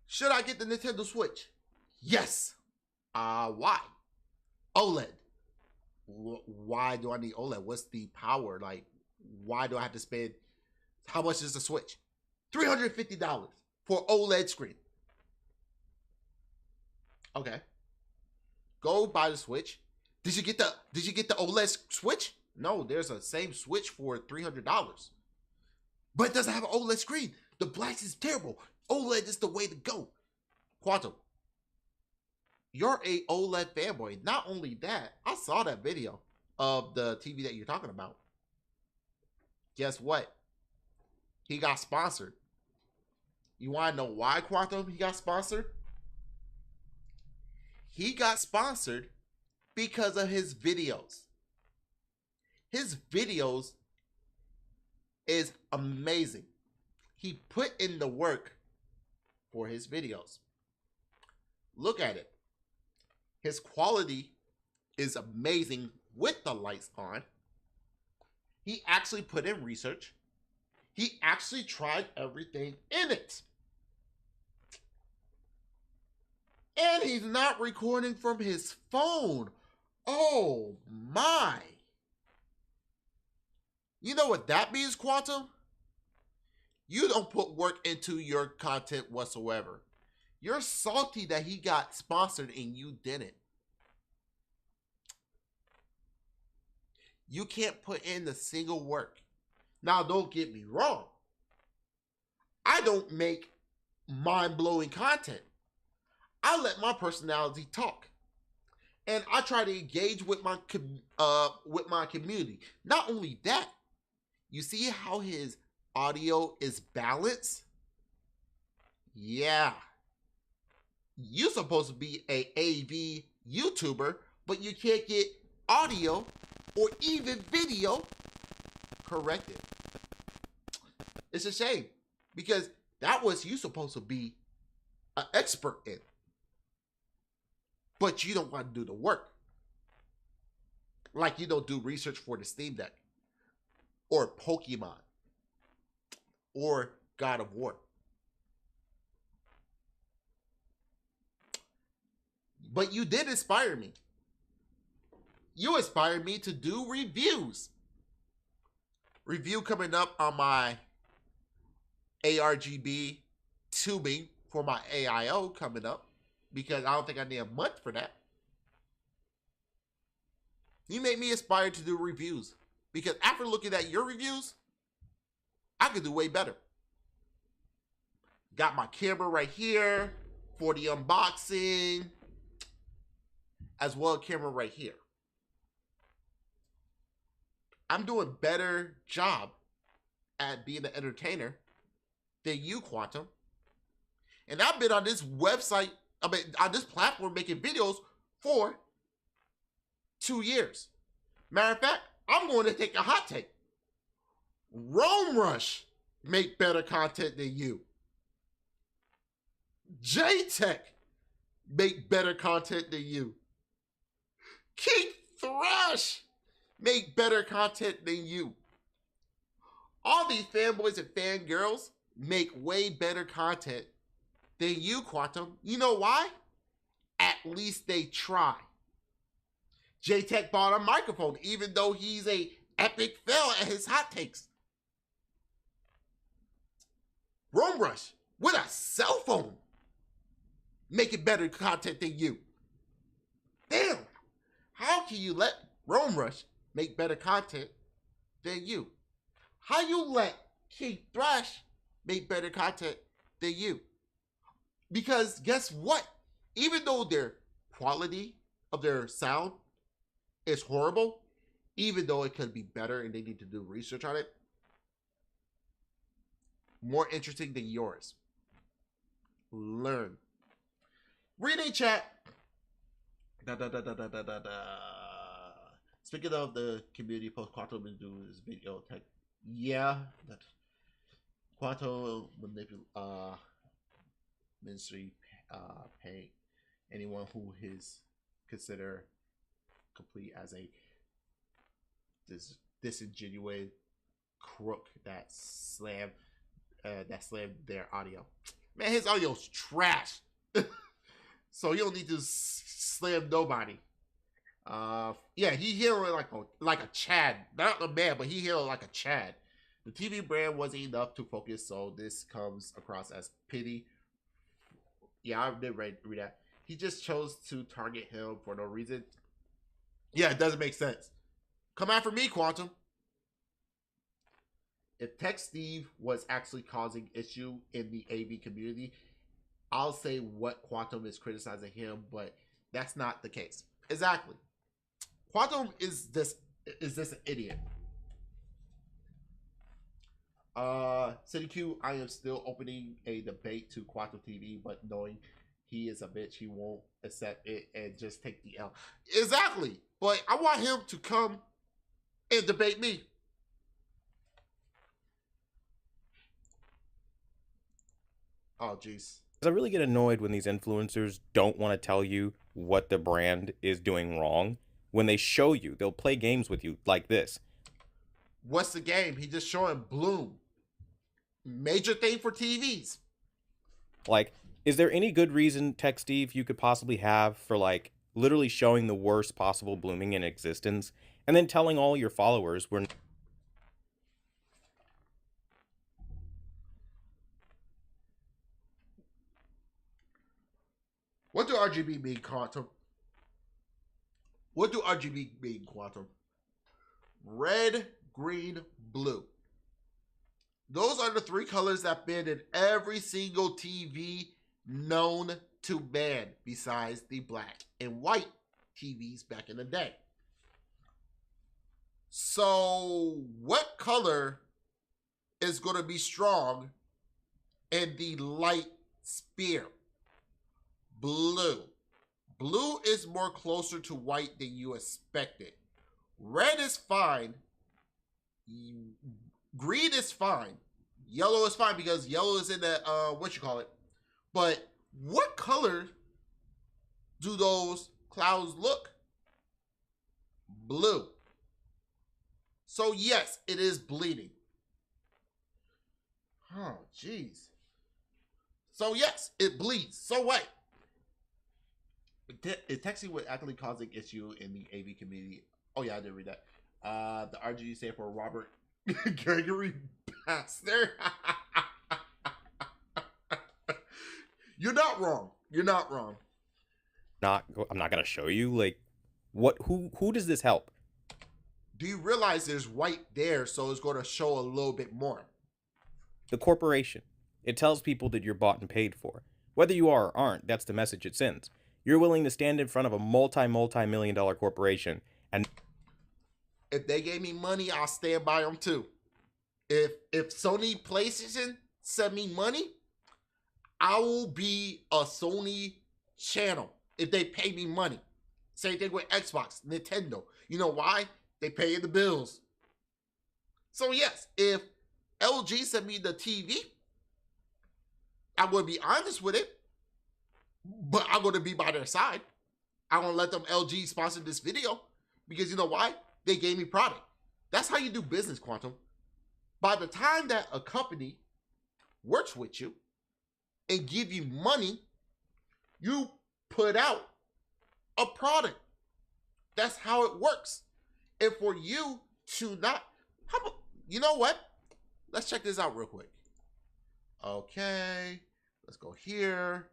Should I get the Nintendo Switch? Yes. Why? OLED. Why do I need OLED? What's the power? Like, why do I have to spend, how much is the Switch? $350 for OLED screen. Okay. Go buy the Switch. Did you get the OLED switch? No, there's a same switch for $300, but it doesn't have an OLED screen. The black is terrible. OLED is the way to go. Quantum, you're a OLED fanboy. Not only that, I saw that video of the TV that you're talking about. Guess what? He got sponsored. You want to know why, Quantum, he got sponsored? He got sponsored because of his videos. His videos is amazing. He put in the work for his videos. Look at it. His quality is amazing with the lights on. He actually put in research. He actually tried everything in it. And he's not recording from his phone. Oh my. You know what that means, Quantum? You don't put work into your content whatsoever. You're salty that he got sponsored and you didn't. You can't put in the single work. Now, don't get me wrong. I don't make mind-blowing content. I let my personality talk. And I try to engage with my community. Not only that, you see how his audio is balanced? Yeah. You're supposed to be a AV YouTuber, but you can't get audio or even video corrected. It's a shame because that was you supposed to be an expert in. But you don't want to do the work. Like you don't do research for the Steam Deck or Pokemon or God of War. But you did inspire me. You inspired me to do reviews. Review coming up on my ARGB tubing for my AIO coming up because I don't think I need a month for that. You made me inspired to do reviews because after looking at your reviews, I could do way better. Got my camera right here for the unboxing, as well as camera right here. I'm doing a better job at being an entertainer than you, Quantum. And I've been on this website, on this platform making videos for 2 years. Matter of fact, I'm going to take a hot take. Rome Rush make better content than you. J-Tech make better content than you. King Thrash make better content than you. All these fanboys and fangirls make way better content than you, Quantum. You know why? At least they try. J-Tech bought a microphone, even though he's a epic fail at his hot takes. Rome Rush, with a cell phone, making better content than you. Damn, how can you let Rome Rush make better content than you? How you let King Thrash make better content than you? Because guess what? Even though their quality of their sound is horrible, even though it could be better and they need to do research on it, more interesting than yours. Learn. Reading chat. Speaking of the community post, Quantum will do this video tech. Yeah, that Quantum ministry pay anyone who is considered complete as a disingenuous crook that slammed their audio. Man, his audio's trash. So you don't need to slam nobody. Yeah, he healed like a Chad, not a man, but he healed like a Chad. The TV brand wasn't enough to focus, so this comes across as pity. Yeah, I did read that. He just chose to target him for no reason. Yeah, it doesn't make sense. Come after me, Quantum. If Tech Steve was actually causing issue in the AV community, I'll say what Quantum is criticizing him, but that's not the case. Exactly. Quantum is this an idiot. City Q, I am still opening a debate to Quantum TV, but knowing he is a bitch, he won't accept it and just take the L. Exactly. But I want him to come and debate me. Oh, jeez. I really get annoyed when these influencers don't want to tell you what the brand is doing wrong. When they show you, they'll play games with you like this. What's the game? He just showing Bloom. Major thing for TVs. Like, is there any good reason, Tech Steve, you could possibly have for, like, literally showing the worst possible blooming in existence and then telling all your followers we're... What do RGB mean, Quantum? What do RGB mean, Quantum? Red, green, blue. Those are the three colors that been in every single TV known to man, besides the black and white TVs back in the day. So, what color is going to be strong in the light sphere? Blue. Blue is more closer to white than you expected. Red is fine. Green is fine. Yellow is fine because yellow is in the, But what color do those clouds look? Blue. So yes, it is bleeding. Oh, jeez. So yes, it bleeds. So what? It's actually what actually causing issue in the AV community. Oh yeah, I did read that. The RGB stand for Robert Gregory Baxter. You're not wrong. You're not wrong. I'm not gonna show you. Like, what? Who does this help? Do you realize there's white there, so it's going to show a little bit more? The corporation. It tells people that you're bought and paid for. Whether you are or aren't, that's the message it sends. You're willing to stand in front of a multi-million-dollar corporation and... If they gave me money, I'll stand by them too. If Sony PlayStation send me money, I will be a Sony channel if they pay me money. Same thing with Xbox, Nintendo. You know why? They pay the bills. So yes, if LG sent me the TV, I would be honest with it, but I'm going to be by their side. I'm going to let them LG sponsor this video because you know why? They gave me product. That's how you do business, Quantum. By the time that a company works with you and give you money, you put out a product. That's how it works. And for you to not, you know what? Let's check this out real quick. Okay, let's go here.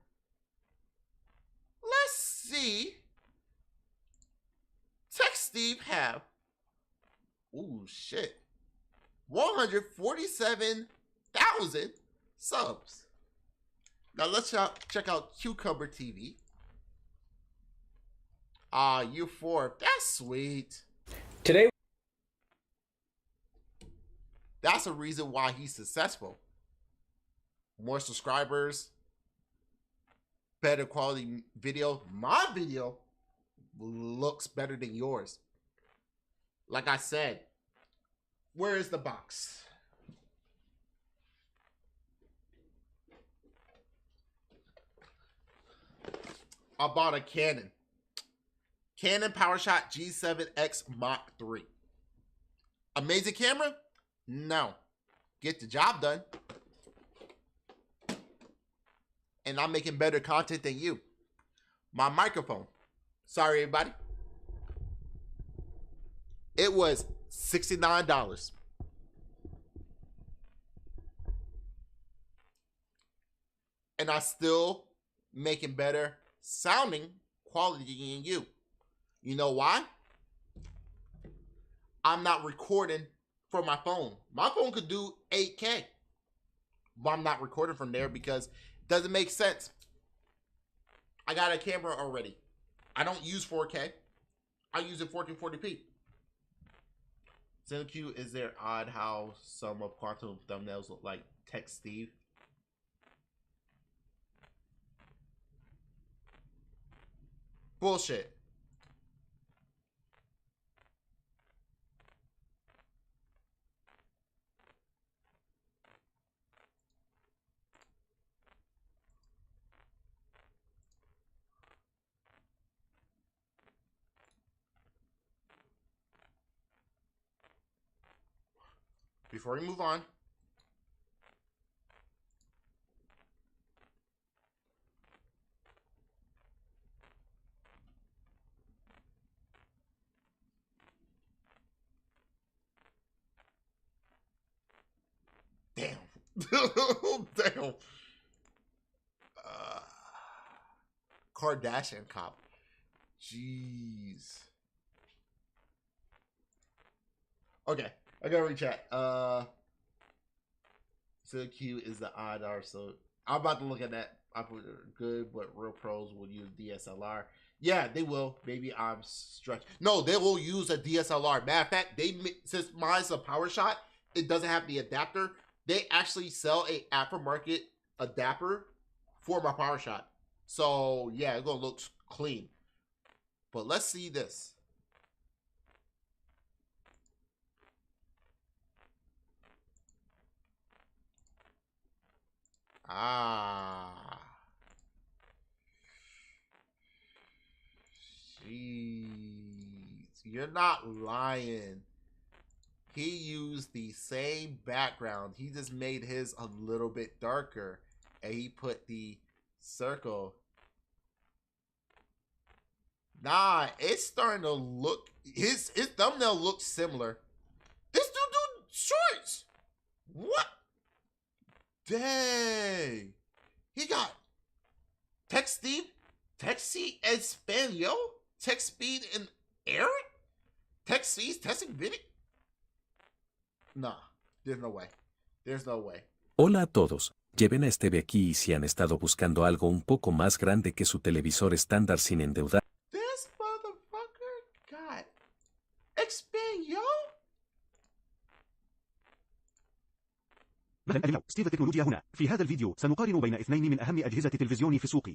Let's see. Tech Steve have, ooh, shit, 147,000 subs. Now let's check out Cucumber TV. U4, that's sweet. Today, that's a reason why he's successful. More subscribers, better quality video. My video looks better than yours. Like I said, where is the box? I bought a Canon PowerShot G7X Mark III. Amazing camera? No. Get the job done. And I'm making better content than you. My microphone. Sorry, everybody. It was $69. And I still making better sounding quality than you. You know why? I'm not recording from my phone. My phone could do 8K, but I'm not recording from there because it doesn't make sense. I got a camera already. I don't use 4K. I use it 1440p. Sendou, is there odd how some of Quantum thumbnails look like Text Steve? Bullshit. Before we move on, damn. Damn. Kardashian cop. Jeez. Okay, I gotta read chat. So cute is the odd R. So I'm about to look at that. I put good, but real pros will use DSLR. Yeah, they will. Maybe I'm stretched. No, they will use a DSLR. Matter of fact, since mine's a power shot, it doesn't have the adapter. They actually sell a aftermarket adapter for my power shot. So yeah, it's gonna look clean. But let's see this. Ah. Jeez. You're not lying. He used the same background. He just made his a little bit darker. And he put the circle. Nah, it's starting to look... His thumbnail looks similar. This dude doing shorts. What? Dang. He got Text Steve, Text C Espanol, Text Speed and Eric? Text C's testing video? Nah, there's no way. There's no way. Hola a todos. Lleven a este aquí si han estado buscando algo un poco más grande que su televisor estándar sin endeudar. This motherfucker got Espanol? مثلا اليوم ستيف التكنولوجيا هنا. في هذا الفيديو سنقارن بين اثنين من أهم أجهزة التلفزيون في السوق.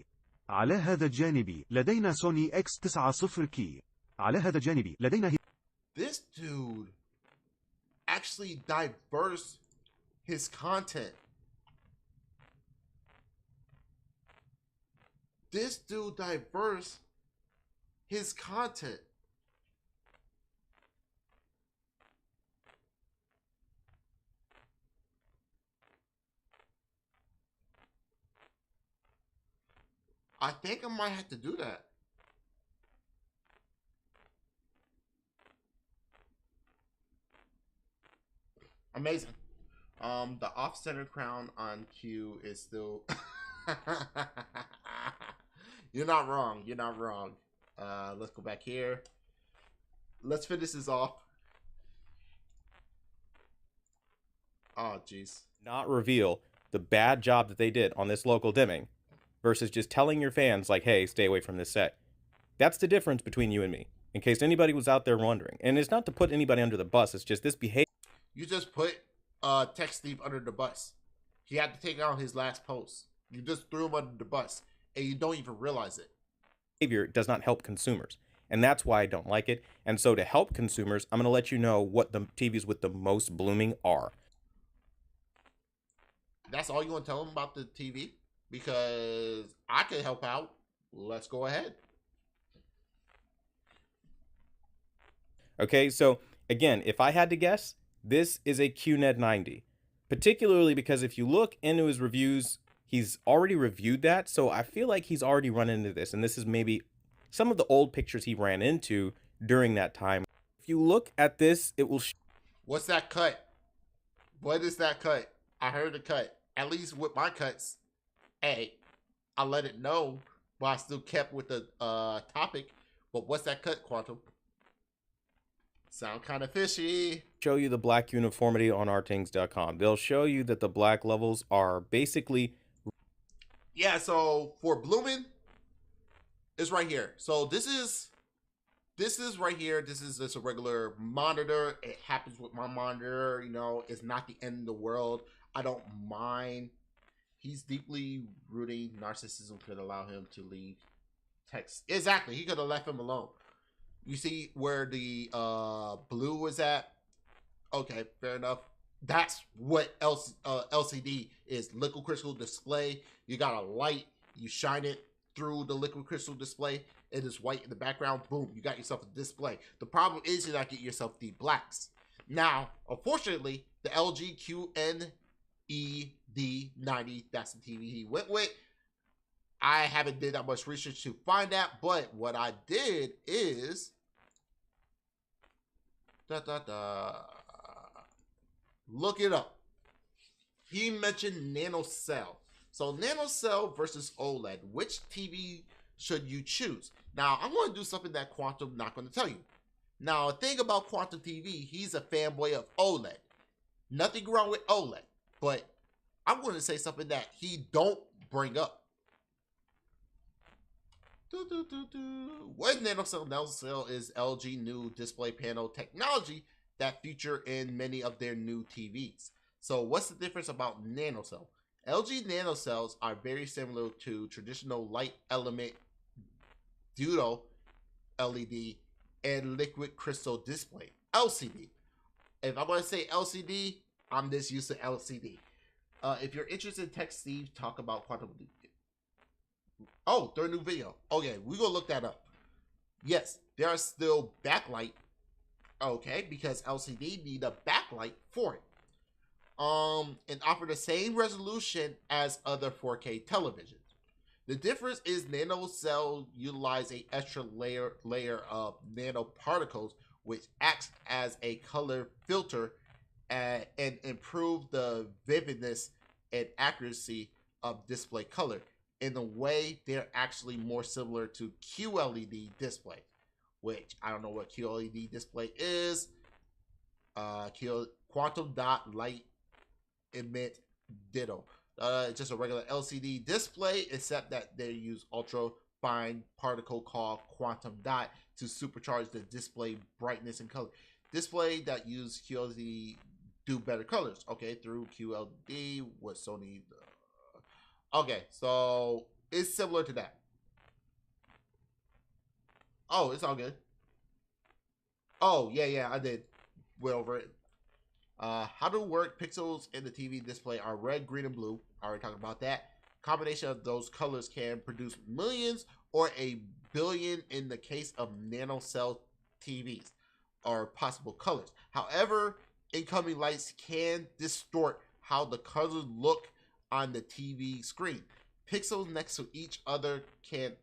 على هذا الجانب لدينا سوني X90 كي. على هذا الجانب لدينا This dude actually diverse his content. This dude diverse his content. I think I might have to do that. Amazing. The off-center crown on Q is still... You're not wrong. You're not wrong. Let's go back here. Let's finish this off. Oh, jeez. Not reveal the bad job that they did on this local dimming versus just telling your fans, like, hey, stay away from this set. That's the difference between you and me, in case anybody was out there wondering. And it's not to put anybody under the bus. It's just this behavior. You just put Text Steve under the bus. He had to take out his last post. You just threw him under the bus, and you don't even realize it. Behavior does not help consumers. And that's why I don't like it. And so to help consumers, I'm going to let you know what the TVs with the most blooming are. That's all you want to tell them about the TV? Because I could help out. Let's go ahead. Okay, so again, if I had to guess, this is a QNED 90. Particularly because if you look into his reviews, he's already reviewed that. So I feel like he's already run into this. And this is maybe some of the old pictures he ran into during that time. If you look at this, it will... What's that cut? What is that cut? I heard the cut. At least with my cuts. Hey, I let it know, but I still kept with the topic. But what's that cut, Quantum? Sound kind of fishy. Show you the black uniformity on ourthings.com. They'll show you that the black levels are basically... Yeah, so for blooming, it's right here. So this is right here. This is just a regular monitor. It happens with my monitor. You know, it's not the end of the world. I don't mind. He's deeply rooting. Narcissism could allow him to leave text. Exactly. He could have left him alone. You see where the blue was at? Okay, fair enough. That's what LCD is. Liquid crystal display. You got a light. You shine it through the liquid crystal display. It is white in the background. Boom, you got yourself a display. The problem is you not get yourself the blacks. Now, unfortunately, the LG QNED90, that's the TV he went with. I haven't did that much research to find that, but what I did is look it up. He mentioned nanocell. So nanocell versus OLED, which TV should you choose? Now, I'm going to do something that Quantum not going to tell you. Now, the thing about Quantum TV, he's a fanboy of OLED. Nothing wrong with OLED, but I'm going to say something that he don't bring up. What is nanocell? Nanocell is LG new display panel technology that feature in many of their new TVs. So what's the difference about nanocell? LG nanocells are very similar to traditional light element duo LED and liquid crystal display LCD. If I'm going to say LCD, I'm just used to LCD. If you're interested in Tech Steve talk about quantum. Oh, their new video. Okay, we're gonna look that up. Yes, there are still backlight. Okay, because LCD need a backlight for it. And offer the same resolution as other 4K televisions. The difference is nanocell utilize a extra layer of nanoparticles, which acts as a color filter and improve the vividness and accuracy of display color. In a way, they're actually more similar to QLED display, which I don't know what QLED display is. Quantum dot light emit ditto. It's just a regular LCD display, except that they use ultra fine particle called quantum dot to supercharge the display brightness and color. Display that use QLED do better colors. Okay, through QLED with Sony. Okay, so it's similar to that. Oh, it's all good. Oh, yeah, I did. Went over it. How to work pixels in the TV display are red, green, and blue. I already talked about that. Combination of those colors can produce millions or a billion in the case of nanocell TVs or possible colors. However, incoming lights can distort how the colors look on the TV screen. Pixels next to each other can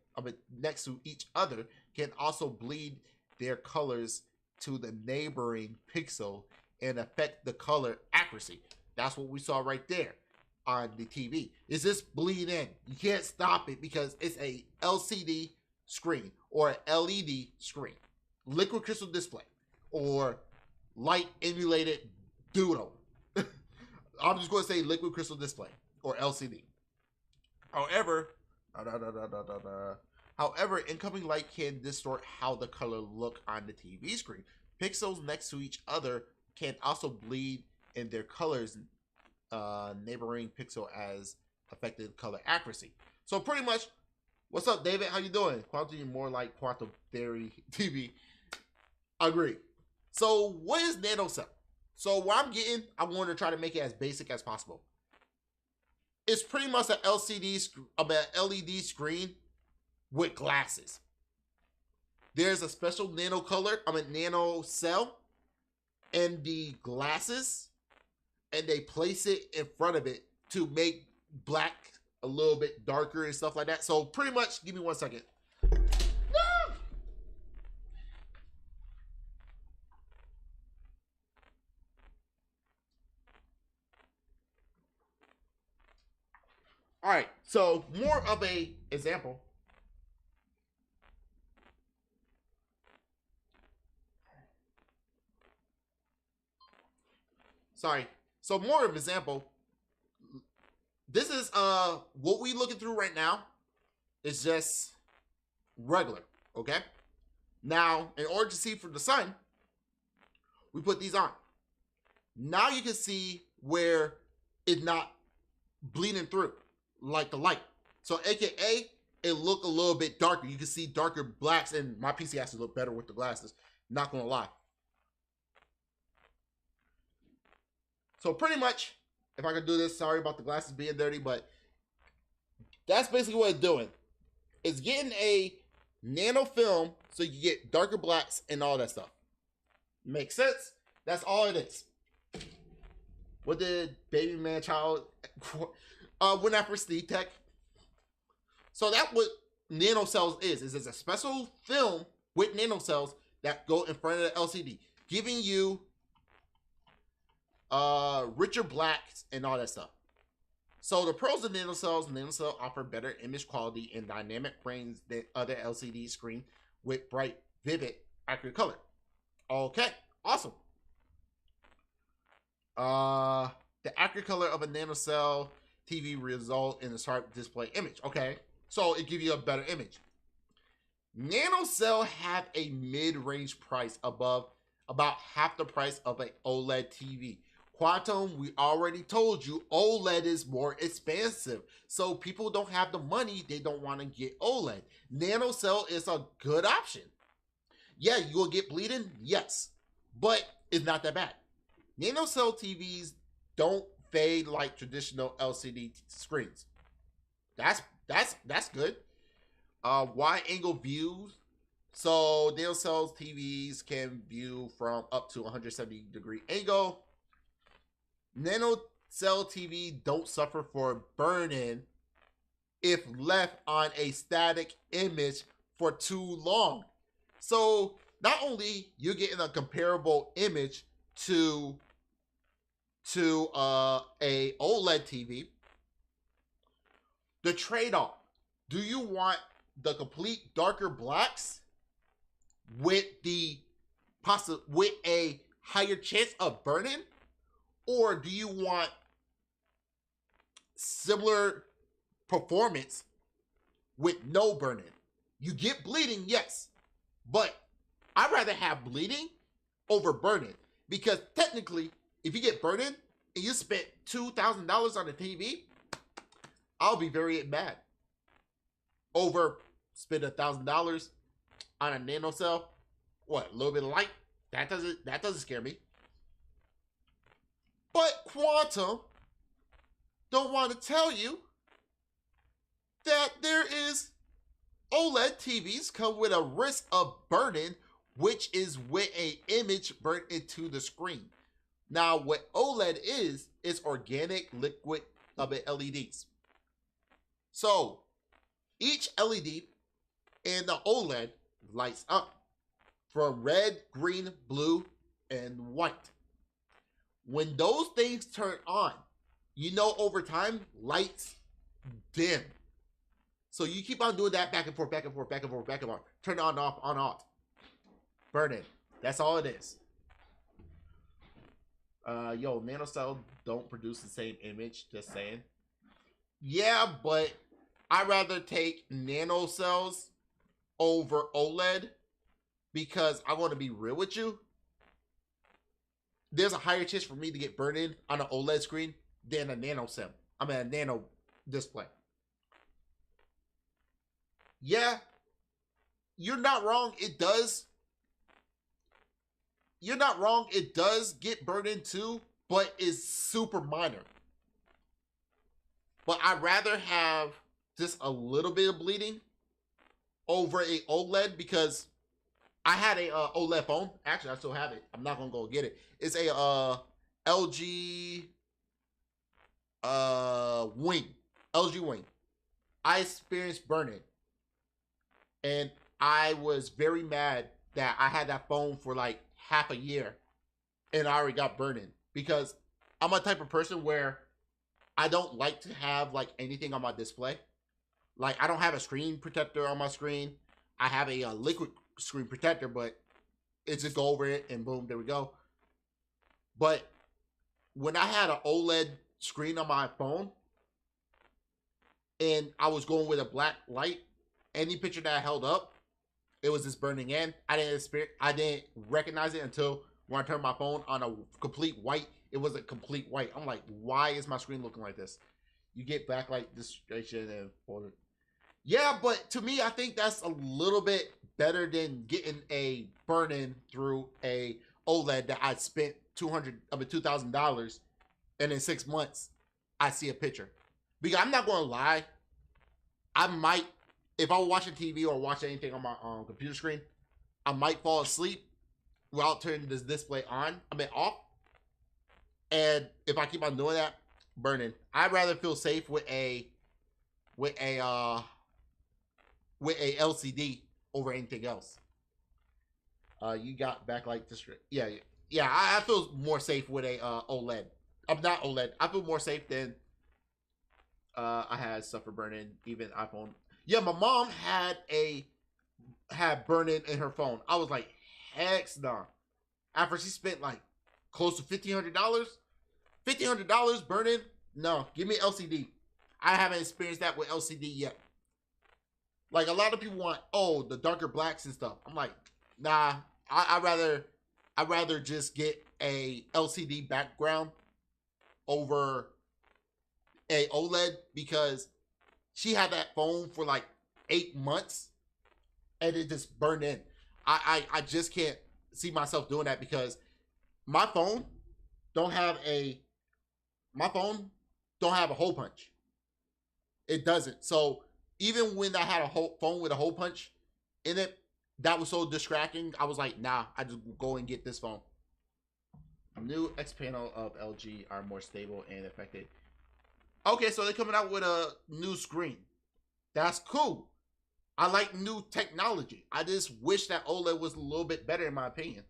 also bleed their colors to the neighboring pixel and affect the color accuracy. That's what we saw right there on the TV. Is this bleed in? You can't stop it because it's a LCD screen or an LED screen, liquid crystal display, or light emulated doodle. I'm just going to say liquid crystal display or LCD. However, incoming light can distort how the color look on the TV screen. Pixels next to each other can also bleed in their colors, neighboring pixel as affected color accuracy. So pretty much, what's up, David? How you doing? Quantum more like quantum theory TV. Agree. So what is nanocell? So what I'm getting, I want to try to make it as basic as possible. It's pretty much an LED screen with glasses. There's a special nano cell in the glasses, and they place it in front of it to make black a little bit darker and stuff like that. So pretty much, give me 1 second. All right, so more of a example. sorry. So more of an example. This is what we looking through right now is just regular, okay? Now, in order to see from the sun, we put these on. Now you can see where it's not bleeding through like the light. So AKA, it look a little bit darker. You can see darker blacks, and my PC has to look better with the glasses. Not gonna lie. So pretty much, if I could do this, sorry about the glasses being dirty, but that's basically what it's doing. It's getting a nano film so you get darker blacks and all that stuff. Makes sense? That's all it is. What did baby man child when I first Steve Tech? So that's what nanocells is. It's a special film with nanocells that go in front of the LCD, giving you richer blacks and all that stuff. So the pros of nanocells offer better image quality and dynamic range than other LCD screen with bright, vivid, accurate color. Okay, awesome. The accurate color of a nanocell TV result in a sharp display image. Okay, so it gives you a better image. Nanocell have a mid-range price above about half the price of an OLED TV. Quantum, we already told you OLED is more expensive. So people don't have the money, they don't want to get OLED. Nanocell is a good option. Yeah, you will get bleeding, yes, but it's not that bad. Nanocell TVs don't fade like traditional LCD screens. That's good. Wide angle views. So nanocell TVs can view from up to 170-degree angle. Nanocell TV don't suffer for burn-in if left on a static image for too long. So not only you're getting a comparable image to a OLED TV, the trade-off. Do you want the complete darker blacks with with a higher chance of burn-in? Or do you want similar performance with no burn-in? You get bleeding, yes, but I'd rather have bleeding over burn-in, because technically, if you get burn-in and you spent $2,000 on a TV, I'll be very mad. Over spend $1,000 on a nanocell, what, a little bit of light? That doesn't scare me. But Quantum don't want to tell you that there is OLED TVs come with a risk of burn-in, which is when an image burnt into the screen. Now, what OLED is organic liquid LEDs. So, each LED in the OLED lights up from red, green, blue, and white. When those things turn on, you know over time, lights dim. So you keep on doing that back and forth, back and forth, back and forth, back and forth. Turn on, off, on, off. Burn it. That's all it is. Yo, nanocell don't produce the same image, just saying. Yeah, but I'd rather take nanocells over OLED because I want to be real with you. There's a higher chance for me to get burned in on an OLED screen than a nanocell. I mean, a nano display. Yeah, you're not wrong. It does. You're not wrong. It does get burned in too, but it's super minor. But I'd rather have just a little bit of bleeding over a OLED because I had a OLED phone. Actually, I still have it. I'm not gonna go get it. It's a LG Wing. LG Wing. I experienced burn-in, and I was very mad that I had that phone for like half a year, and I already got burn-in because I'm a type of person where I don't like to have like anything on my display. Like I don't have a screen protector on my screen. I have a liquid screen protector, but it's just go over it and boom, there we go. But when I had an OLED screen on my phone and I was going with a black light, any picture that I held up, it was just burning in. I didn't recognize it until when I turned my phone on a complete white. It was a complete white. I'm like, why is my screen looking like this? You get backlight distraction and yeah, but to me, I think that's a little bit better than getting a burn-in through a OLED that I spent $2,000, and in 6 months, I see a picture. Because I'm not gonna lie, I might, if I was watching TV or watching anything on my computer screen, I might fall asleep without turning this display off. And if I keep on doing that, burning. I'd rather feel safe with a LCD over anything else. You got backlight district. Yeah. I feel more safe with a OLED. I'm not OLED. I feel more safe than I had suffer burn-in, even iPhone. Yeah, my mom had burn-in in her phone. I was like, heck no. After she spent like close to $1,500 burn-in, no, give me LCD. I haven't experienced that with LCD yet. Like, a lot of people want, the darker blacks and stuff. I'm like, nah, I'd rather just get a LCD background over a OLED, because she had that phone for like 8 months and it just burned in. I just can't see myself doing that, because my phone don't have a hole punch. It doesn't. So even when I had a phone with a hole punch in it, that was so distracting. I was like, nah, I just go and get this phone. New X panel of LG are more stable and effective. Okay, so they're coming out with a new screen. That's cool. I like new technology. I just wish that OLED was a little bit better, in my opinion.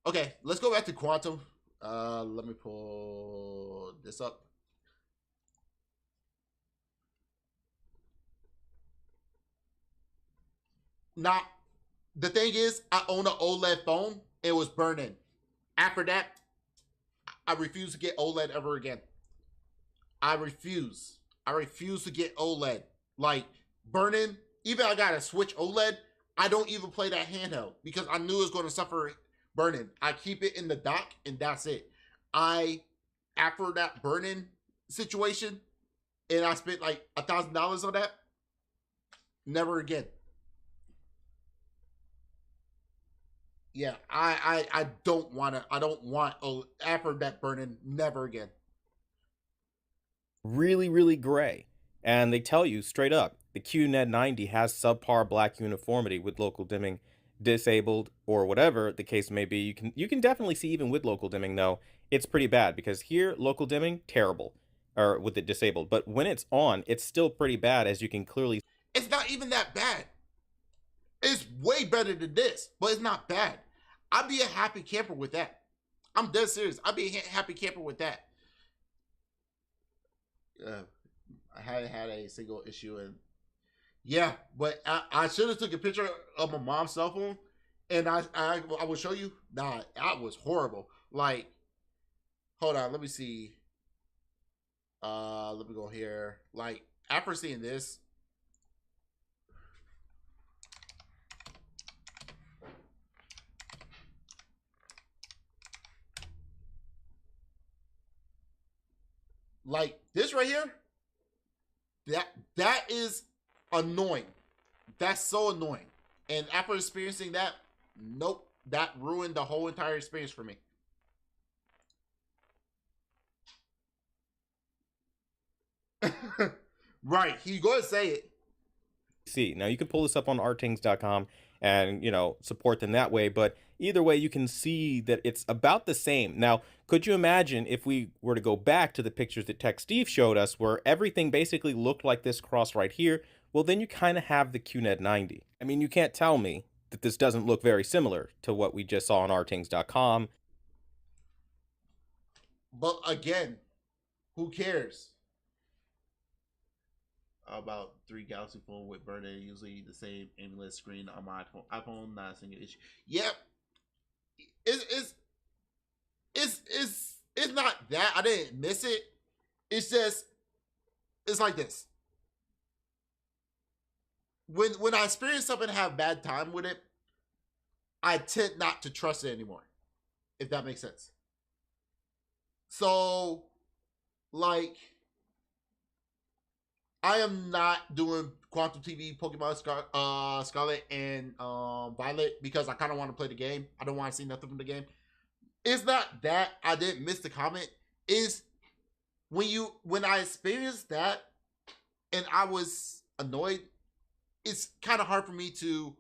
Okay, let's go back to Quantum. Let me pull this up. Now, the thing is, I own an OLED phone. It was burning. After that, I refuse to get OLED ever again. I refuse to get OLED. Like, burning, even I got a Switch OLED, I don't even play that handheld because I knew it was going to suffer burning. I keep it in the dock and that's it. After that burning situation, and I spent like $1,000 on that, never again. Yeah, I don't want after that burning, never again. Really, really gray. And they tell you straight up, the QNED 90 has subpar black uniformity with local dimming disabled or whatever the case may be. You can definitely see, even with local dimming though, it's pretty bad, because here local dimming terrible, or with it disabled, but when it's on, it's still pretty bad, as you can clearly. It's not even that bad. It's way better than this, but it's not bad. I'd be a happy camper with that. I'm dead serious. I'd be a happy camper with that. I hadn't had a single issue, and yeah, but I should have took a picture of my mom's cell phone, and I will show you. Nah, that was horrible. Like, hold on, let me see. Let me go here. Like, after seeing this, like this right here, that is annoying. That's so annoying. And after experiencing that, nope, that ruined the whole entire experience for me. Right, he go to say it. See, now you can pull this up on artings.com and, support them that way, but either way, you can see that it's about the same. Now, could you imagine if we were to go back to the pictures that Tech Steve showed us, where everything basically looked like this cross right here? Well, then you kind of have the QNED 90. I mean, you can't tell me that this doesn't look very similar to what we just saw on artings.com. But again, who cares? About 3 Galaxy phone with burn-in, usually the same AMOLED screen on my iPhone, not a single issue. Yep, it's It's not that I didn't miss it. It's just, it's like this. When I experience something and have bad time with it, I tend not to trust it anymore. If that makes sense. So, like, I am not doing Quantum TV, Pokemon Scarlet, and Violet because I kind of want to play the game. I don't want to see nothing from the game. It's not that I didn't miss the comment. Is when I experienced that and I was annoyed, it's kind of hard for me to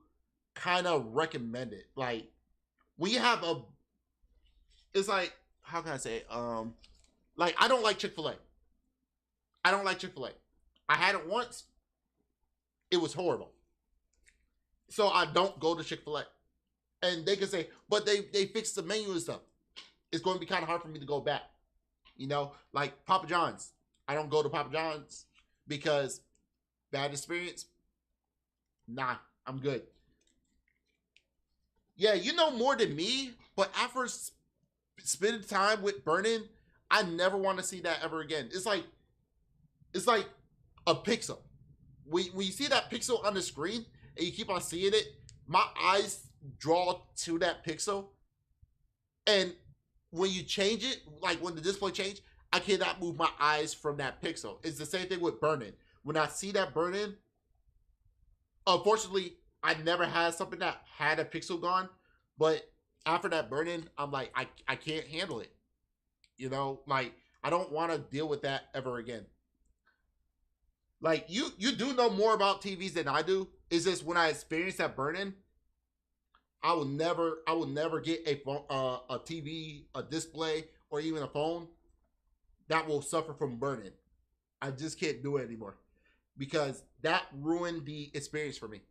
kind of recommend it. Like, when you have it's like, how can I say it? Like, I don't like Chick-fil-A. I don't like Chick-fil-A. I had it once. It was horrible. So I don't go to Chick-fil-A. And they can say, but they fixed the menu and stuff. It's going to be kind of hard for me to go back. You know, like Papa John's. I don't go to Papa John's because bad experience. Nah, I'm good. Yeah, you know more than me, but after spending time with Burning, I never want to see that ever again. It's like a pixel. When you see that pixel on the screen and you keep on seeing it, my eyes draw to that pixel. And when you change it, like when the display change, I cannot move my eyes from that pixel. It's the same thing with Burning. When I see that Burning, unfortunately, I never had something that had a pixel gone, but after that Burning, I'm like, I can't handle it. You know, like, I don't want to deal with that ever again. Like, you do know more about TVs than I do. It's just when I experienced that Burning, I will never get a phone, a TV, a display, or even a phone that will suffer from Burning. I just can't do it anymore because that ruined the experience for me.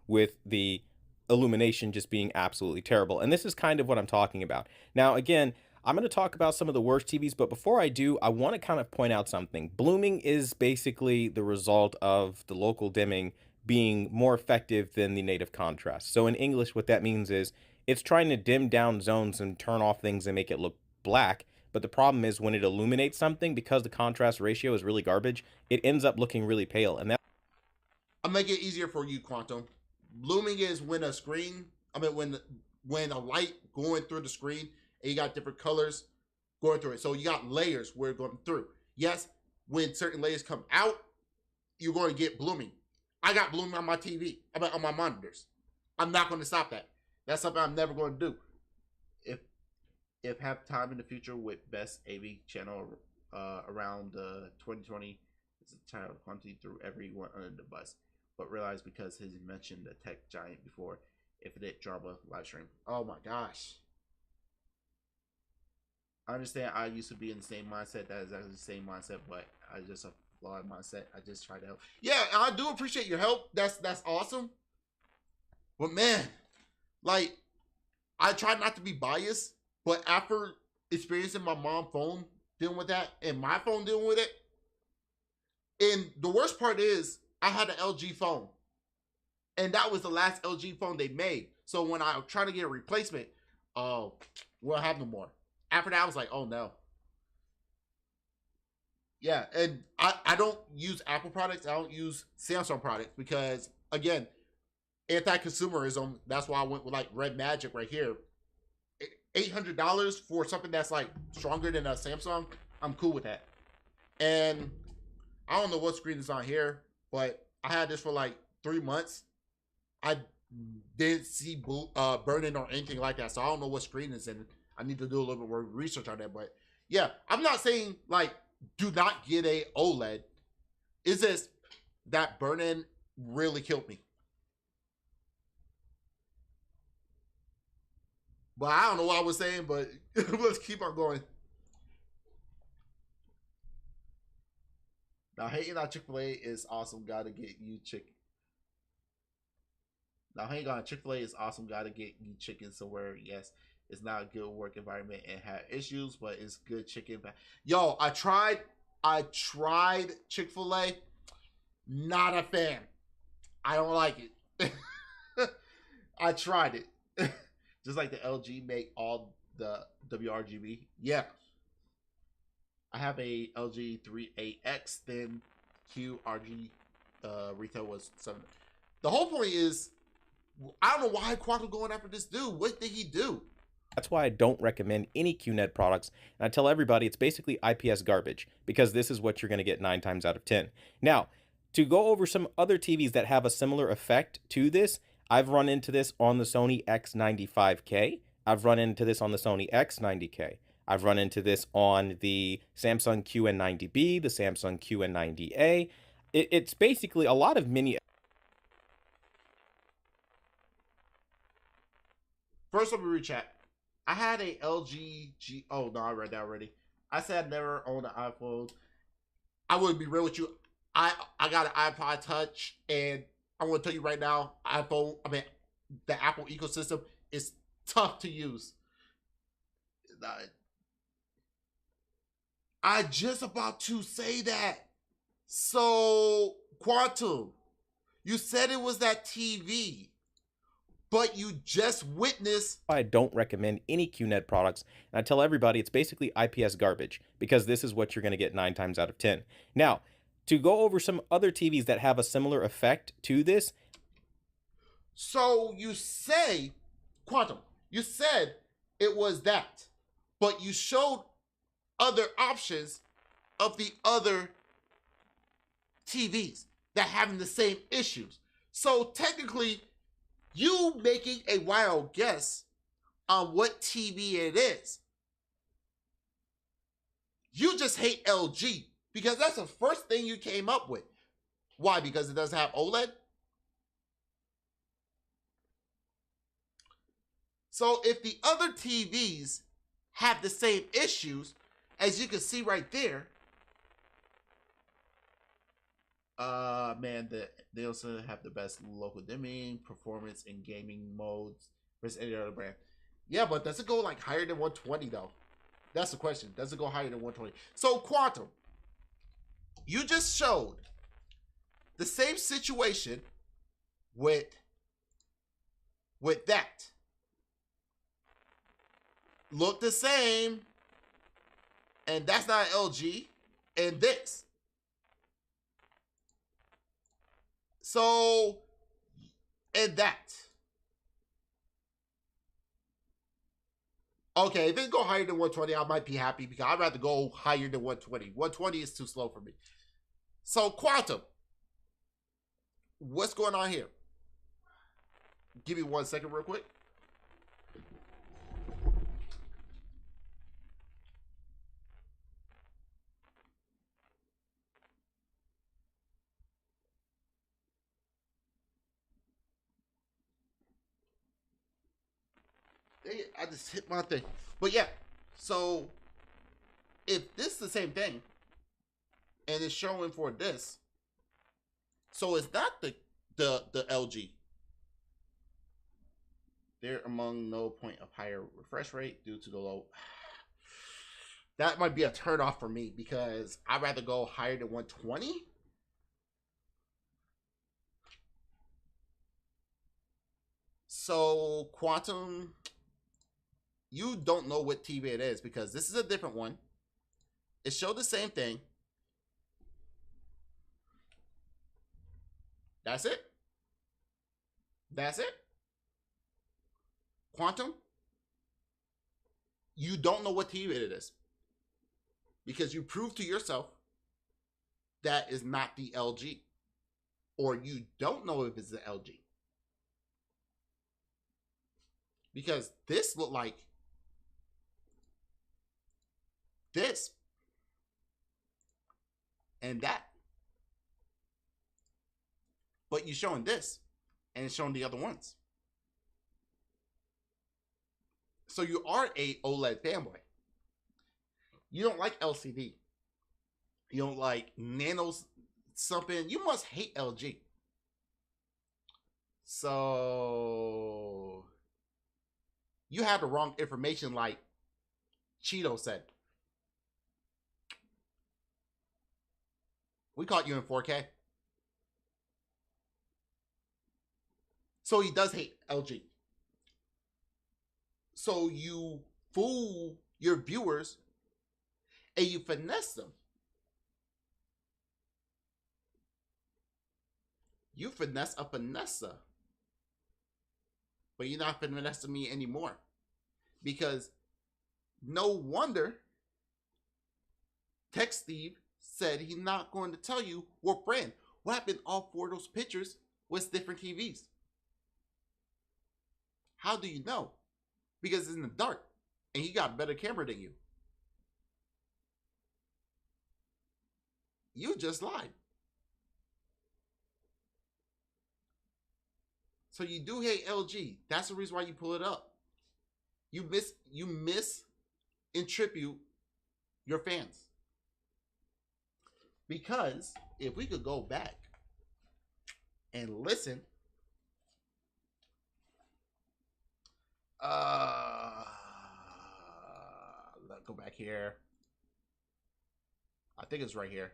With the illumination just being absolutely terrible. And this is kind of what I'm talking about. Now, again, I'm going to talk about some of the worst TVs, but before I do, I want to kind of point out something. Blooming is basically the result of the local dimming being more effective than the native contrast. So in English, what that means is it's trying to dim down zones and turn off things and make it look black. But the problem is when it illuminates something, because the contrast ratio is really garbage, it ends up looking really pale. And that I'll make it easier for you, Quantum. Blooming is when a screen, when a light going through the screen and you got different colors going through it. So you got layers where it's going through. Yes, when certain layers come out, you're going to get blooming. I got blooming on my TV, on my monitors. I'm not going to stop that. That's something I'm never going to do. If have time in the future with best AV channel around 2020, it's a child hunting through everyone under the bus. But realize because he mentioned the tech giant before, if it did drama live stream. Oh my gosh. I understand I used to be in the same mindset. That is actually the same mindset, but I just a flawed mindset. I just try to help. Yeah, I do appreciate your help. That's awesome. But man, like, I try not to be biased, but after experiencing my mom's phone dealing with that and my phone dealing with it, and the worst part is I had an LG phone. And that was the last LG phone they made. So when I tried to get a replacement, we'll have no more. After that, I was like, oh no. Yeah, and I don't use Apple products. I don't use Samsung products because, again, anti-consumerism. That's why I went with like Red Magic right here. $800 for something that's like stronger than a Samsung. I'm cool with that. And I don't know what screen is on here, but I had this for like 3 months. I didn't see burning or anything like that, so I don't know what screen is in. I need to do a little bit more research on that. But yeah, I'm not saying like do not get a OLED. It's just that burning really killed me. But I don't know what I was saying, but let's keep on going. Now, hating on Chick-fil-A is awesome. Gotta get you chicken. Now, hating on Chick-fil-A is awesome. Gotta get you chicken somewhere. Yes, it's not a good work environment and have issues, but it's good chicken. Yo, I tried Chick-fil-A. Not a fan. I don't like it. I tried it. Just like the LG make all the WRGB. Yeah. I have a LG 3AX, then QRG retail was 7. The whole point is, I don't know why Quantum going after this dude. What did he do? That's why I don't recommend any QNED products, and I tell everybody it's basically IPS garbage, because this is what you're going to get 9 times out of 10. Now, to go over some other TVs that have a similar effect to this, I've run into this on the Sony X95K. I've run into this on the Sony X90K. I've run into this on the Samsung QN90B, the Samsung QN90A. It's basically a lot of mini. First, let me read chat. I had a LG G. Oh no, I read that already. I said I'd never owned an iPhone. I would be real with you. I got an iPod Touch, and I want to tell you right now, the Apple ecosystem is tough to use. I just about to say that. So, Quantum, you said it was that TV, but you just witnessed. I don't recommend any QNED products, and I tell everybody it's basically IPS garbage, because this is what you're going to get 9 times out of 10. Now, to go over some other TVs that have a similar effect to this. So you say, Quantum, you said it was that, but you showed other options of the other TVs that having the same issues. So technically, you making a wild guess on what TV it is. You just hate LG because that's the first thing you came up with. Why? Because it doesn't have OLED? So if the other TVs have the same issues, as you can see right there, man, they also have the best local dimming, performance, and gaming modes versus any other brand. Yeah, but does it go like higher than 120 though? That's the question. Does it go higher than 120? So Quantum, you just showed the same situation with that. Look the same, and that's not LG, and this. So, and that. Okay, if it go higher than 120, I might be happy because I'd rather go higher than 120. 120 is too slow for me. So, Quantum, what's going on here? Give me 1 second real quick. I just hit my thing. But yeah, so if this is the same thing and it's showing for this, so it's not the LG. They're among no point of higher refresh rate due to the low. That might be a turn off for me because I'd rather go higher than 120. So Quantum, you don't know what TV it is because this is a different one. It showed the same thing. That's it. That's it. Quantum, you don't know what TV it is because you proved to yourself that is not the LG, or you don't know if it's the LG because this looked like this and that, but you're showing this and it's showing the other ones. So you are a OLED fanboy. You don't like LCD. You don't like nano something. You must hate LG. So you have the wrong information, like Cheeto said. We caught you in 4K. So he does hate LG. So you fool your viewers and you finesse them. You finesse a finesser. But you're not finessing me anymore. Because no wonder Tech Steve said he's not going to tell you what brand. What happened? All 4 of those pictures was different TVs. How do you know? Because it's in the dark. And he got a better camera than you. You just lied. So you do hate LG. That's the reason why you pull it up. You misinterpret your fans. Because if we could go back and listen, let's go back here. I think it's right here.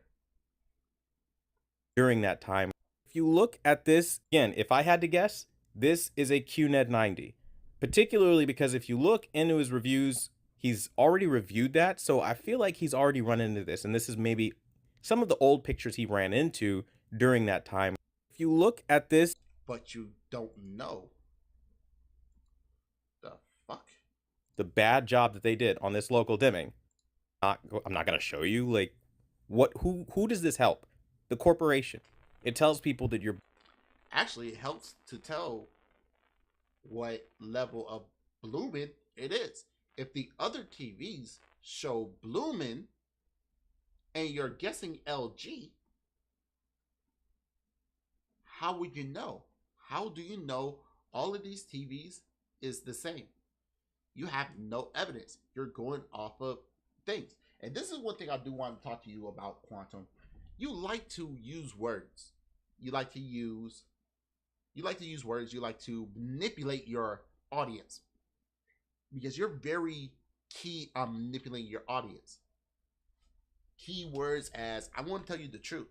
During that time, if you look at this, again, if I had to guess, this is a QNED 90. Particularly because if you look into his reviews, he's already reviewed that. So I feel like he's already run into this. And this is maybe some of the old pictures he ran into during that time. If you look at this. But you don't know. The fuck? The bad job that they did on this local dimming. I'm not going to show you. Like, who does this help? The corporation. It tells people that you're. Actually, it helps to tell what level of blooming it is. If the other TVs show blooming and you're guessing LG, how would you know? How do you know all of these TVs is the same? You have no evidence. You're going off of things. And this is one thing I do want to talk to you about, Quantum. You like to use words. You like to use words. You like to manipulate your audience. Because you're very key on manipulating your audience. Key words as, I want to tell you the truth.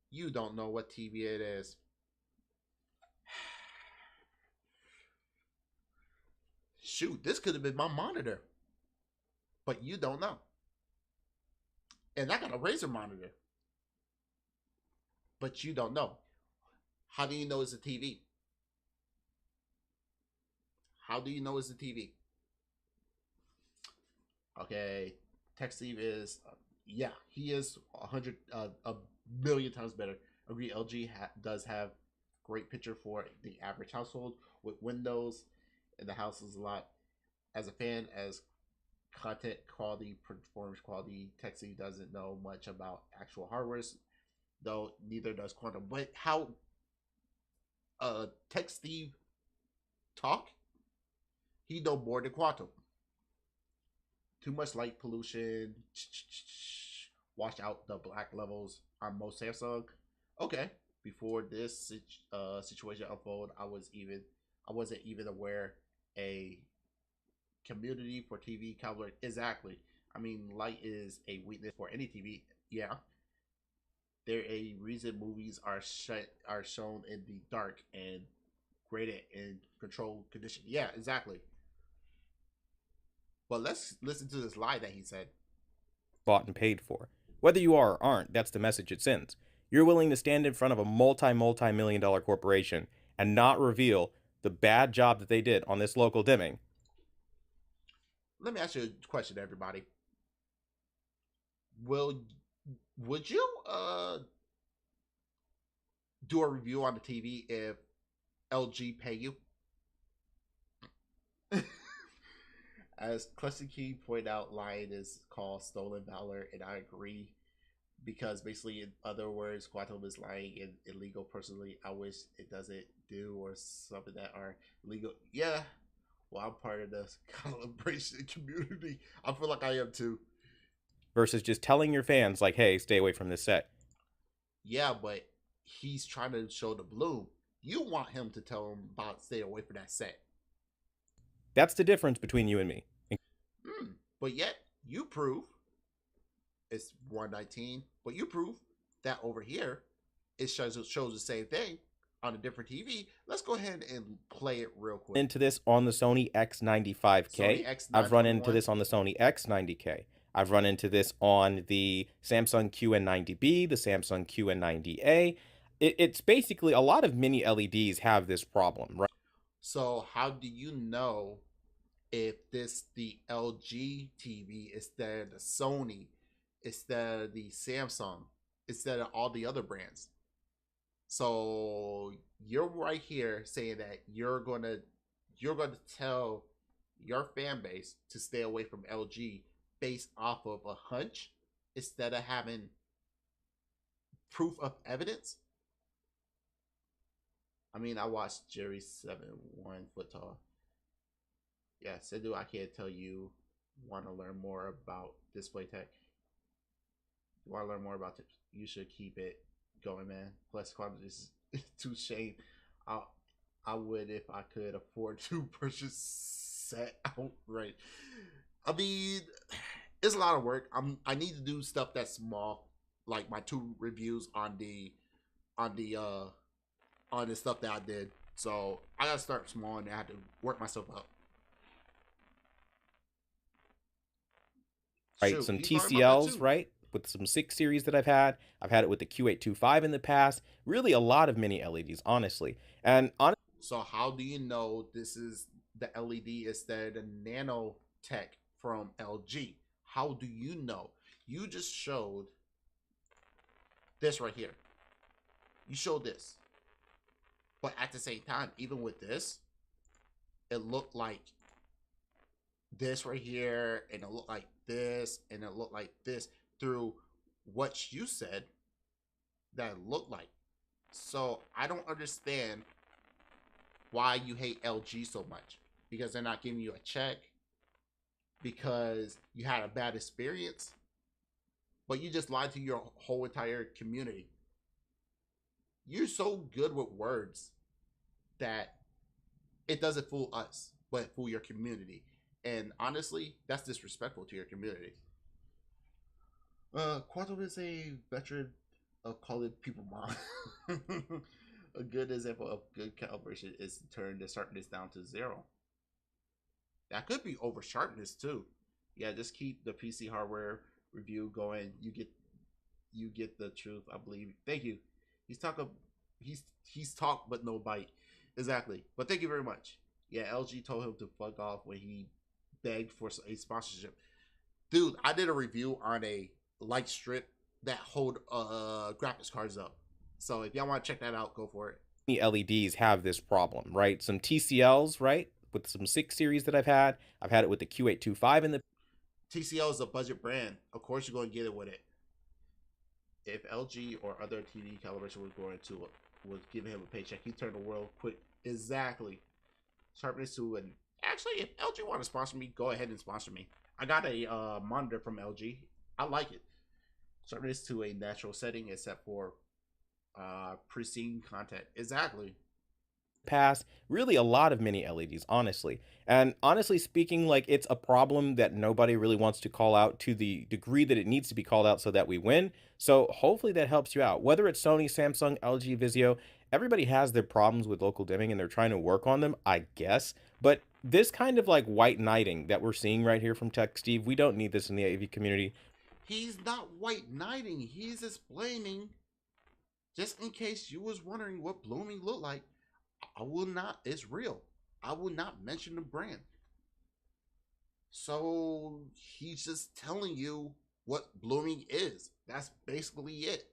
You don't know what TV it is. Shoot, this could have been my monitor. But you don't know. And I got a Razer monitor. But you don't know. How do you know it's a TV? How do you know it's a TV? Okay, Tech Steve is, yeah, he is a million times better. Agree, LG does have great picture for the average household with Windows, and the house is a lot. As a fan, as content quality, performance quality, Tech Steve doesn't know much about actual hardware, though neither does Quantum. But how Tech Steve talk, he know more than Quantum. Too much light pollution. Wash out the black levels on most Samsung. Okay. Before this situation unfolded, I wasn't even aware a community for TV color. Exactly. I mean, light is a weakness for any TV. Yeah. There a reason movies are shown in the dark and graded in controlled condition. Yeah, exactly. But let's listen to this lie that he said. Bought and paid for. Whether you are or aren't, that's the message it sends. You're willing to stand in front of a multi-million-dollar corporation and not reveal the bad job that they did on this local dimming. Let me ask you a question, everybody. Would you do a review on the TV if LG pay you? As Cluster Key pointed out, lying is called stolen valor, and I agree. Because basically, in other words, Quantum is lying and illegal. Personally, I wish it doesn't do or something that are illegal. Yeah, well, I'm part of the calibration community. I feel like I am too. Versus just telling your fans, like, hey, stay away from this set. Yeah, but he's trying to show the bloom. You want him to tell him about stay away from that set. That's the difference between you and me. But yet, you prove it's 119, but you prove that over here, it shows the same thing on a different TV. Let's go ahead and play it real quick. Into this on the Sony X95K. Sony X941. I've run into this on the Sony X90K. I've run into this on the Samsung QN90B, the Samsung QN90A. It's basically a lot of mini LEDs have this problem, right? So how do you know if this the LG TV instead of the Sony, instead of the Samsung, instead of all the other brands? So you're right here saying that you're gonna tell your fan base to stay away from LG based off of a hunch instead of having proof of evidence. I mean, I watched Jerry 7-1 foot tall. Yeah, Sendou, I can't tell you want to learn more about display tech. You want to learn more about it, you should keep it going, man. Plus, quantum is too shame. I would if I could afford to purchase set outright. I mean, it's a lot of work. I need to do stuff that's small, like my 2 reviews on the stuff that I did. So I gotta start small and I have to work myself up. Right, Shoot, some you talking about that TCLs, too? right? With some 6 series that I've had. I've had it with the Q825 in the past. Really a lot of mini LEDs, honestly. And So how do you know this is the LED instead of the nano tech from LG? How do you know? You just showed this right here. You showed this. But at the same time, even with this, it looked like this right here, and it looked like this, and it looked like this through what you said that it looked like. So I don't understand why you hate LG so much. Because they're not giving you a check, because you had a bad experience, but you just lied to your whole entire community. You're so good with words that it doesn't fool us, but fool your community. And honestly, that's disrespectful to your community. Quantum is a veteran of calling people mom. A good example of good calibration is to turn the sharpness down to 0. That could be over sharpness too. Yeah, just keep the PC hardware review going. You get the truth, I believe. Thank you. He's talk but no bite. Exactly. But thank you very much. Yeah, LG told him to fuck off when he begged for a sponsorship. Dude, I did a review on a light strip that hold graphics cards up. So if y'all want to check that out, go for it. mini LEDs have this problem, right? Some TCLs, right? With some 6 series that I've had. I've had it with the Q825 in the TCL is a budget brand. Of course, you're going to get it with it. If LG or other TV calibration was giving him a paycheck, he turned the world quick. Exactly. Sharpness to an. Actually, if LG want to sponsor me, go ahead and sponsor me. I got a monitor from LG. I like it. Sharpness to a natural setting, except for pristine content. Exactly. past. Really a lot of mini LEDs, honestly. And honestly speaking, like, it's a problem that nobody really wants to call out to the degree that it needs to be called out so that we win. So hopefully that helps you out. Whether it's Sony, Samsung, LG, Vizio, everybody has their problems with local dimming and they're trying to work on them, I guess. But this kind of like white knighting that we're seeing right here from Tech Steve, we don't need this in the AV community. He's not white knighting. He's explaining, just in case you was wondering what blooming looked like, I will not, it's real. I will not mention the brand. So he's just telling you what blooming is. That's basically it.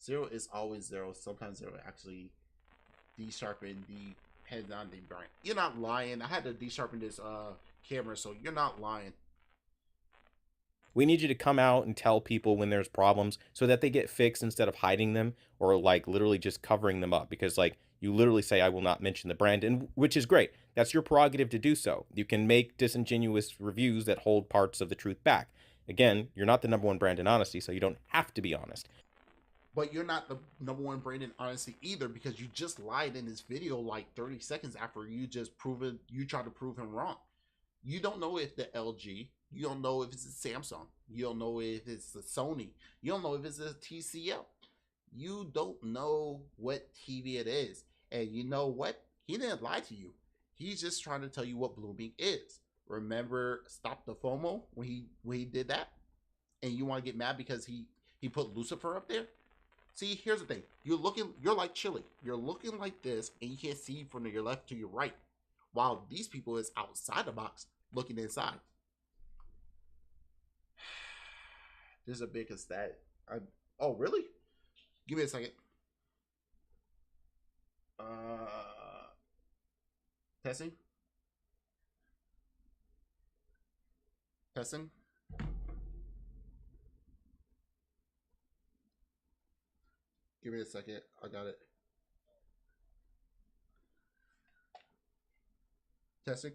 0 is always 0. Sometimes 0 actually de-sharpen, depends on the brand. You're not lying. I had to de-sharpen this camera, so you're not lying. We need you to come out and tell people when there's problems so that they get fixed instead of hiding them or like literally just covering them up, because like you literally say, I will not mention the brand, and which is great. That's your prerogative to do so. You can make disingenuous reviews that hold parts of the truth back. Again, you're not the #1 brand in honesty, so you don't have to be honest. But you're not the #1 brand in honesty either, because you just lied in this video like 30 seconds after you tried to prove him wrong. You don't know if the LG, you don't know if it's a Samsung, you don't know if it's a Sony, you don't know if it's a TCL. You don't know what TV it is. And you know what? He didn't lie to you. He's just trying to tell you what blooming is. Remember Stop the FOMO when he did that? And you want to get mad because he put Lucifer up there? See, here's the thing. You're like Chili. You're looking like this and you can't see from your left to your right. While these people is outside the box looking inside. There's a big stat. Oh, really? Give me a second. Testing. Testing. Give me a second. I got it. Testing.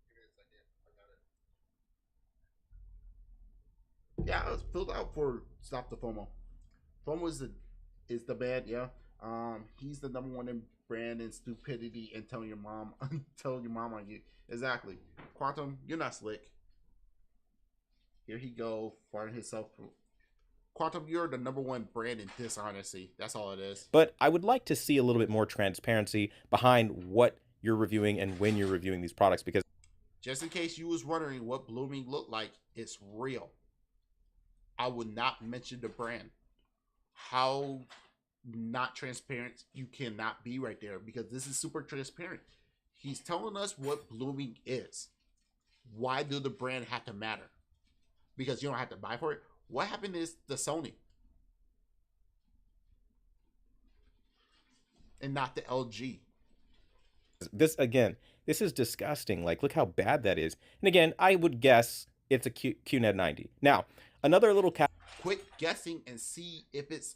Give me a second. I got it. Yeah, I was filled out for Stop the FOMO. FOMO is the bad, yeah. He's the number one in brand in stupidity and telling your mom on you. Exactly. Quantum, you're not slick. Here he go, firing himself. Quantum, you're the number one brand in dishonesty. That's all it is. But I would like to see a little bit more transparency behind what you're reviewing and when you're reviewing these products, because just in case you was wondering what blooming looked like, it's real. I would not mention the brand. How not transparent you cannot be right there, because this is super transparent. He's telling us what blooming is. Why do the brand have to matter? Because you don't have to buy for it. What happened is the Sony and not the LG. this is disgusting. Like, look how bad that is. And again, I would guess it's a QNED 90. Now, another little quit guessing and see if it's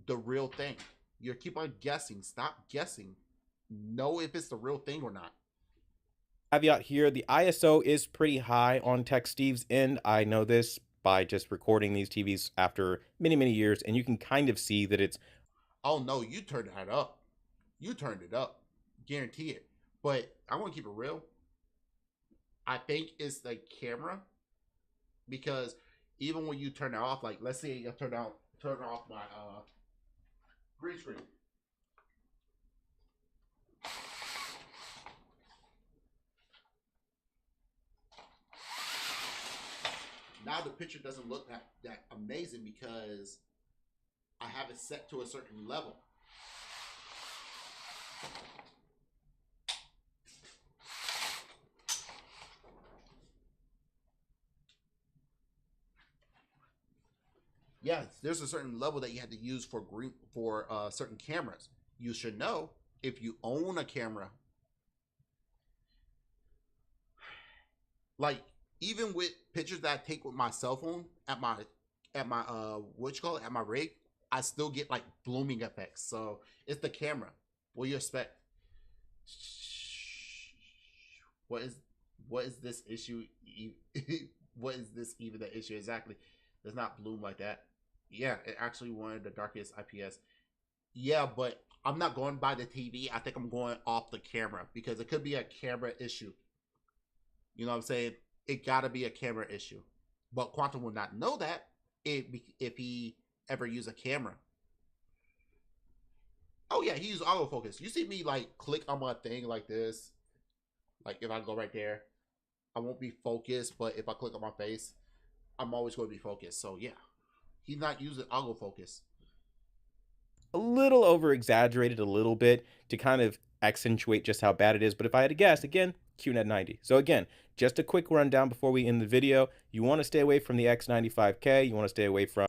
the real thing. You keep on guessing. Stop guessing. Know if it's the real thing or not. caveat here, the ISO is pretty high on Tech Steve's end. I know this by just recording these TVs after many, many years, and you can kind of see that it's... Oh, no, you turned that up. You turned it up. Guarantee it. But I want to keep it real. I think it's the camera, because even when you turn it off, like, let's say I turn off my green screen. Now the picture doesn't look that amazing because I have it set to a certain level. Yes, there's a certain level that you have to use for certain cameras. You should know if you own a camera. Like, even with pictures that I take with my cell phone at my at my rig, I still get like blooming effects. So it's the camera. What do you expect? What is this issue? What is this even the issue exactly? Does not bloom like that. Yeah, it actually one of the darkest IPS. Yeah, but I'm not going by the TV. I think I'm going off the camera because it could be a camera issue. You know what I'm saying? It gotta be a camera issue. But Quantum will not know that if he ever use a camera. Oh yeah, he used autofocus. You see me like click on my thing like this. Like if I go right there, I won't be focused, but if I click on my face, I'm always going to be focused. So yeah, he's not using autofocus. A little over exaggerated a little bit to kind of accentuate just how bad it is. But if I had to guess, again, QNED 90. So again, just a quick rundown before we end the video. You want to stay away from the X95K. You want to stay away from...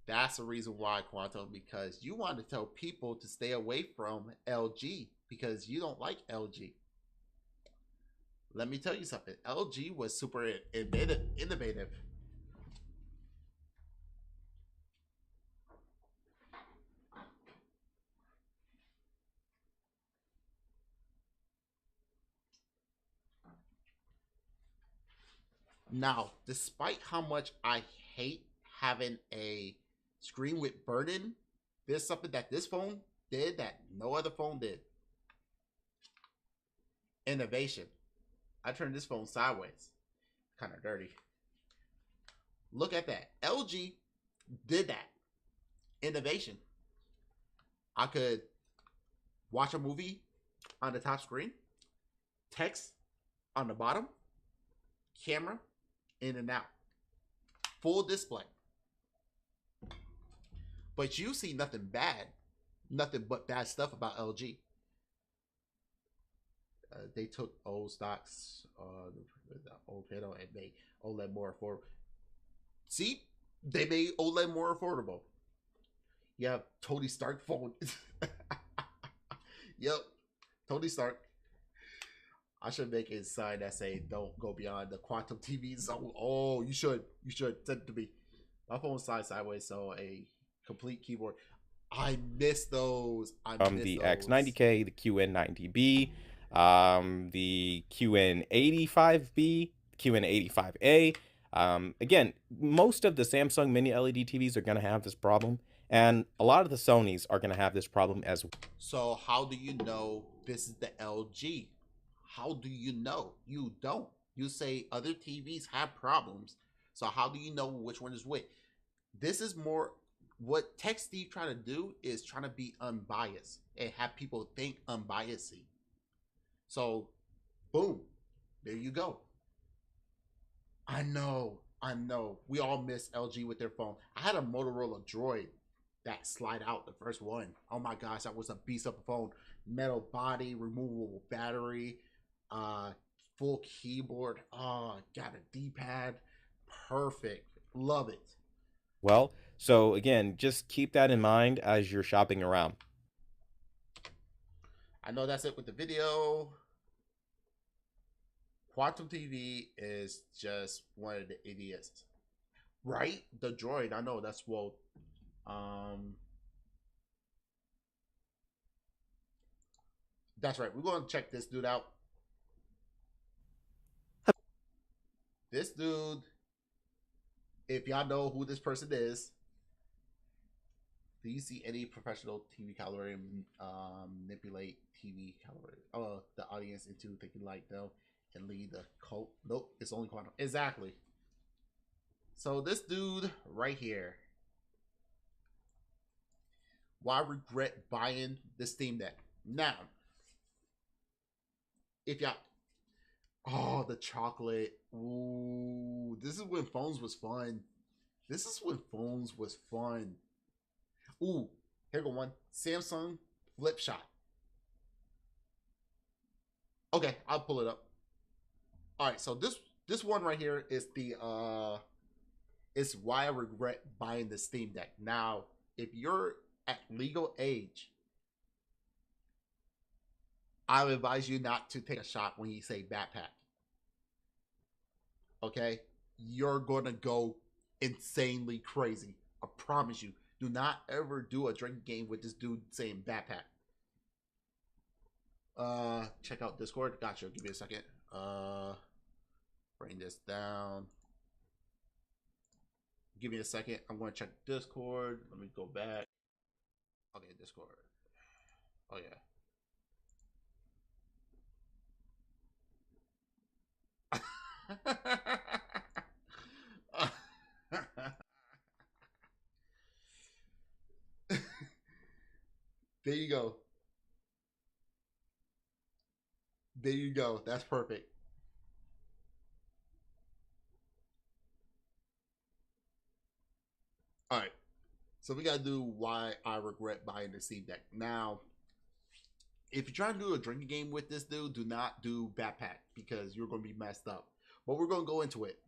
That's the reason why, Quantum, because you want to tell people to stay away from LG because you don't like LG. Let me tell you something. LG was super innovative. Now, despite how much I hate having a screen with burn-in, there's something that this phone did that no other phone did. Innovation. I turned this phone sideways. Kind of dirty. Look at that. LG did that. innovation. I could watch a movie on the top screen, text on the bottom, camera in and out, full display. But you see nothing but bad stuff about LG. They took old stocks, the old panel, and made OLED more affordable. See, they made OLED more affordable. You have Tony Stark phone. Yep, Tony Stark. I should make a sign that say "Don't go beyond the quantum TV zone." Oh, you should. You should send it to me. My phone's sideways, so a complete keyboard. I miss those. The X90K, the QN90B, the QN85B, QN85A. Again, most of the Samsung Mini LED TVs are going to have this problem, and a lot of the Sonys are going to have this problem as well. So how do you know this is the LG? How do you know? You don't. You say other TVs have problems, so how do you know which one is which? This is more what Tech Steve trying to do is trying to be unbiased and have people think unbiasedly. So, boom, there you go. I know. We all miss LG with their phone. I had a Motorola Droid that slide out, the first one. Oh my gosh, that was a beast of a phone. Metal body, removable battery, full keyboard. Oh, got a D-pad. Perfect. Love it. Well, so again, just keep that in mind as you're shopping around. I know that's it with the video. Quantum TV is just one of the idiots. Right? The Droid, I know that's that's right. We're going to check this dude out. This dude, if y'all know who this person is, do you see any professional TV calibrator manipulate TV calibrator the audience into thinking like them and lead the cult? Nope, it's only quantum. Exactly. So this dude right here, why regret buying the Steam Deck? Now, if y'all, oh, the chocolate. Ooh, this is when phones was fun. This is when phones was fun. Ooh, here go one. Samsung Flip Shot. Okay, I'll pull it up. All right, so this one right here is the is why I regret buying the Steam Deck. Now, if you're at legal age, I would advise you not to take a shot when you say backpack. Okay? You're gonna go insanely crazy. I promise you. Do not ever do a drinking game with this dude saying backpack. Check out Discord. Gotcha. Give me a second. Bring this down. Give me a second. I'm going to check Discord. Let me go back. Okay, Discord. Oh, yeah. There you go. There you go. That's perfect. All right. So we got to do why I regret buying the Steam Deck. Now, if you're trying to do a drinking game with this dude, do not do backpack because you're going to be messed up. But we're going to go into it.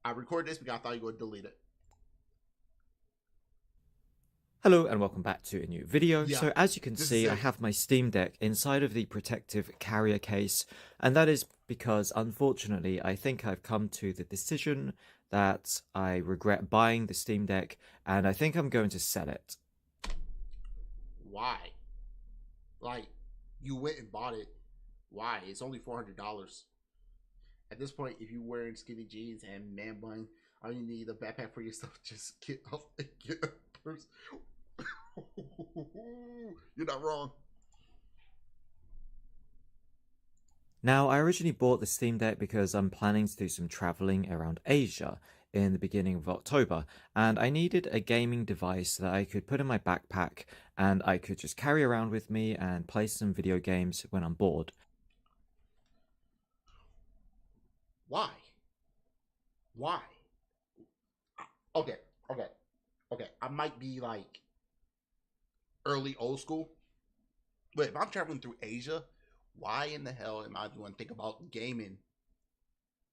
I recorded this because I thought you were going to delete it. Hello and welcome back to a new video. Yeah, so as you can see, I have my Steam Deck inside of the protective carrier case, and that is because unfortunately I think I've come to the decision that I regret buying the Steam Deck and I think I'm going to sell it. Why? Like, you went and bought it. Why? It's only $400. At this point, if you're wearing skinny jeans and man bun, all you need a backpack for yourself. Just get up and get a purse. You're not wrong. Now, I originally bought the Steam Deck because I'm planning to do some traveling around Asia in the beginning of October, and I needed a gaming device that I could put in my backpack and I could just carry around with me and play some video games when I'm bored. Why? Why? Okay, okay, okay. I might be like early old school, but if I'm traveling through Asia, why in the hell am I going to think about gaming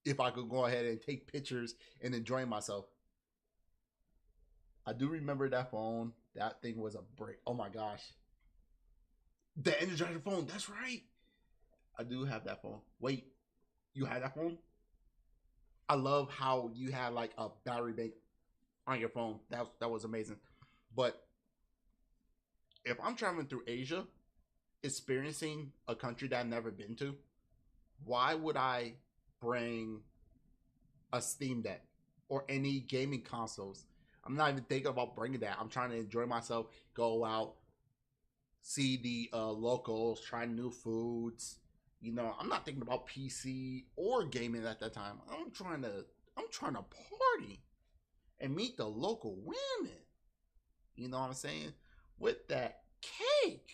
if I could go ahead and take pictures and enjoy myself? I do remember that phone. That thing was a brick. Oh my gosh. The Energizer phone. That's right. I do have that phone. Wait, you had that phone? I love how you had like a battery bank on your phone. That was amazing. But if I'm traveling through Asia, experiencing a country that I've never been to, why would I bring a Steam Deck or any gaming consoles? I'm not even thinking about bringing that. I'm trying to enjoy myself, go out, see the locals, try new foods. You know, I'm not thinking about PC or gaming at that time. I'm trying to party and meet the local women. You know what I'm saying? With that cake.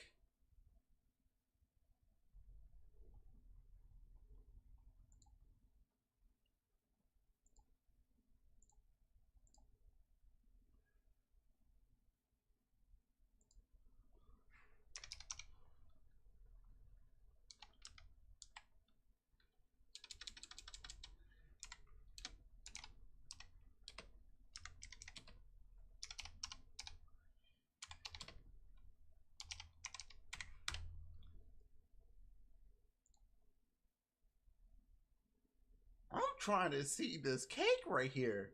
I'm trying to see this cake right here.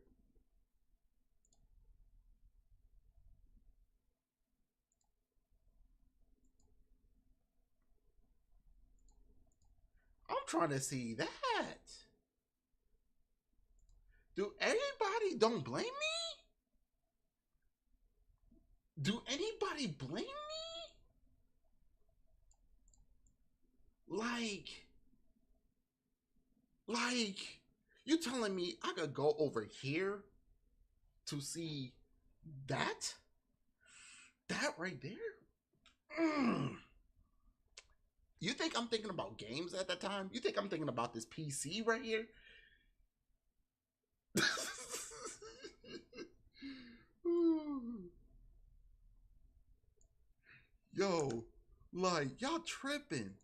I'm trying to see that. Do anybody don't blame me? Do anybody blame me? Like, you telling me I could go over here to see that? That right there? You think I'm thinking about games at that time? You think I'm thinking about this PC right here? Yo, like y'all tripping.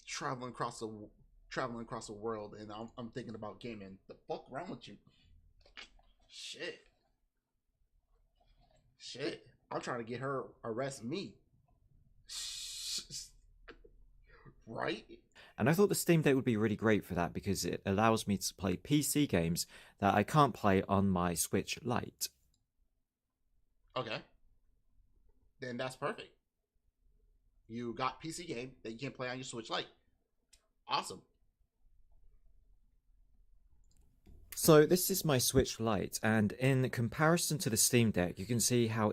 Traveling across the world, and I'm thinking about gaming. The fuck wrong with you? Shit. I'm trying to get her arrest me. Right? And I thought the Steam Deck would be really great for that because it allows me to play PC games that I can't play on my Switch Lite. Okay. Then that's perfect. You got PC game that you can play on your Switch Lite. Awesome. So this is my Switch Lite, and in comparison to the Steam Deck, you can see how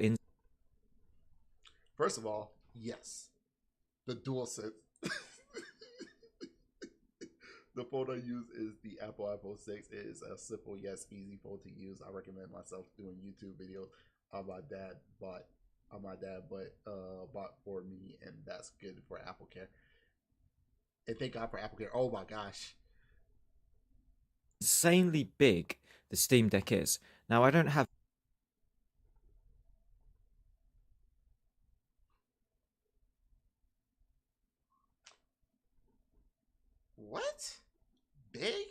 First of all, yes. The DualSense. The phone I use is the Apple iPhone 6. It is a simple, yes, easy phone to use. I recommend myself doing YouTube videos. My dad bought for me, and that's good for Apple Care. And thank God for Apple Care. Oh my gosh. insanely big the Steam Deck is. Now I don't have What? Big?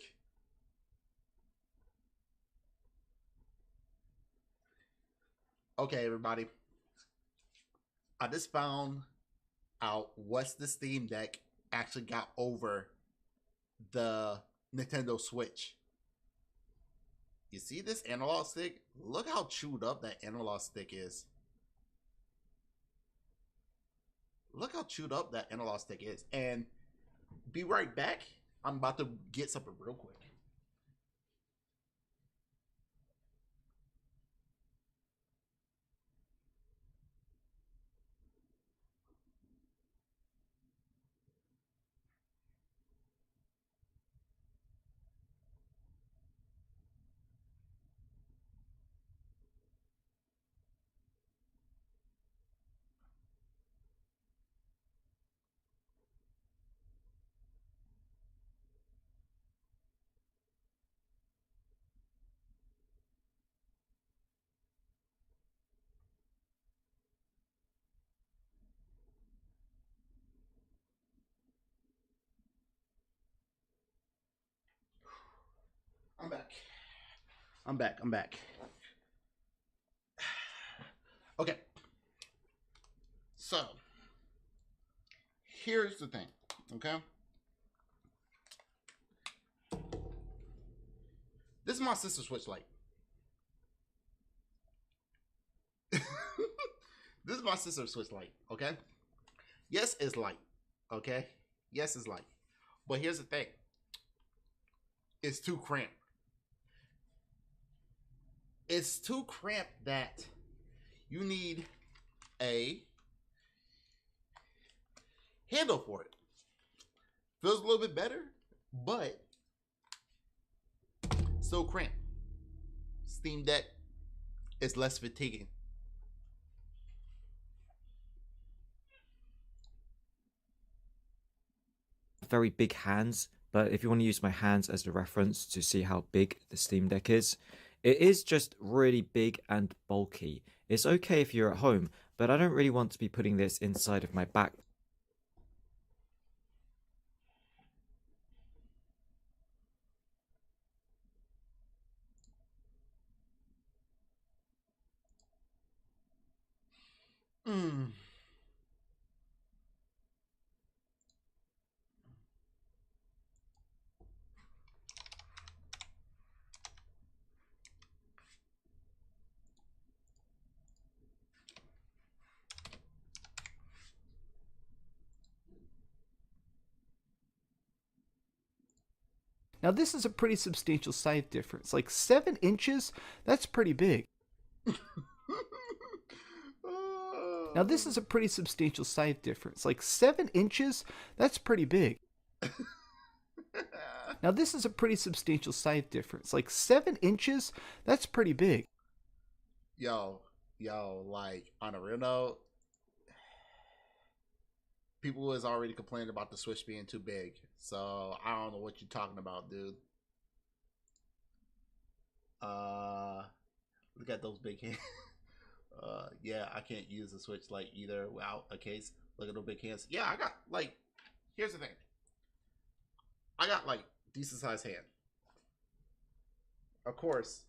Okay, everybody. I just found out what's the Steam Deck actually got over the Nintendo Switch. You see this analog stick? Look how chewed up that analog stick is. Look how chewed up that analog stick is. And be right back. I'm about to get something real quick. I'm back. Okay. So, here's the thing, okay? This is my sister's Switch Lite. This is my sister's Switch Lite, okay? Yes, it's light, okay? Yes, it's light. But here's the thing. It's too cramped. It's too cramped that you need a handle for it. Feels a little bit better, but still cramped. Steam Deck is less fatiguing. Very big hands, but if you want to use my hands as a reference to see how big the Steam Deck is, it is just really big and bulky. It's okay if you're at home, but I don't really want to be putting this inside of my back. Now this is a pretty substantial size difference. Like 7 inches, that's pretty big. Now this is a pretty substantial size difference. Like 7 inches, that's pretty big. Now this is a pretty substantial size difference. Like 7 inches, that's pretty big. Yo, like on a real note, people was already complaining about the Switch being too big. So I don't know what you're talking about, dude. Look at those big hands. Yeah, I can't use the Switch Lite either without a case. Look at those big hands. Yeah, I got like, here's the thing. I got like decent sized hand. Of course,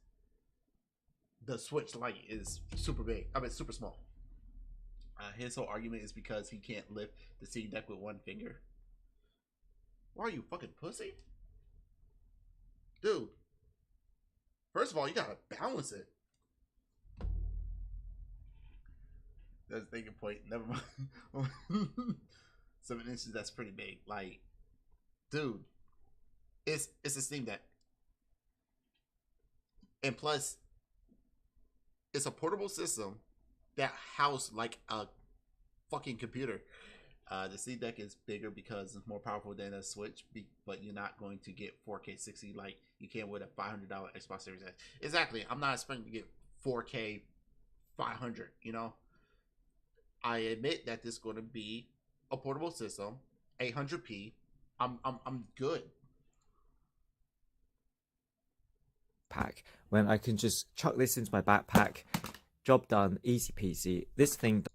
the Switch Lite is super big. I mean, super small. His whole argument is because he can't lift the Steam Deck with one finger. Why are you fucking pussy? Dude. First of all, you gotta balance it. That's the thinking point. Never mind. 7 inches, that's pretty big. Like, dude. It's a Steam Deck. And plus, it's a portable system that house like a fucking computer. The Steam Deck is bigger because it's more powerful than a Switch, but you're not going to get 4K 60 like you can with a $500 Xbox Series X. Exactly. I'm not expecting to get 4K 500, you know? I admit that this is going to be a portable system, 800p. I'm good. Pack when I can just chuck this into my backpack. Job done, easy peasy. This thing.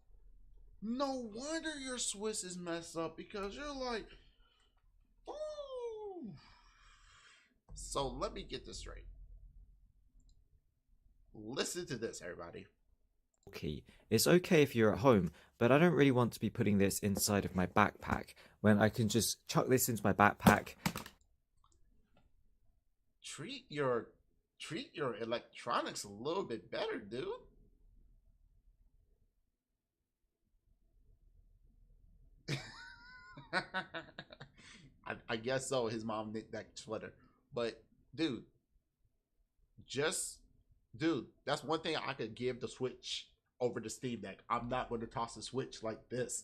No wonder your Swiss is messed up because you're like, ooh. So let me get this straight. Listen to this, everybody. Key. It's okay if you're at home, but I don't really want to be putting this inside of my backpack when I can just chuck this into my backpack. Treat your electronics a little bit better, dude. I guess so. His mom knit that sweater. But dude, that's one thing I could give the Switch over the Steam Deck. I'm not going to toss the Switch like this.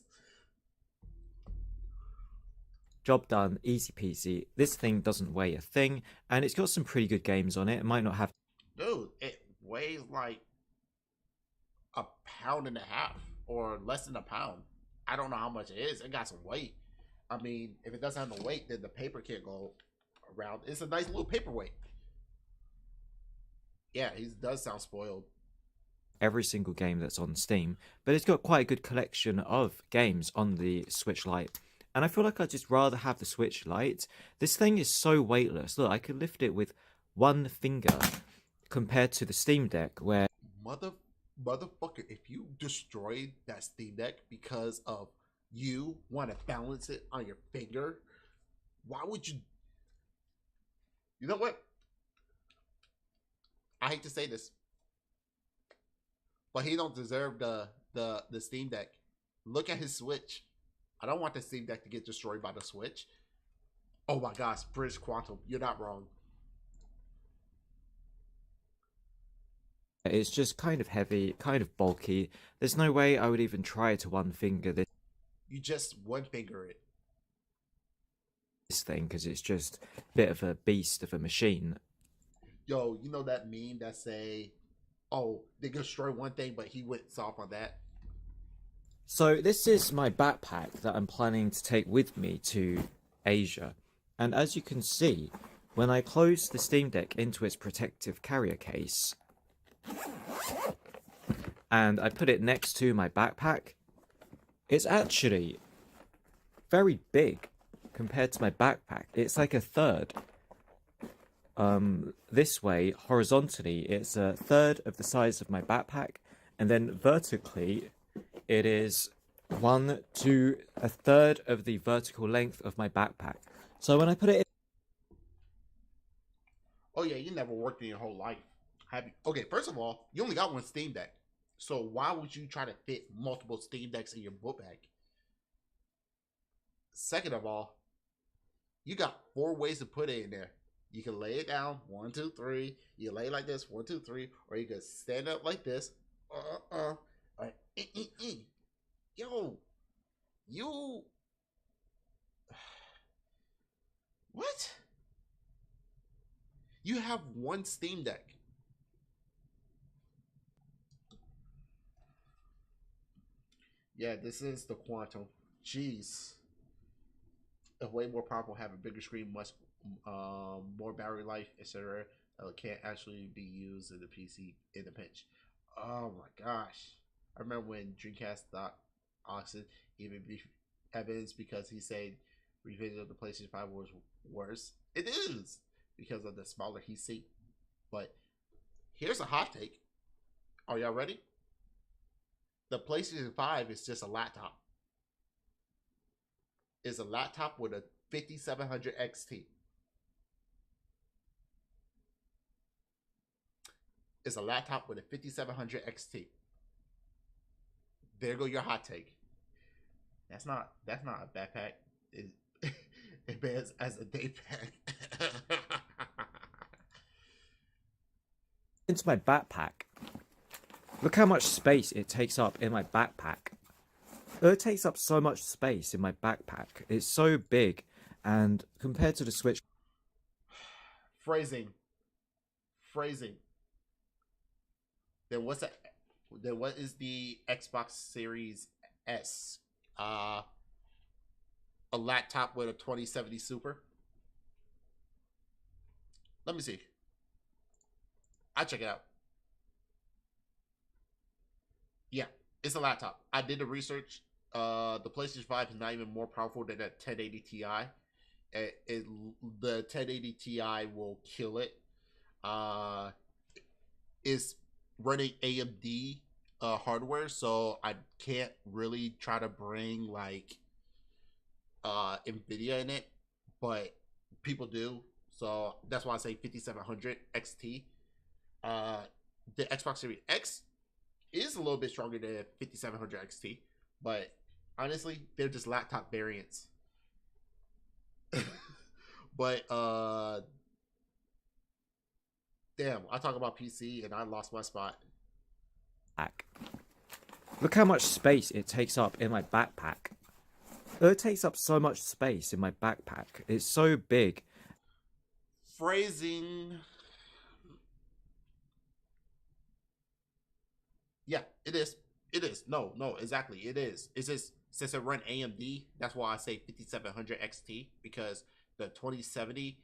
Job done, easy peasy. This thing doesn't weigh a thing, and it's got some pretty good games on it. It might not have. Dude, it weighs like a pound and a half or less than a pound. I don't know how much it is. It got some weight. I mean, if it doesn't have the weight, then the paper can't go around. It's a nice little paperweight. Yeah, he does sound spoiled. Every single game that's on Steam, but it's got quite a good collection of games on the Switch Lite. And I feel like I'd just rather have the Switch Lite. This thing is so weightless. Look, I could lift it with one finger compared to the Steam Deck, where Motherfucker, if you destroyed that Steam Deck because of you want to balance it on your finger, why would you? You know what? I hate to say this, but he don't deserve the Steam Deck. Look at his Switch. I don't want the Steam Deck to get destroyed by the Switch. Oh my gosh, British Quantum, you're not wrong. it's just kind of heavy, kind of bulky. There's no way I would even try to one finger You just one finger it. this thing, because it's just a bit of a beast of a machine. Yo, you know that meme that say, oh, they destroy one thing, but he went soft on that? So this is my backpack that I'm planning to take with me to Asia. And as you can see, when I close the Steam Deck into its protective carrier case, and I put it next to my backpack, it's actually very big compared to my backpack. It's like a third. This way, horizontally, it's a third of the size of my backpack, and then vertically, it is a third of the vertical length of my backpack. So when I put it in... Oh yeah, you never worked in your whole life. Have you? Okay, first of all, you only got one Steam Deck. So why would you try to fit multiple Steam Decks in your book bag? Second of all, you got 4 ways to put it in there. You can lay it down, 1, 2, 3. You can lay it like this, 1, 2, 3, or you can stand up like this. Yo, you. What? You have one Steam Deck. Yeah, this is the Quantum. Jeez. A way more powerful, have a bigger screen, much more battery life, etc. Can't actually be used in the PC in a pinch. Oh my gosh. I remember when Dreamcast thought Oxen even be evidence because he said revision of the PlayStation 5 was worse. It is because of the smaller heat sink. But here's a hot take. Are y'all ready? The PlayStation 5 is just a laptop. It's a laptop with a 5700 XT. It's a laptop with a 5700 XT. There go your hot take. That's not a backpack. It bears as a day pack. into my backpack. Look how much space it takes up in my backpack. It takes up so much space in my backpack. It's so big, and compared to the Switch... Phrasing. Then what's that? Then what is the Xbox Series S? A laptop with a 2070 Super. Let me see. I'll check it out. Yeah, it's a laptop. I did the research. The PlayStation 5 is not even more powerful than that 1080 Ti. The 1080 Ti will kill it. It's running AMD hardware, so I can't really try to bring like Nvidia in it, but people do, so that's why I say 5700 XT. The Xbox Series X is a little bit stronger than 5700 XT, but honestly, they're just laptop variants. But damn, I talk about PC and I lost my spot. Look how much space it takes up in my backpack. It takes up so much space in my backpack. It's so big. Phrasing. Yeah, it is. It is. No, exactly. It is. It's just since it run AMD, that's why I say 5700 XT, because the 2070,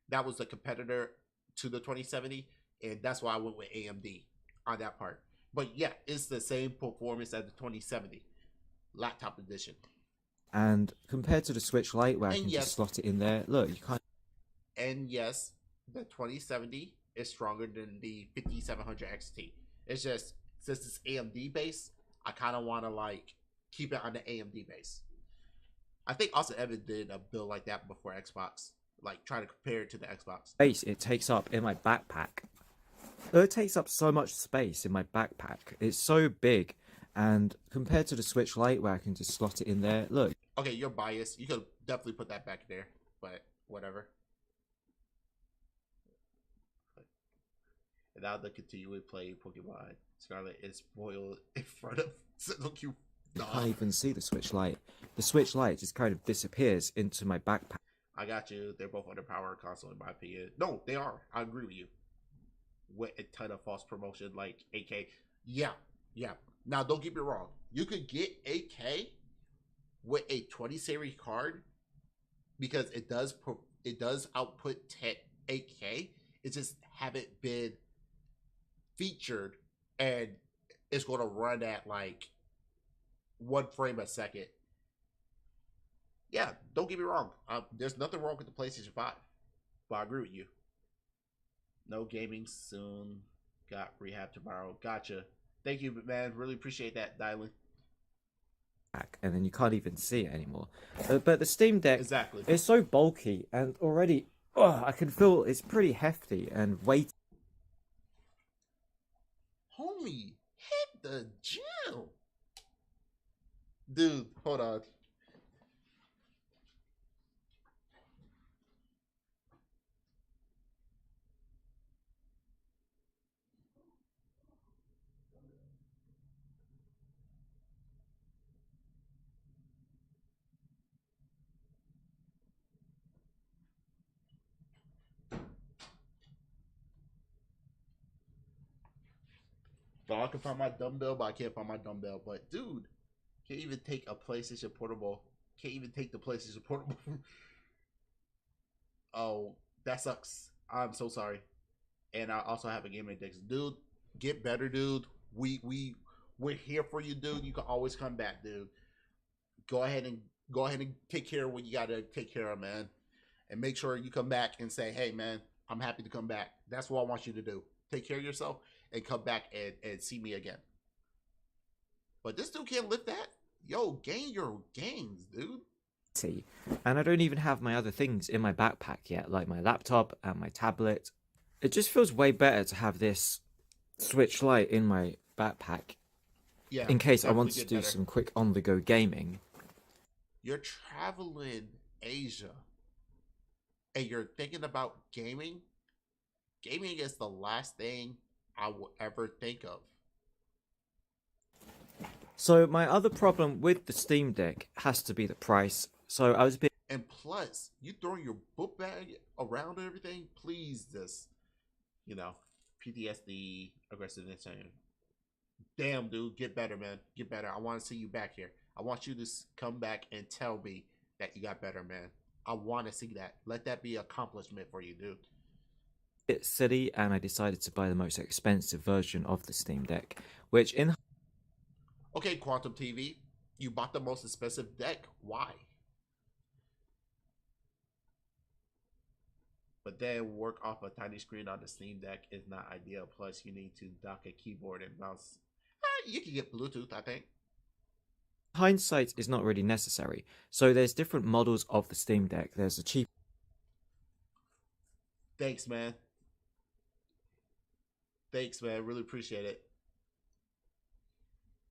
that was the competitor to the 2070, and that's why I went with AMD on that part. But yeah, it's the same performance as the 2070 laptop edition. And compared to the Switch Lite, where I can just slot it in there, look, you can't. And yes, the 2070 is stronger than the 5700 XT. It's just, since it's AMD base, I kind of want to like keep it on the AMD base. I think also Evan did a build like that before Xbox, like try to compare it to the Xbox. Space it takes up in my backpack. It takes up so much space in my backpack. It's so big, and compared to the Switch Lite where I can just slot it in there, look. Okay, you're biased. You could definitely put that back there, but whatever. And now they continue to play Pokemon Scarlet is spoiled in front of Sendou. You can't even see the Switch Lite. The Switch Lite just kind of disappears into my backpack. I got you. They're both underpowered console in my opinion. No, they are. I agree with you. With a ton of false promotion like AK. Yeah. Now don't get me wrong. You could get AK with a 20 series card because it does output 10 AK. It just haven't been featured, and it's going to run at like 1 frame a second. Yeah, don't get me wrong. There's nothing wrong with the PlayStation 5, but I agree with you. No gaming soon. Got rehab tomorrow. Gotcha. Thank you, man. Really appreciate that, Dylan. And then you can't even see it anymore. But the Steam Deck exactly is so bulky, and already I can feel it's pretty hefty and weighty. Homie, hit the gym. Dude, hold on. I can find my dumbbell, but I can't find my dumbbell. But dude, can't even take a PlayStation Portable. Can't even take the PlayStation Portable. Oh, that sucks. I'm so sorry. And I also have a gaming addiction. Dude, get better, dude. We're here for you, dude. You can always come back, dude. Go ahead and take care of what you gotta take care of, man. And make sure you come back and say, hey man, I'm happy to come back. That's what I want you to do. Take care of yourself and come back and see me again. But this dude can't lift that. Yo, gain your gains, dude. And I don't even have my other things in my backpack yet, like my laptop and my tablet. It just feels way better to have this Switch Lite in my backpack. Yeah, in case I want to do some quick on-the-go gaming. You're traveling Asia and you're thinking about gaming. Gaming is the last thing I will ever think of. So my other problem with the Steam Deck has to be the price. So I was a bit... And plus, you throwing your book bag around and everything, please just, PTSD, aggressiveness. Damn, dude, get better, man. Get better. I want to see you back here. I want you to come back and tell me that you got better, man. I want to see that. Let that be an accomplishment for you, dude. It's silly, and I decided to buy the most expensive version of the Steam Deck, which in... Okay, Quantum TV, you bought the most expensive deck. Why? But then work off a tiny screen on the Steam Deck is not ideal. Plus, you need to dock a keyboard and mouse. You can get Bluetooth, I think. Hindsight is not really necessary. So there's different models of the Steam Deck. There's a cheap... Thanks, man. Thanks, man. Really appreciate it.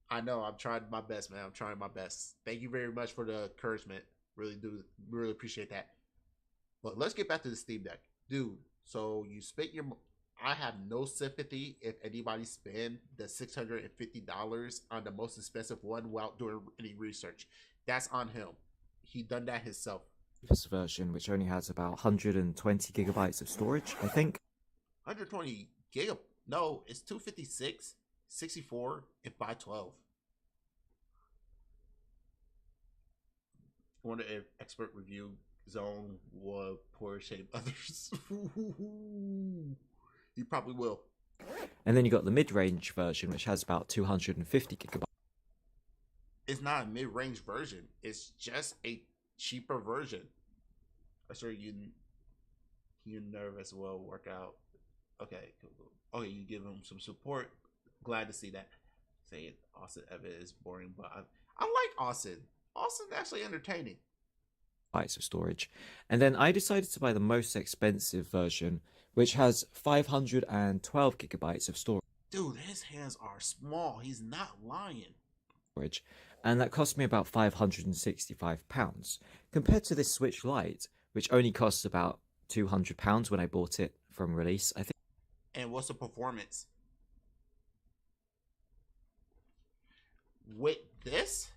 I know. I'm trying my best, man. I'm trying my best. Thank you very much for the encouragement. Really do. Really appreciate that. But let's get back to the Steam Deck. Dude, so you spent your... I have no sympathy if anybody spend the $650 on the most expensive one without doing any research. That's on him. He done that himself. This version, which only has about 120 gigabytes of storage, I think. 120 gig? No, it's 256, 64, and 512. I wonder if expert review zone will poor shame others. He probably will. And then you got the mid-range version, which has about 250 gigabytes. It's not a mid-range version. It's just a cheaper version. I'm sure you nervous will work out. Okay, cool. Okay, you give him some support. Glad to see that. Saying Austin Evan is boring, but I like Austin. Austin's actually entertaining. Bytes of storage. And then I decided to buy the most expensive version, which has 512 gigabytes of storage. Dude, his hands are small. He's not lying. And that cost me about £565. Compared to this Switch Lite, which only costs about £200 when I bought it from release, I think. And what's the performance? With this,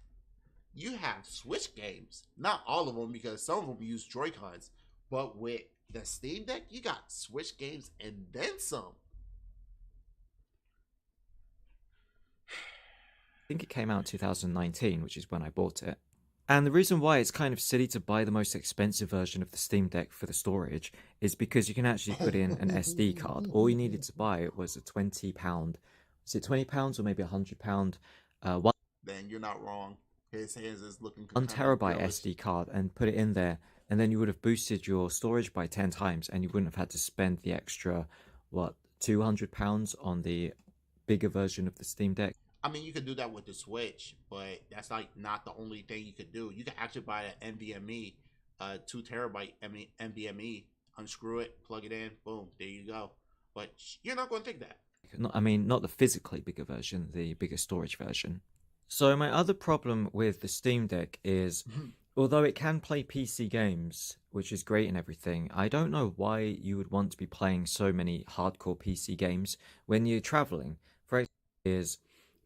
you have Switch games. Not all of them, because some of them use Joy-Cons. But with the Steam Deck, you got Switch games and then some. I think it came out in 2019, which is when I bought it. And the reason why it's kind of silly to buy the most expensive version of the Steam Deck for the storage is because you can actually put in an SD card. All you needed to buy was a £20, is it £20 or maybe £100? Then you're not wrong. His hands is looking 1 terabyte SD card and put it in there, and then you would have boosted your storage by 10 times, and you wouldn't have had to spend the extra, £200 on the bigger version of the Steam Deck. I mean, you could do that with the Switch, but that's like not the only thing you could do. You could actually buy an NVMe, 2 terabyte NVMe, unscrew it, plug it in, boom, there you go. But you're not going to think that. Not the physically bigger version, the bigger storage version. So my other problem with the Steam Deck is, although it can play PC games, which is great and everything, I don't know why you would want to be playing so many hardcore PC games when you're traveling.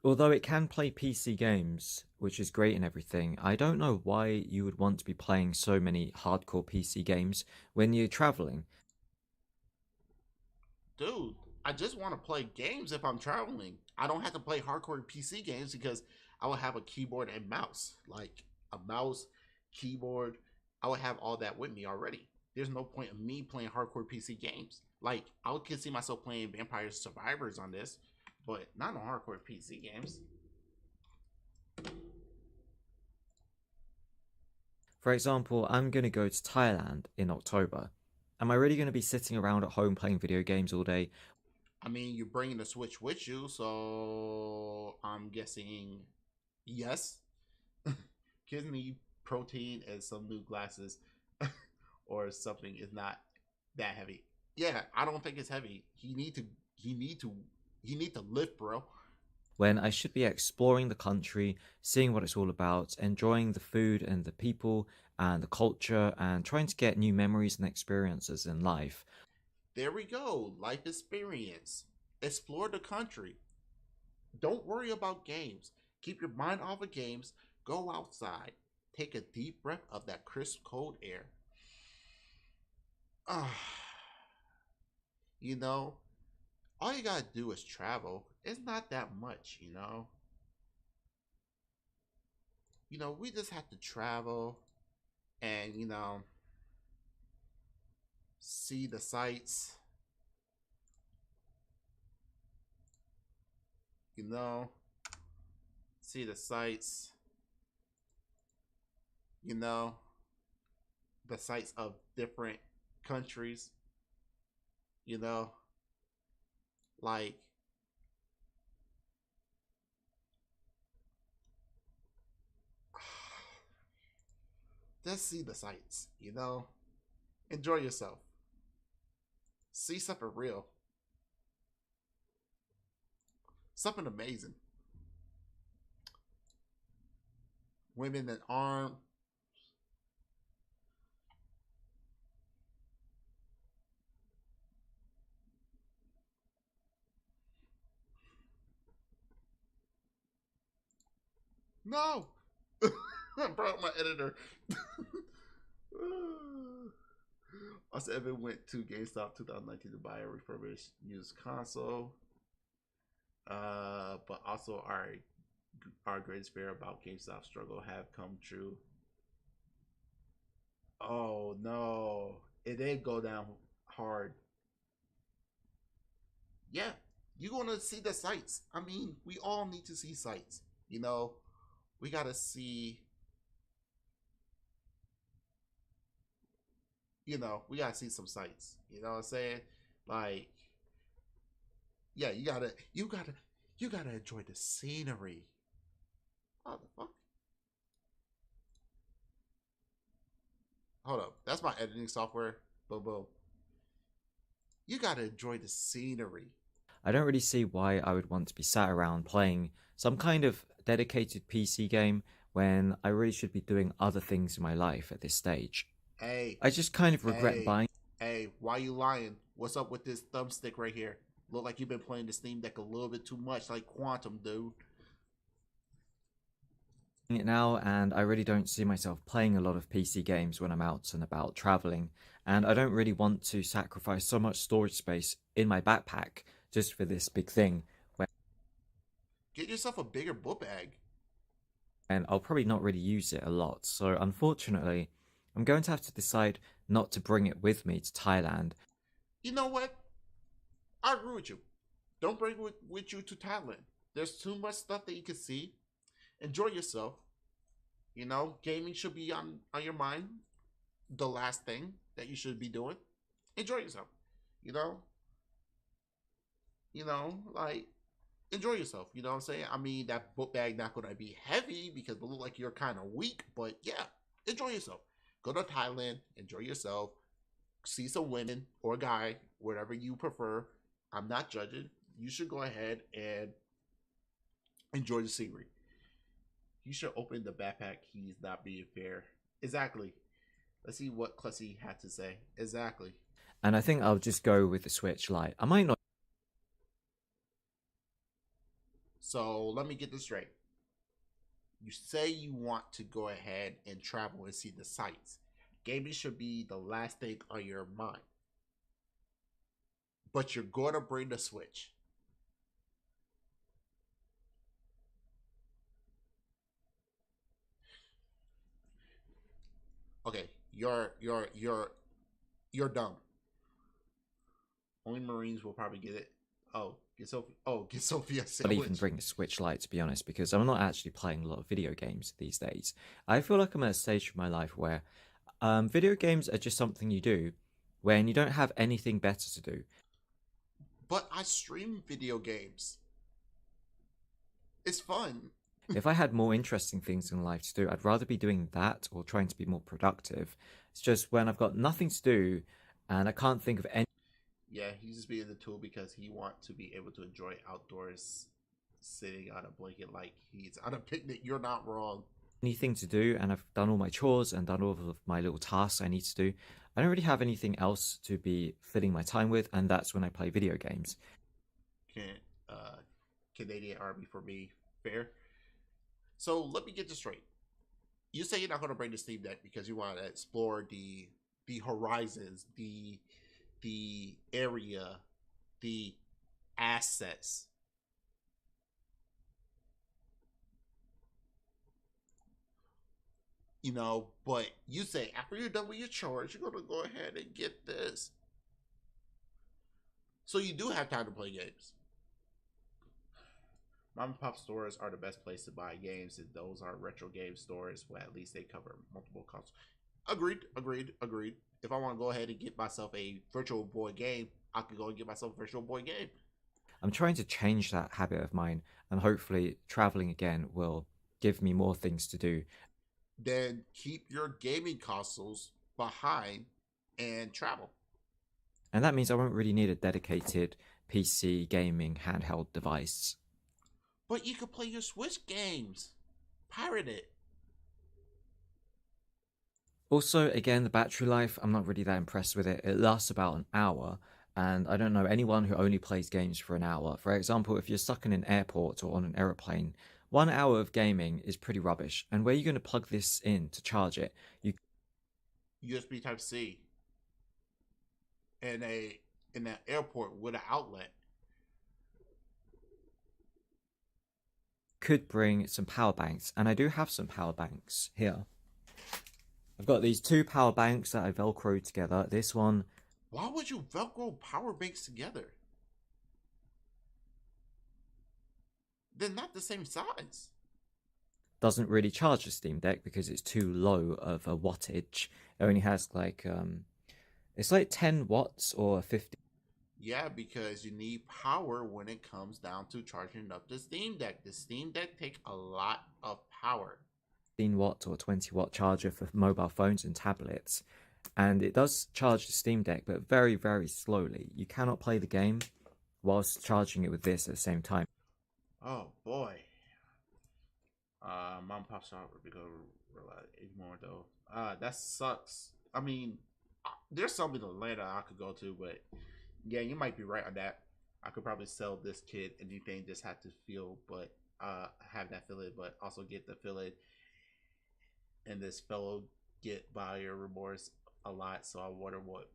Although it can play PC games, which is great and everything, I don't know why you would want to be playing so many hardcore PC games when you're traveling. Dude, I just want to play games if I'm traveling. I don't have to play hardcore PC games because I will have a keyboard and mouse. Like a mouse, keyboard, I would have all that with me already. There's no point of me playing hardcore PC games. Like, I could see myself playing Vampire Survivors on this, but not on hardcore PC games. For example, I'm going to go to Thailand in October. Am I really going to be sitting around at home playing video games all day? I mean, you're bringing the Switch with you, so I'm guessing yes. Kids need protein and some new glasses or something is not that heavy. Yeah, I don't think it's heavy. He need to lift, bro. When I should be exploring the country, seeing what it's all about, enjoying the food and the people and the culture, and trying to get new memories and experiences in life. There we go. Life experience. Explore the country. Don't worry about games. Keep your mind off of games. Go outside. Take a deep breath of that crisp, cold air. You know, all you gotta do is travel. It's not that much, you know. We just have to travel and, see the sights. See the sights. The sights of different countries. Like, just see the sights, enjoy yourself, see something real, something amazing. Women in arms. No! I brought my editor. Also, Evan went to GameStop 2019 to buy a refurbished used console. But also our greatest fear about GameStop struggle have come true. Oh no, it did go down hard. Yeah, you're gonna see the sights. I mean, we all need to see sights. We gotta see. We gotta see some sights. You know what I'm saying? Like, Yeah, you gotta enjoy the scenery. What the fuck? Hold up, that's my editing software. Boom, boom. You gotta enjoy the scenery. I don't really see why I would want to be sat around playing some kind of dedicated PC game when I really should be doing other things in my life at this stage. Hey, I just kind of regret buying. Hey, why you lying? What's up with this thumbstick right here? Look like you've been playing the Steam Deck a little bit too much, like Quantum, dude. It now, and I really don't see myself playing a lot of PC games when I'm out and about traveling, and I don't really want to sacrifice so much storage space in my backpack just for this big thing Get yourself a bigger book bag. and I'll probably not really use it a lot. So unfortunately, I'm going to have to decide not to bring it with me to Thailand. You know what? I agree with you. Don't bring it with you to Thailand. There's too much stuff that you can see. Enjoy yourself. You know, gaming should be on your mind. The last thing that you should be doing. Enjoy yourself. You know? Like, enjoy yourself. You know what I'm saying? I mean, that book bag not going to be heavy because it look like you're kind of weak. But yeah, enjoy yourself. Go to Thailand. Enjoy yourself. See some women or guy, whatever you prefer. I'm not judging. You should go ahead and enjoy the scenery. You should open the backpack. He's not being fair. Exactly. Let's see what Clussy had to say. Exactly. And I think I'll just go with the Switch Lite. I might not. So let me get this straight. You say you want to go ahead and travel and see the sights. Gaming should be the last thing on your mind. But you're going to bring the Switch. Okay, you're dumb. Only Marines will probably get it. Get Sophia a Not sandwich. even bring the Switch Lite, to be honest, because I'm not actually playing a lot of video games these days. I feel like I'm at a stage of my life where video games are just something you do when you don't have anything better to do. But I stream video games. It's fun. If I had more interesting things in life to do, I'd rather be doing that or trying to be more productive. It's just when I've got nothing to do and I can't think of any. Yeah, he's just being the tool because he wants to be able to enjoy outdoors, sitting on a blanket like he's on a picnic. You're not wrong. Anything to do, and I've done all my chores and done all of my little tasks I need to do. I don't really have anything else to be filling my time with, and that's when I play video games. Canadian Army for me, fair. So let me get this straight. You say you're not going to bring the Steam Deck because you want to explore the horizons, the area, the assets. You know, but you say after you're done with your chores, you're going to go ahead and get this. So you do have time to play games. Mom and pop stores are the best place to buy games, and those are retro game stores where at least they cover multiple consoles. Agreed. If I want to go ahead and get myself a Virtual Boy game, I could go and get myself a Virtual Boy game. I'm trying to change that habit of mine, and hopefully traveling again will give me more things to do. Then keep your gaming consoles behind and travel. And that means I won't really need a dedicated PC gaming handheld device. But you could play your Switch games. Pirate it. Also, again, the battery life, I'm not really that impressed with it. It lasts about an hour, and I don't know anyone who only plays games for an hour. For example, if you're stuck in an airport or on an aeroplane, 1 hour of gaming is pretty rubbish. And where are you going to plug this in to charge it? USB Type-C. In an airport with an outlet. Could bring some power banks, and I do have some power banks here. I've got these 2 power banks that I velcroed together. This one. Why would you velcro power banks together? They're not the same size. Doesn't really charge the Steam Deck because it's too low of a wattage. It only has like it's like 10 watts or 50. Yeah, because you need power when it comes down to charging up the Steam Deck. The Steam Deck takes a lot of power. 15-watt or 20-watt charger for mobile phones and tablets, and it does charge the Steam Deck, but very, very slowly. You cannot play the game whilst charging it with this at the same time. Oh boy. Mom pops out because anymore though. That sucks. I mean, there's some in Atlanta I could go to, but yeah, you might be right on that. I could probably sell this kid anything, just have to feel, but have that feeling, but also get the feeling. And this fellow get buyer remorse a lot, so I wonder what.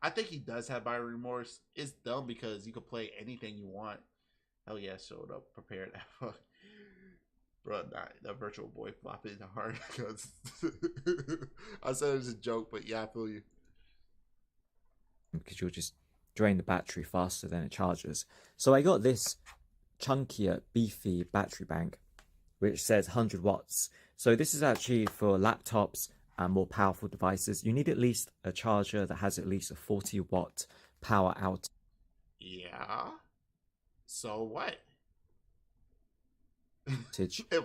I think he does have buyer remorse. It's dumb because you can play anything you want. Hell yeah, showed up prepared. Bro, nah, the virtual boy flopping hard because I said it was a joke, but yeah, I feel you. Because you'll just drain the battery faster than it charges. So I got this chunkier, beefy battery bank, which says 100 watts. So this is actually for laptops and more powerful devices. You need at least a charger that has at least a 40-watt power out. Yeah. So what?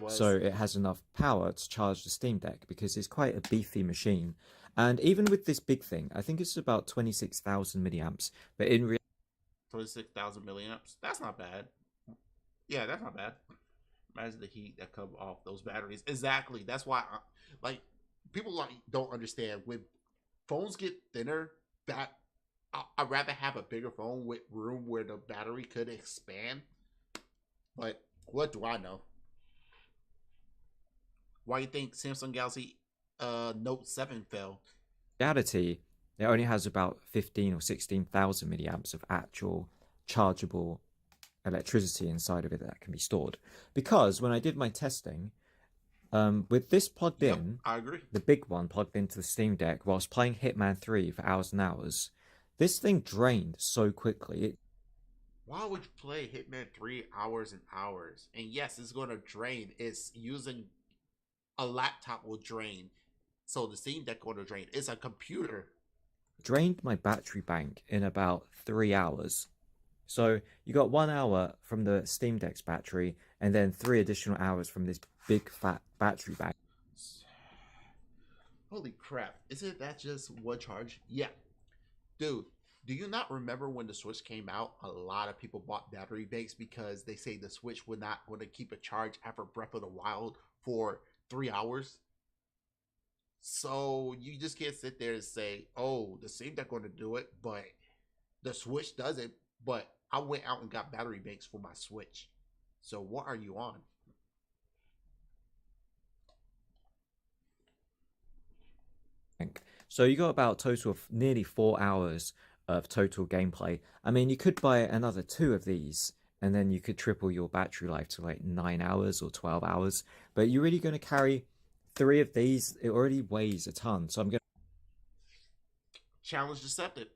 So it has enough power to charge the Steam Deck, because it's quite a beefy machine. And even with this big thing, I think it's about 26,000 milliamps, but in reality 26,000 milliamps. That's not bad. Yeah, that's not bad. Imagine the heat that comes off those batteries. Exactly. That's why, people don't understand when phones get thinner. That I'd rather have a bigger phone with room where the battery could expand. But what do I know? Why do you think Samsung Galaxy Note 7 fell? reality, it only has about 15 or 16,000 milliamps of actual chargeable electricity inside of it that can be stored. Because when I did my testing, with this plugged in, I agree. the big one plugged into the Steam Deck whilst playing Hitman 3 for hours and hours, this thing drained so quickly. Why would you play Hitman 3 hours and hours? And yes, it's going to drain. It's using a laptop will drain. So the Steam Deck going to drain. It's a computer. Drained my battery bank in about 3 hours. So you got 1 hour from the Steam Deck's battery, and then 3 additional hours from this big fat battery bank. Holy crap. Isn't that just one charge? Yeah. Dude, do you not remember when the Switch came out? A lot of people bought battery banks because they say the Switch would not want to keep a charge after Breath of the Wild for 3 hours. So you just can't sit there and say, oh, the Steam Deck going to do it, but the Switch doesn't. But I went out and got battery banks for my Switch. So what are you on? So you got about a total of nearly 4 hours of total gameplay. I mean, you could buy another 2 of these, and then you could triple your battery life to like 9 hours or 12 hours. But you're really going to carry 3 of these? It already weighs a ton. So I'm going to... Challenge accepted.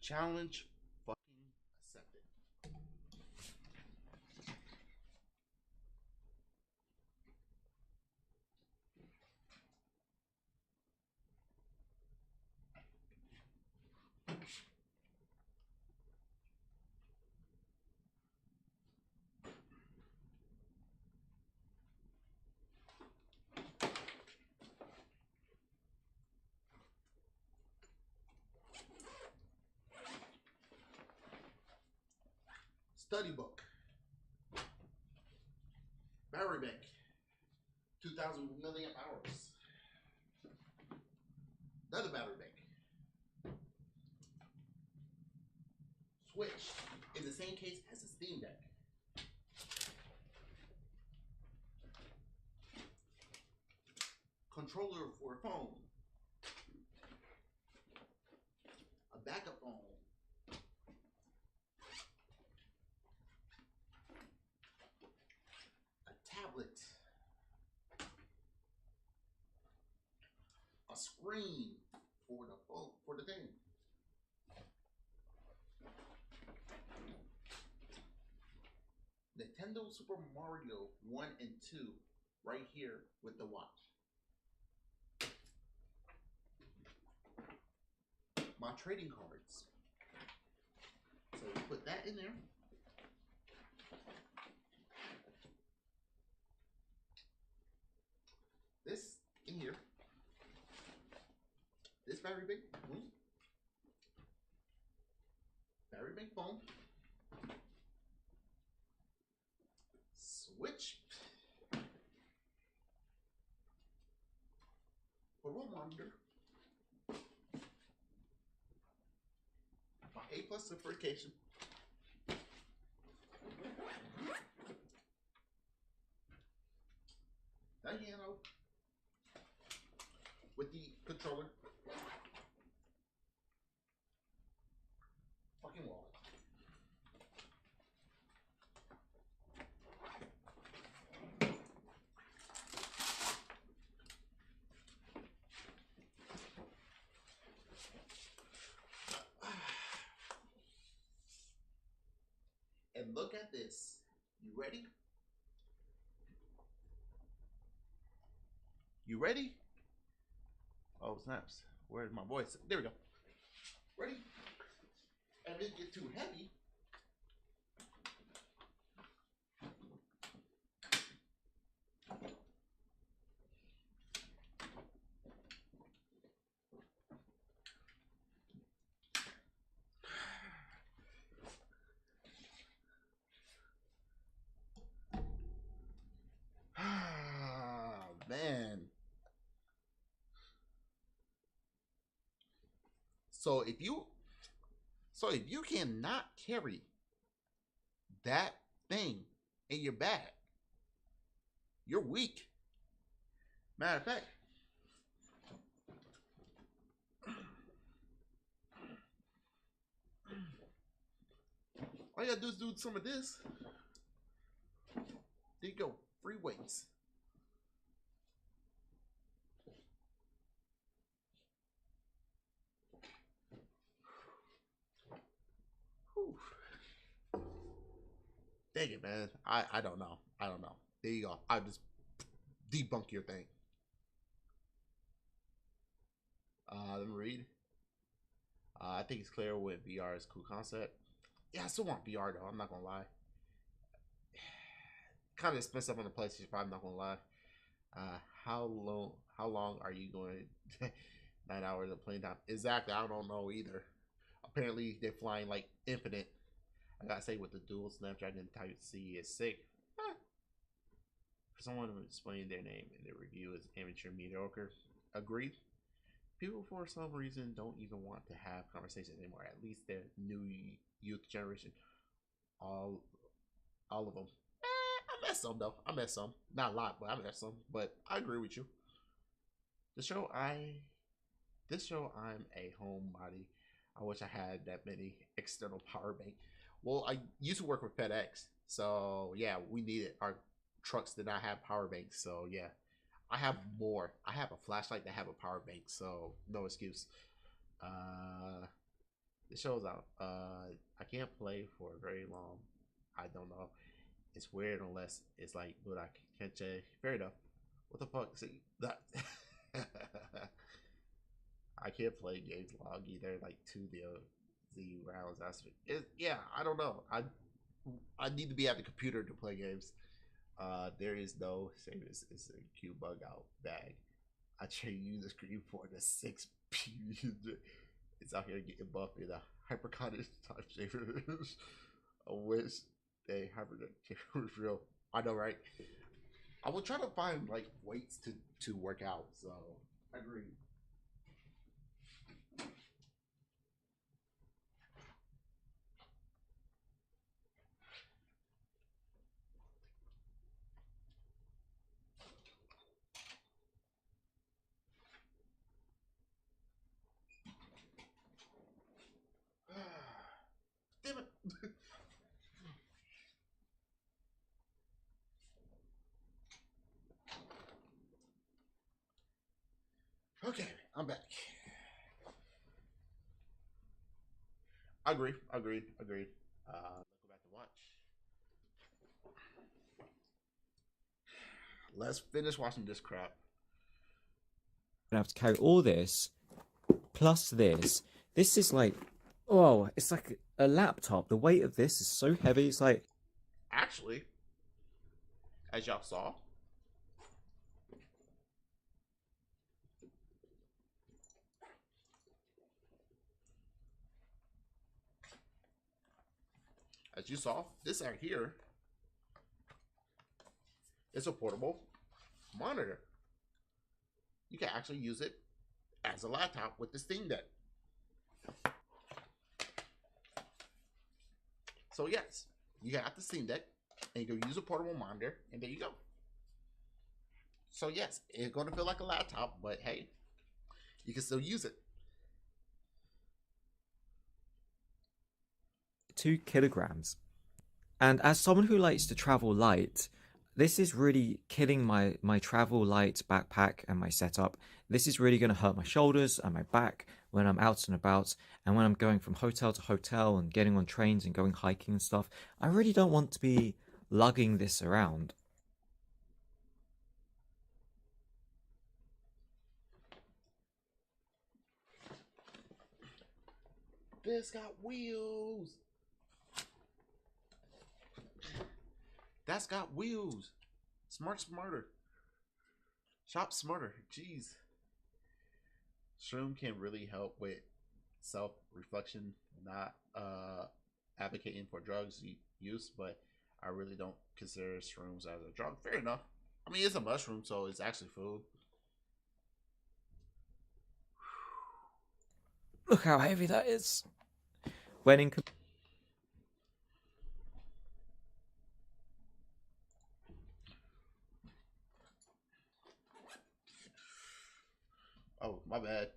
Challenge fucking accepted. Study book. Battery bank. 2,000 milliamp hours. Another battery bank. Switch in the same case as a Steam Deck. Controller for a phone. A backup phone. a screen for the phone, for the thing. Nintendo Super Mario 1 and 2 right here with the watch. My trading cards. So we put that in there. This in here. This very big. Very big phone. Switch. For room monitor. My A+ certification. Piano with the controller. Fucking wall. And look at this. You ready? You ready? Oh, snaps. Where's my voice? There we go. Ready? And if it get too heavy, man. So if you cannot carry that thing in your bag, you're weak. Matter of fact, all you gotta do is do some of this. There you go, free weights. Whew. Dang it, man. I don't know. I don't know. There you go. I just debunk your thing. Let me read. I think it's clear with VR is a cool concept. Yeah, I still want VR though. I'm not gonna lie. Kind of expensive on the PlayStation 5. I'm not gonna lie. How long are you going? 9 hours of playing time. Exactly. I don't know either. Apparently they're flying like infinite. I gotta say with the dual Snapdragon Type C is sick. For someone to explain their name in their review is amateur mediocre. Agreed. People for some reason don't even want to have conversations anymore. At least the new youth generation. All of them. I met some though. I met some. Not a lot, but I met some. But I agree with you. This show I'm a homebody. I wish I had that many external power bank. Well, I used to work with FedEx, so yeah, we needed our trucks did not have power banks. So yeah, I have more. I have a flashlight that have a power bank, so no excuse. The show's out. I can't play for very long. I don't know. It's weird unless it's like, but I can't say. Fair enough. What the fuck? See that? I can't play games long either. Like 2 rounds. Yeah. I don't know. I need to be at the computer to play games. There is no same as it's a Q bug out bag. I trade you the screen for the 6 P. It's out here getting buffed in a hyperconic time savers. I wish they hyperconic was real. I know, right? I will try to find like weights to work out. So I agree. Damn it. Okay, I'm back. Agreed. Let's go back to watch. Let's finish watching this crap. I have to carry all this plus this. This is like, oh, it's like a laptop. The weight of this is so heavy. It's like, Actually, as y'all saw, this right here is a portable monitor. You can actually use it as a laptop with the Steam Deck. So yes, you got the Steam Deck, and you can use a portable monitor, and there you go. So yes, it's going to feel like a laptop, but hey, you can still use it. 2 kilograms. And as someone who likes to travel light, this is really killing my travel light backpack and my setup. This is really going to hurt my shoulders and my back when I'm out and about, and when I'm going from hotel to hotel and getting on trains and going hiking and stuff. I really don't want to be lugging this around. This got wheels. That's got wheels. Smarter. Shop smarter. Jeez. Shroom can really help with self-reflection, not advocating for drugs use, but I really don't consider shrooms as a drug. Fair enough. I mean, it's a mushroom, so it's actually food. Look how heavy that is. When in Oh, my bad.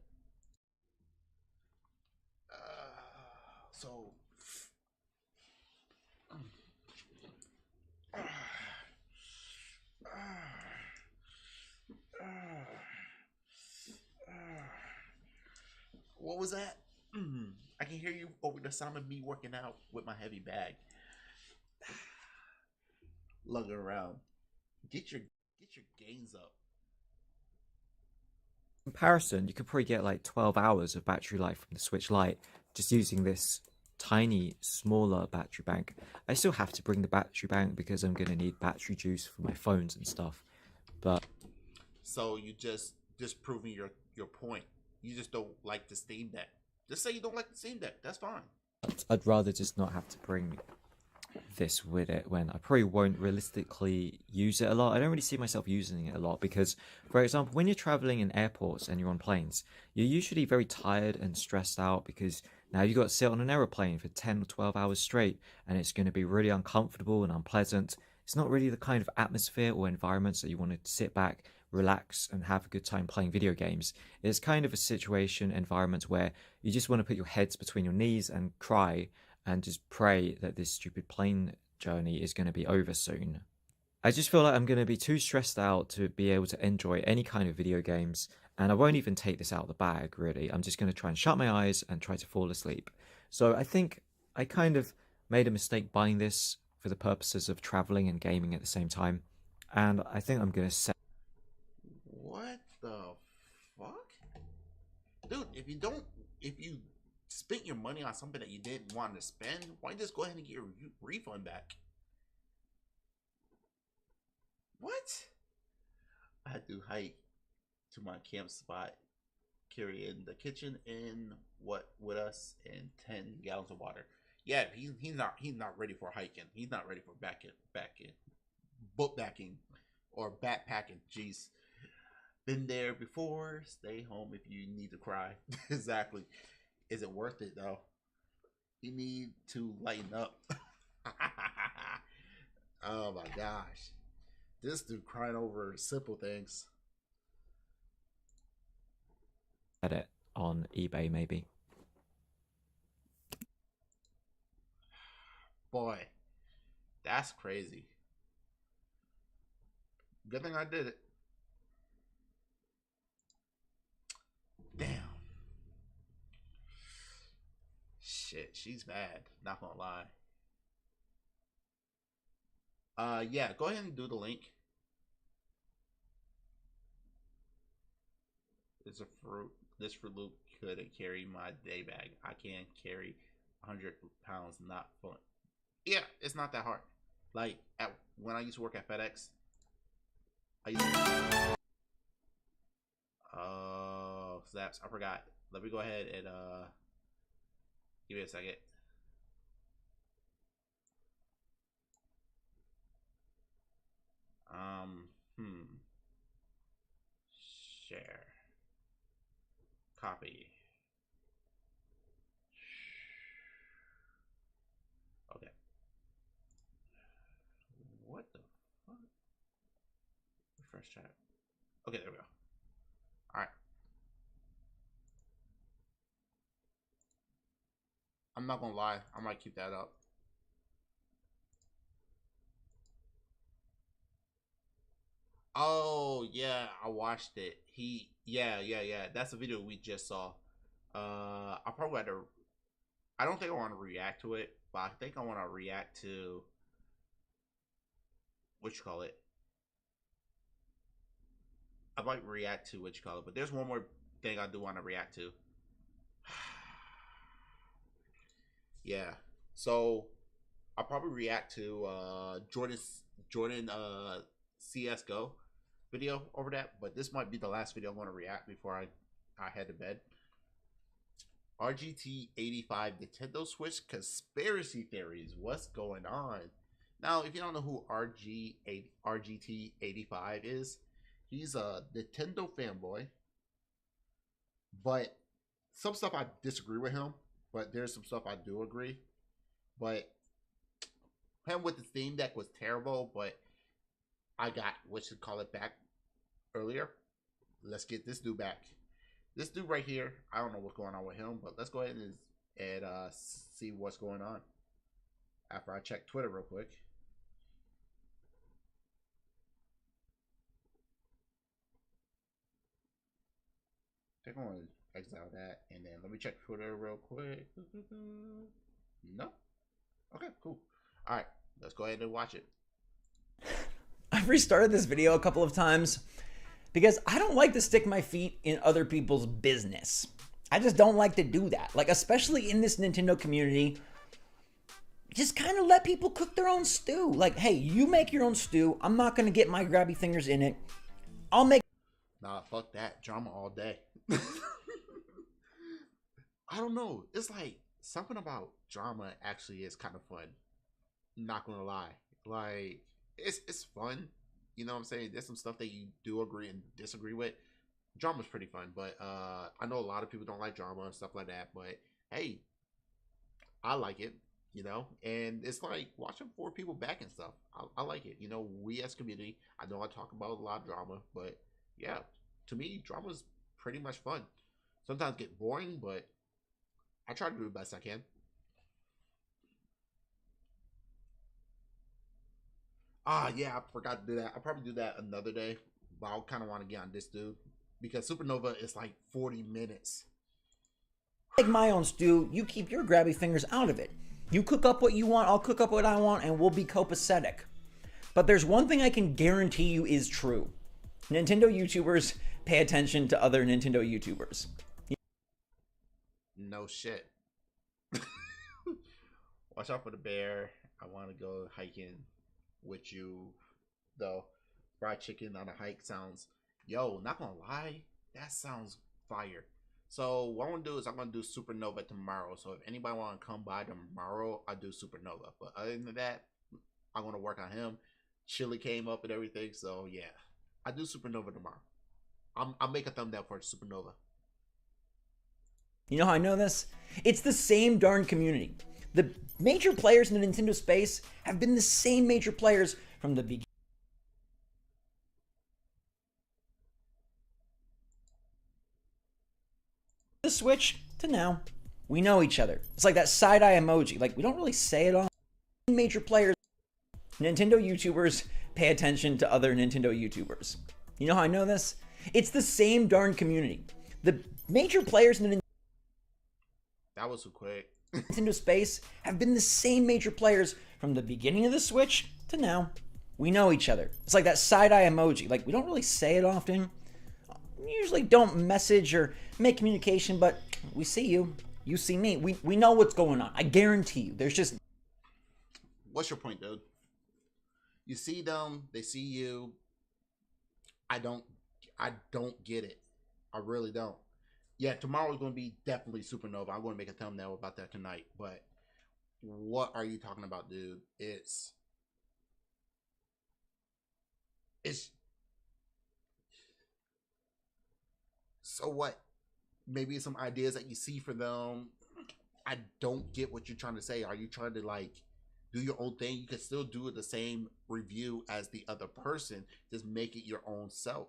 So what was that? I can hear you over the sound of me working out with my heavy bag. Lugging around. Get your gains up. comparison, you could probably get like 12 hours of battery life from the Switch Lite just using this tiny, smaller battery bank. I still have to bring the battery bank because I'm going to need battery juice for my phones and stuff. But so you just proving your point. You just don't like the Steam Deck. Just say you don't like the Steam Deck. That's fine. I'd rather just not have to bring this with it when I probably won't realistically use it a lot. I don't really see myself using it a lot because, for example, when you're traveling in airports and you're on planes, you're usually very tired and stressed out because now you've got to sit on an aeroplane for 10 or 12 hours straight, and it's going to be really uncomfortable and unpleasant. It's not really the kind of atmosphere or environments that you want to sit back, relax, and have a good time playing video games. It's kind of a situation, environment where you just want to put your heads between your knees and cry and just pray that this stupid plane journey is going to be over soon. I just feel like I'm going to be too stressed out to be able to enjoy any kind of video games, and I won't even take this out of the bag, really. I'm just going to try and shut my eyes and try to fall asleep. So I think I kind of made a mistake buying this for the purposes of traveling and gaming at the same time, and I think I'm going to set... What the fuck? Dude, if you spent your money on something that you didn't want to spend, why just go ahead and get your refund back? What? I had to hike to my camp spot, carrying the kitchen in with us and 10 gallons of water. Yeah, he's not ready for hiking. He's not ready for book backing or backpacking. Jeez. Been there before. Stay home if you need to cry. Exactly. Is it worth it though? You need to lighten up. Oh my gosh. This dude crying over simple things. it on eBay, maybe. Boy, that's crazy. Good thing I did it. Damn. Shit, she's bad. Not gonna lie. Yeah, go ahead and do the link. It's a fruit. This Fruit Loop could carry my day bag. I can carry 100 pounds, not fun. Yeah, it's not that hard. Like when I used to work at FedEx, I used to. Oh, snaps! I forgot. Let me go ahead and give me a second. Share. Copy. Okay. What the fuck? Refresh chat. Okay, there we go. Alright. I'm not gonna lie, I might keep that up. Oh yeah, I watched it. Yeah. That's a video we just saw. I probably had to. I don't think I want to react to it, but I think I want to react to what you call it. I might react to what you call it, but there's one more thing I do want to react to. Yeah, so I'll probably react to Jordan CS:GO video over that, but this might be the last video I want to react before I head to bed. RGT85 Nintendo Switch conspiracy theories. What's going on? Now, if you don't know who RGT85 is, he's a Nintendo fanboy, but some stuff I disagree with him, but there's some stuff I do agree. But him with the Steam Deck was terrible, but I got what you call it back earlier. Let's get this dude back. This dude right here, I don't know what's going on with him, but let's go ahead and see what's going on after I check Twitter real quick. I think I'm going to exile that, and then let me check Twitter real quick. No? Okay, cool. All right, let's go ahead and watch it. I've restarted this video a couple of times because I don't like to stick my feet in other people's business. I just don't like to do that. Like, especially in this Nintendo community, just kind of let people cook their own stew. Like, hey, you make your own stew. I'm not going to get my grabby fingers in it. I'll make... Nah, fuck that. Drama all day. I don't know. It's like something about drama actually is kind of fun. Not gonna lie. Like, it's fun. You know what I'm saying? There's some stuff that you do agree and disagree with. Drama's pretty fun, but I know a lot of people don't like drama and stuff like that, but hey, I like it, you know? And it's like watching 4 people back and stuff. I like it. You know, we as community, I know I talk about a lot of drama, but yeah, to me, drama's pretty much fun. Sometimes get boring, but I try to do the best I can. Yeah, I forgot to do that. I'll probably do that another day, but I kind of want to get on this dude because Supernova is like 40 minutes. Make my own stew. You keep your grabby fingers out of it. You cook up what you want, I'll cook up what I want, and we'll be copacetic. But there's one thing I can guarantee you is true. Nintendo YouTubers pay attention to other Nintendo YouTubers. No shit. Watch out for the bear. I want to go hiking with you, though. Fried chicken on a hike sounds, yo, not gonna lie, that sounds fire. So what I'm gonna do is I'm gonna do Supernova tomorrow. So if anybody want to come by tomorrow, I'll do Supernova. But other than that, I'm gonna work on him. Chili came up and everything, so yeah, I do Supernova tomorrow. I'll make a thumbnail for Supernova. You know how I know this? It's the same darn community. The major players in the Nintendo space have been the same major players from the beginning. The Switch to now. We know each other. It's like that side-eye emoji. Like, we don't really say it all. Major players. Nintendo YouTubers pay attention to other Nintendo YouTubers. You know how I know this? It's the same darn community. The major players in the That was so quick. Nintendo space have been the same major players from the beginning of the Switch to now. We know each other. It's like that side-eye emoji. Like, we don't really say it often. We usually don't message or make communication, but we see you. You see me. We know what's going on. I guarantee you. There's just... What's your point, dude? You see them, they see you. I don't get it. I really don't. Yeah, tomorrow is going to be definitely Supernova. I'm going to make a thumbnail about that tonight. But what are you talking about, dude? It's so what? Maybe it's some ideas that you see for them. I don't get what you're trying to say. Are you trying to like do your own thing? You can still do the same review as the other person. Just make it your own self.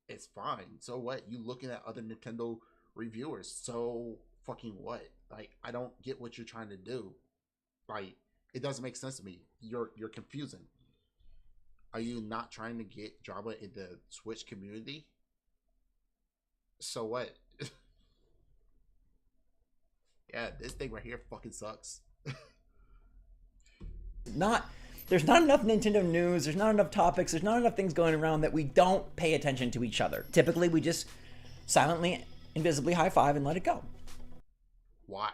It's fine. So what? You looking at other Nintendo reviewers. So fucking what? Like, I don't get what you're trying to do. Like, it doesn't make sense to me. You're confusing. Are you not trying to get drama in the Switch community? So what? Yeah, this thing right here fucking sucks. There's not enough Nintendo news, there's not enough topics, there's not enough things going around that we don't pay attention to each other. Typically, we just silently, invisibly high five and let it go. Why?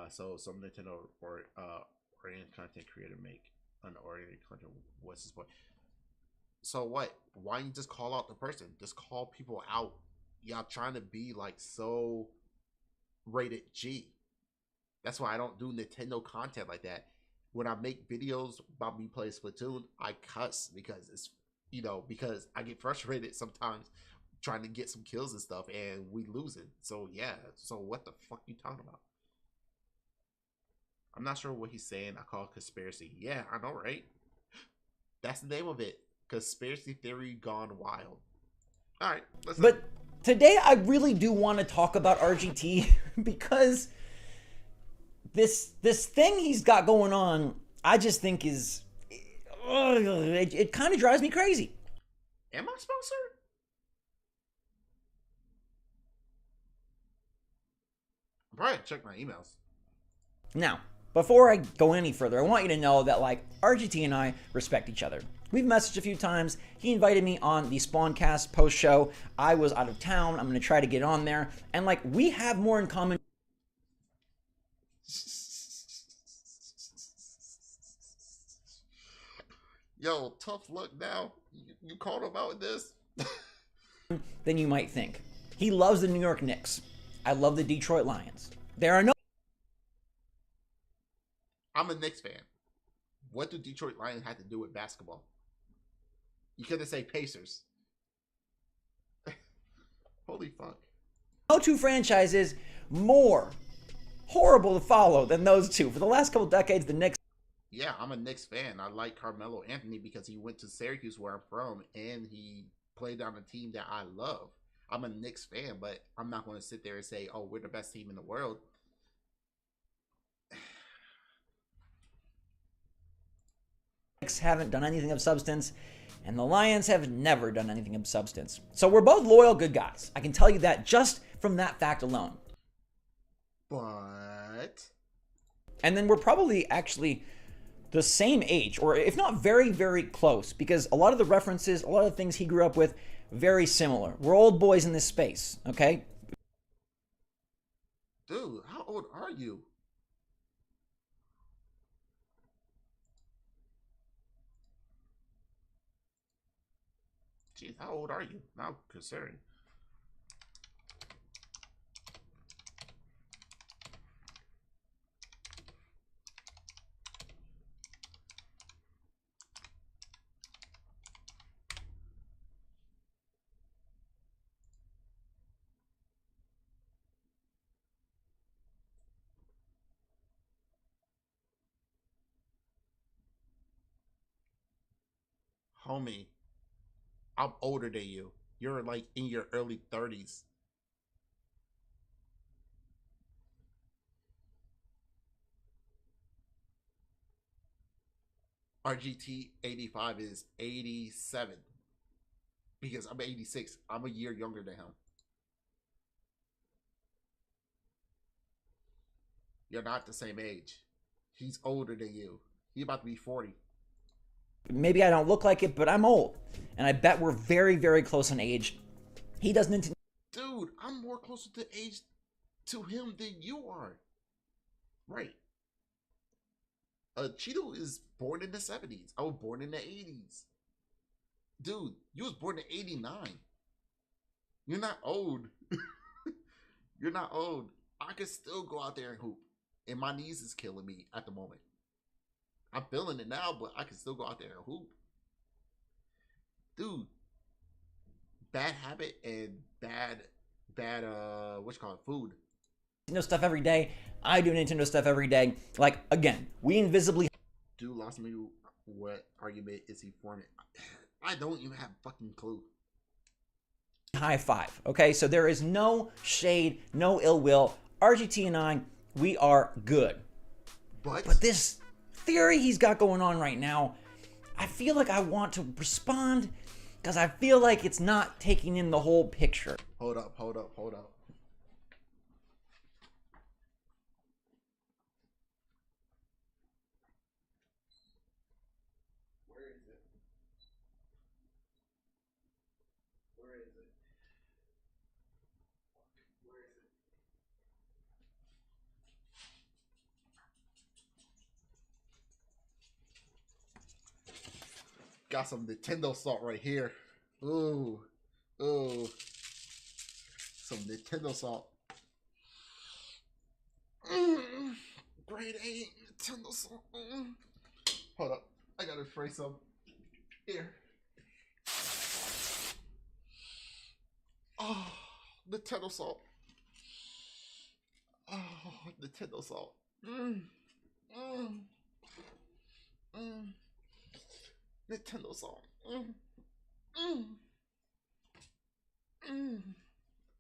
So some Nintendo or oriented content creator make unoriented content. What's his point? So what? Why don't you just call out the person? Just call people out. Y'all trying to be like so rated G. That's why I don't do Nintendo content like that. When I make videos about me playing Splatoon, I cuss because it's, you know, because I get frustrated sometimes trying to get some kills and stuff and we losing. So yeah, so what the fuck you talking about? I'm not sure what he's saying. I call it conspiracy. Yeah, I know, right? That's the name of it. Conspiracy theory gone wild. All right, listen. But today I really do want to talk about RGT because this thing he's got going on, I just think is it kind of drives me crazy. Am I sponsored? I'm probably check my emails. Now, before I go any further, I want you to know that like RGT and I respect each other. We've messaged a few times. He invited me on the Spawncast post show. I was out of town. I'm going to try to get on there. And like, we have more in common. Yo, tough luck now. You called him out with this? Than you might think. He loves the New York Knicks. I love the Detroit Lions. There are no... I'm a Knicks fan. What do Detroit Lions have to do with basketball? You could have said Pacers. Holy fuck. No two franchises more horrible to follow than those two. For the last couple decades, the Knicks... Yeah, I'm a Knicks fan. I like Carmelo Anthony because he went to Syracuse, where I'm from, and he played on a team that I love. I'm a Knicks fan, but I'm not going to sit there and say, oh, we're the best team in the world. Knicks haven't done anything of substance, and the Lions have never done anything of substance. So we're both loyal, good guys. I can tell you that just from that fact alone. But... And then we're probably actually the same age, or if not very, very close, because a lot of the references, a lot of the things he grew up with, very similar. We're old boys in this space, okay? Dude, how old are you? Jeez, how old are you? Now considering. Homie, I'm older than you. You're like in your early 30s. RGT 85 is 87. because I'm 86. I'm a year younger than him. You're not the same age. He's older than you. He's about to be 40. Maybe I don't look like it, but I'm old. And I bet we're very, very close in age. He doesn't... Dude, I'm more closer to age to him than you are. Right. Cheeto is born in the 70s. I was born in the 80s. Dude, you was born in 89. You're not old. You're not old. I can still go out there and hoop. And my knees is killing me at the moment. I'm feeling it now, but I can still go out there and hoop. Dude, bad habit and bad what you call it, food. Nintendo stuff every day. I do Nintendo stuff every day. Like, again, we invisibly... Dude lost me. What argument is he forming? I don't even have a fucking clue. High five, okay? So there is no shade, no ill will. RGT and I, we are good. But this theory he's got going on right now, I feel like I want to respond because I feel like it's not taking in the whole picture. Hold up. Where is it? Where is it? Got some Nintendo salt right here. Ooh. Some Nintendo salt. Grade A Nintendo salt. Hold up. I gotta spray some. Here. Oh, Nintendo salt. Oh, Nintendo salt. Nintendo salt.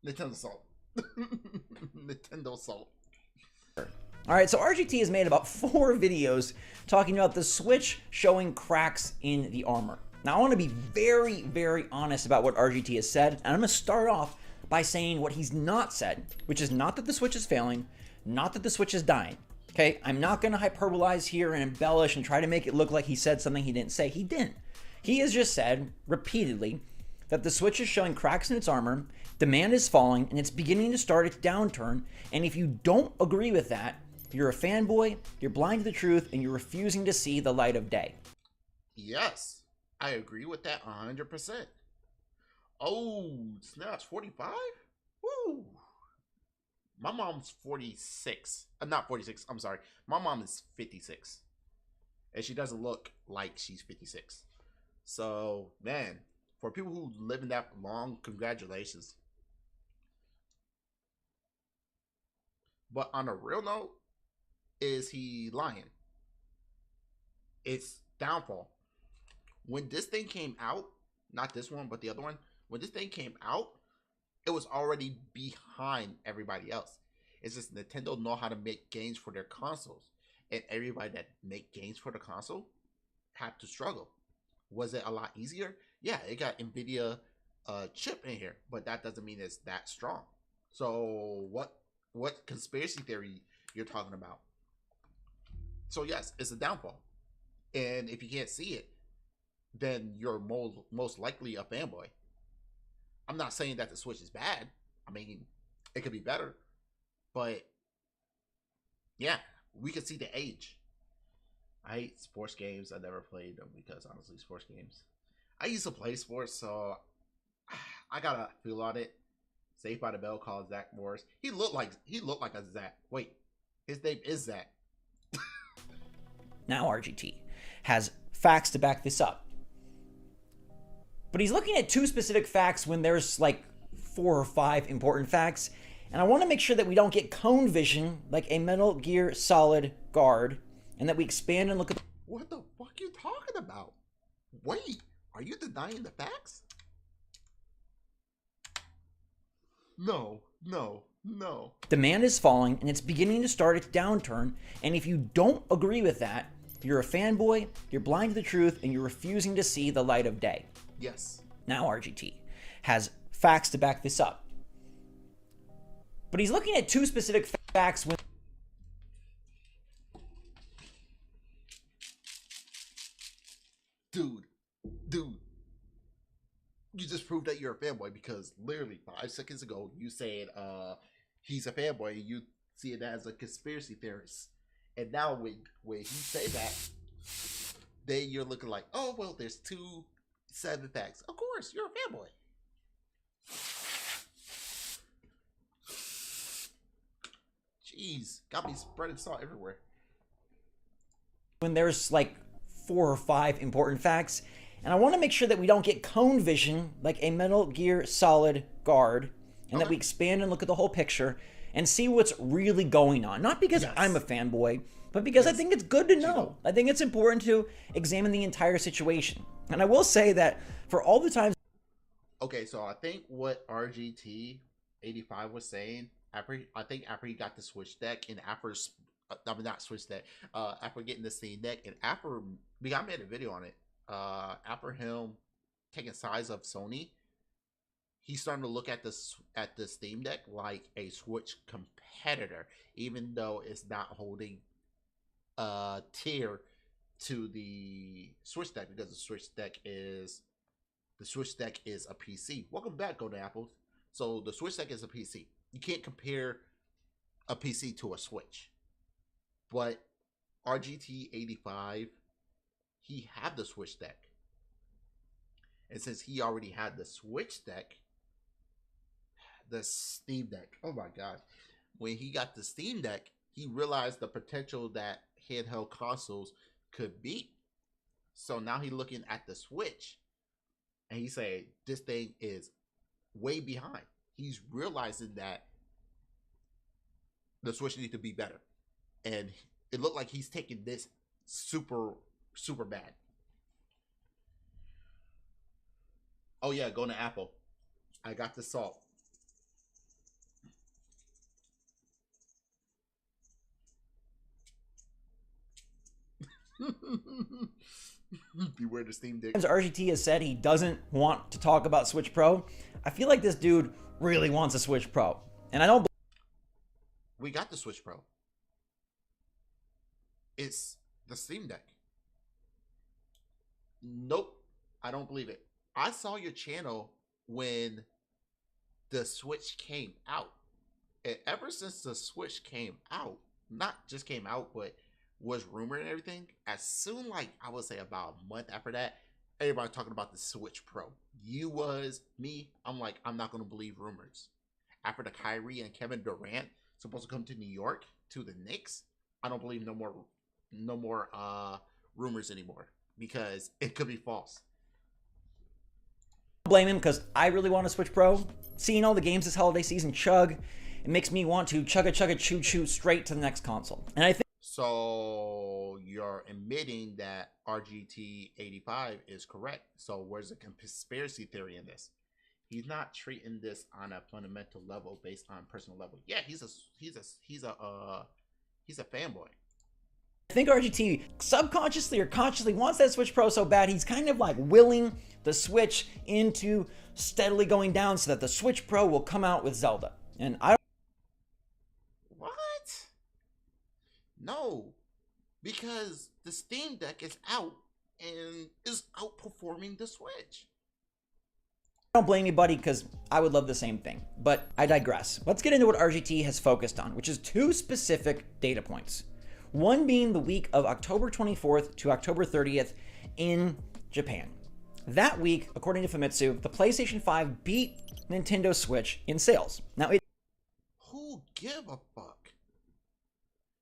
Nintendo salt. Nintendo salt. All right, so RGT has made about 4 videos talking about the Switch showing cracks in the armor. Now, I want to be very, very honest about what RGT has said, and I'm going to start off by saying what he's not said, which is not that the Switch is failing, not that the Switch is dying. Okay, I'm not going to hyperbolize here and embellish and try to make it look like he said something he didn't say. He didn't. He has just said repeatedly that the Switch is showing cracks in its armor, demand is falling, and it's beginning to start its downturn. And if you don't agree with that, you're a fanboy, you're blind to the truth, and you're refusing to see the light of day. Yes, I agree with that 100%. Oh, snaps, 45? Woo! My mom's 46. Not 46, I'm sorry. My mom is 56. And she doesn't look like she's 56. So, man, for people who live in that long, congratulations. But on a real note, is he lying? It's downfall. When this thing came out, not this one, but the other one, when this thing came out, it was already behind everybody else. It's just Nintendo know how to make games for their consoles. And everybody that make games for the console had to struggle. Was it a lot easier? Yeah, it got NVIDIA chip in here, but that doesn't mean it's that strong. So what conspiracy theory you're talking about? So yes, it's a downfall. And if you can't see it, then you're most likely a fanboy. I'm not saying that the Switch is bad. I mean, it could be better. But yeah, we can see the age. I hate sports games. I never played them because honestly, sports games. I used to play sports, so I gotta feel on it. Saved by the Bell calls Zach Morris. He looked like a Zach. Wait, his name is Zach. Now RGT has facts to back this up. But he's looking at 2 specific facts when there's like 4 or 5 important facts. And I want to make sure that we don't get cone vision like a Metal Gear Solid guard, and that we expand and look at... What the fuck are you talking about? Wait, are you denying the facts? No. Demand is falling, and it's beginning to start its downturn. And if you don't agree with that, you're a fanboy, you're blind to the truth, and you're refusing to see the light of day. Yes, Now RGT has facts to back this up. But he's looking at two specific facts when Dude, you just proved that you're a fanboy, because literally 5 seconds ago you said he's a fanboy and you see it as a conspiracy theorist. And now when he say that, then you're looking like, oh well, there's 7 facts. Of course, you're a fanboy. Jeez, got me spreading salt everywhere. When there's like 4 or 5 important facts, and I want to make sure that we don't get cone vision like a Metal Gear Solid guard, and that we expand and look at the whole picture and see what's really going on. Not because I'm a fanboy, but because I think it's good to know. I think it's important to examine the entire situation. And I will say that for all the times... Okay, so I think what RGT85 was saying, after he got the Switch deck, and after after getting the Steam deck, and after I made a video on it, after him taking sides of Sony, he's starting to look at the Steam Deck like a Switch competitor, even though it's not holding tier to the Switch deck, because the Switch deck is a PC. Welcome back, Golden Apples. So the Switch deck is a PC. You can't compare a PC to a Switch. But RGT85, he had the Switch deck. And since he already had the Switch deck, the Steam Deck, oh my god. When he got the Steam Deck, he realized the potential that handheld consoles could be. So now he's looking at the Switch, and he's saying, this thing is way behind. He's realizing that the Switch needs to be better. And it looked like he's taking this super bad. Oh yeah, going to Apple. I got the salt. Beware the Steam Deck. As RGT has said he doesn't want to talk about Switch Pro, I feel like this dude really wants a Switch Pro. And I don't... We got the Switch Pro. It's the Steam Deck. Nope, I don't believe it. I saw your channel when the Switch came out. And ever since the Switch came out, not just came out, but was rumored and everything, as soon, like, I would say about a month after that, everybody talking about the Switch Pro. You was, me, I'm like, I'm not going to believe rumors. After the Kyrie and Kevin Durant supposed to come to New York, to the Knicks, I don't believe no more rumors anymore, because it could be false. Blame him, because I really want a Switch Pro. Seeing all the games this holiday season chug, it makes me want to chugga choo choo straight to the next console. And I think... So you're admitting that RGT85 is correct. So where's the conspiracy theory in this? He's not treating this on a fundamental level, based on personal level. Yeah, he's a fanboy. I think RGT subconsciously or consciously wants that Switch Pro so bad, he's kind of like willing the Switch into steadily going down so that the Switch Pro will come out with Zelda. And I don't... What? No, because the Steam Deck is out and is outperforming the Switch. I don't blame anybody, because I would love the same thing, but I digress. Let's get into what RGT has focused on, which is 2 specific data points. One being the week of October 24th to October 30th in Japan. That week, according to Famitsu, the PlayStation 5 beat Nintendo Switch in sales. Now, who give a fuck?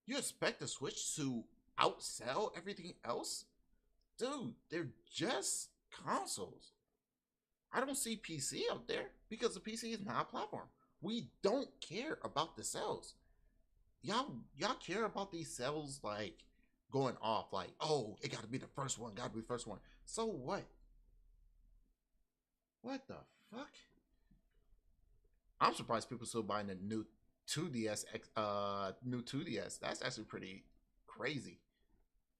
You expect the Switch to outsell everything else? Dude, they're just consoles. I don't see PC out there, because the PC is not a platform. We don't care about the sales. Y'all care about these sales like going off, like, oh, it gotta be the first one, gotta be the first one. So what? What the fuck? I'm surprised people still buying the new 2DS, new 2DS. That's actually pretty crazy.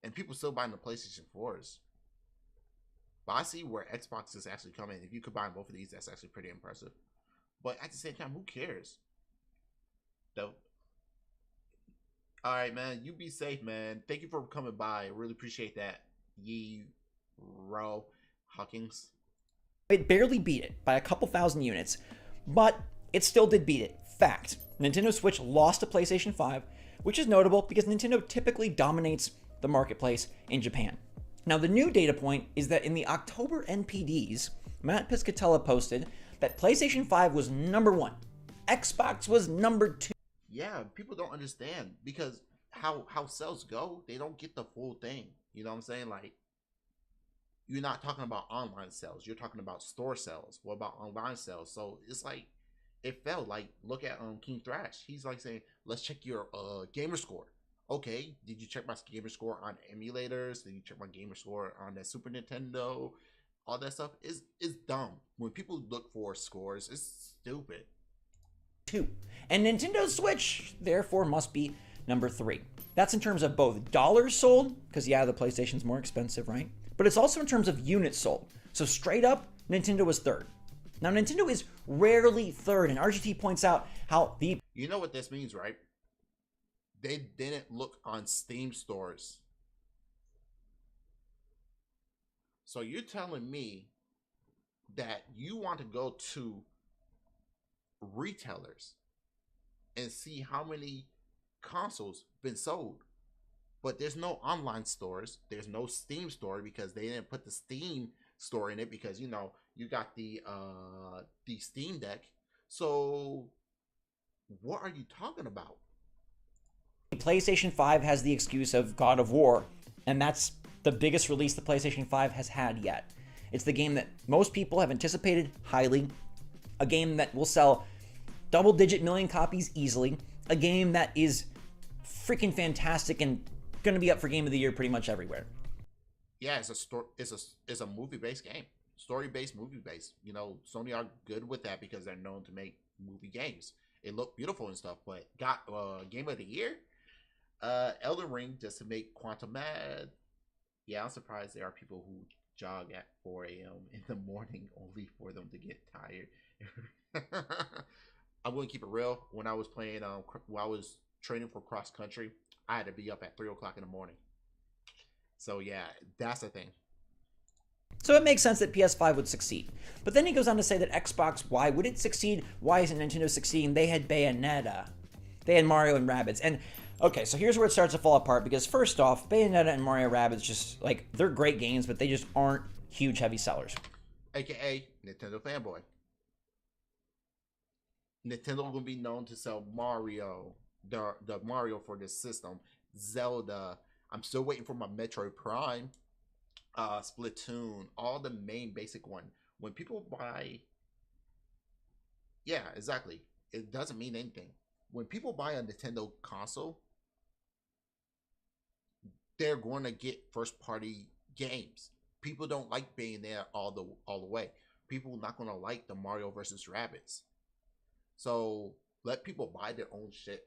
And people still buying the PlayStation 4s. But I see where Xbox is actually coming. If you combine both of these, that's actually pretty impressive. But at the same time, who cares? Though. All right, man. You be safe, man. Thank you for coming by. I really appreciate that. Hawkins. It barely beat it by a couple thousand units, but it still did beat it. Fact. Nintendo Switch lost to PlayStation 5, which is notable because Nintendo typically dominates the marketplace in Japan. Now, the new data point is that in the October NPDs, Matt Piscatella posted that PlayStation 5 was number 1. Xbox was number 2. Yeah, people don't understand because how sales go, they don't get the full thing. You know what I'm saying? Like, you're not talking about online sales. You're talking about store sales. What about online sales? So it's like, it felt like, look at King Thrash. He's like saying, let's check your gamer score. Okay, did you check my gamer score on emulators? Did you check my gamer score on that Super Nintendo? All that stuff is dumb. When people look for scores, it's stupid. 2. And Nintendo Switch, therefore, must be number 3. That's in terms of both dollars sold, because yeah, the PlayStation's more expensive, right? But it's also in terms of units sold. So straight up, Nintendo was 3rd. Now, Nintendo is rarely 3rd, and RGT points out how the... You know what this means, right? They didn't look on Steam stores. So you're telling me that you want to go to retailers and see how many consoles been sold, but there's no online stores, there's no Steam store because they didn't put the Steam store in it because, you know, you got the Steam Deck. So what are you talking about? PlayStation 5 has the excuse of God of War, and that's the biggest release the PlayStation 5 has had yet. It's the game that most people have anticipated highly, a game that will sell double-digit million copies easily, a game that is freaking fantastic and going to be up for Game of the Year pretty much everywhere. Yeah, it's a movie-based game, story-based, movie-based. You know, Sony are good with that because they're known to make movie games. It looked beautiful and stuff, but got Game of the Year. Elden Ring just to make Quantum mad. Yeah, I'm surprised there are people who jog at 4 a.m. in the morning only for them to get tired. I'm going to keep it real. When I was playing, while I was training for cross country, I had to be up at 3 o'clock in the morning. So yeah, that's the thing. So it makes sense that PS5 would succeed. But then he goes on to say that Xbox, why would it succeed? Why isn't Nintendo succeeding? They had Bayonetta. They had Mario and Rabbids. And okay, so here's where it starts to fall apart because first off, Bayonetta and Mario Rabbids just, like, they're great games, but they just aren't huge heavy sellers. AKA Nintendo fanboy. Nintendo will be known to sell Mario, the Mario for this system, Zelda. I'm still waiting for my Metroid Prime, Splatoon, all the main basic one. When people buy, yeah, exactly. It doesn't mean anything. When people buy a Nintendo console, they're going to get first party games. People don't like being there all the way. People are not going to like the Mario versus Rabbids. So let people buy their own shit.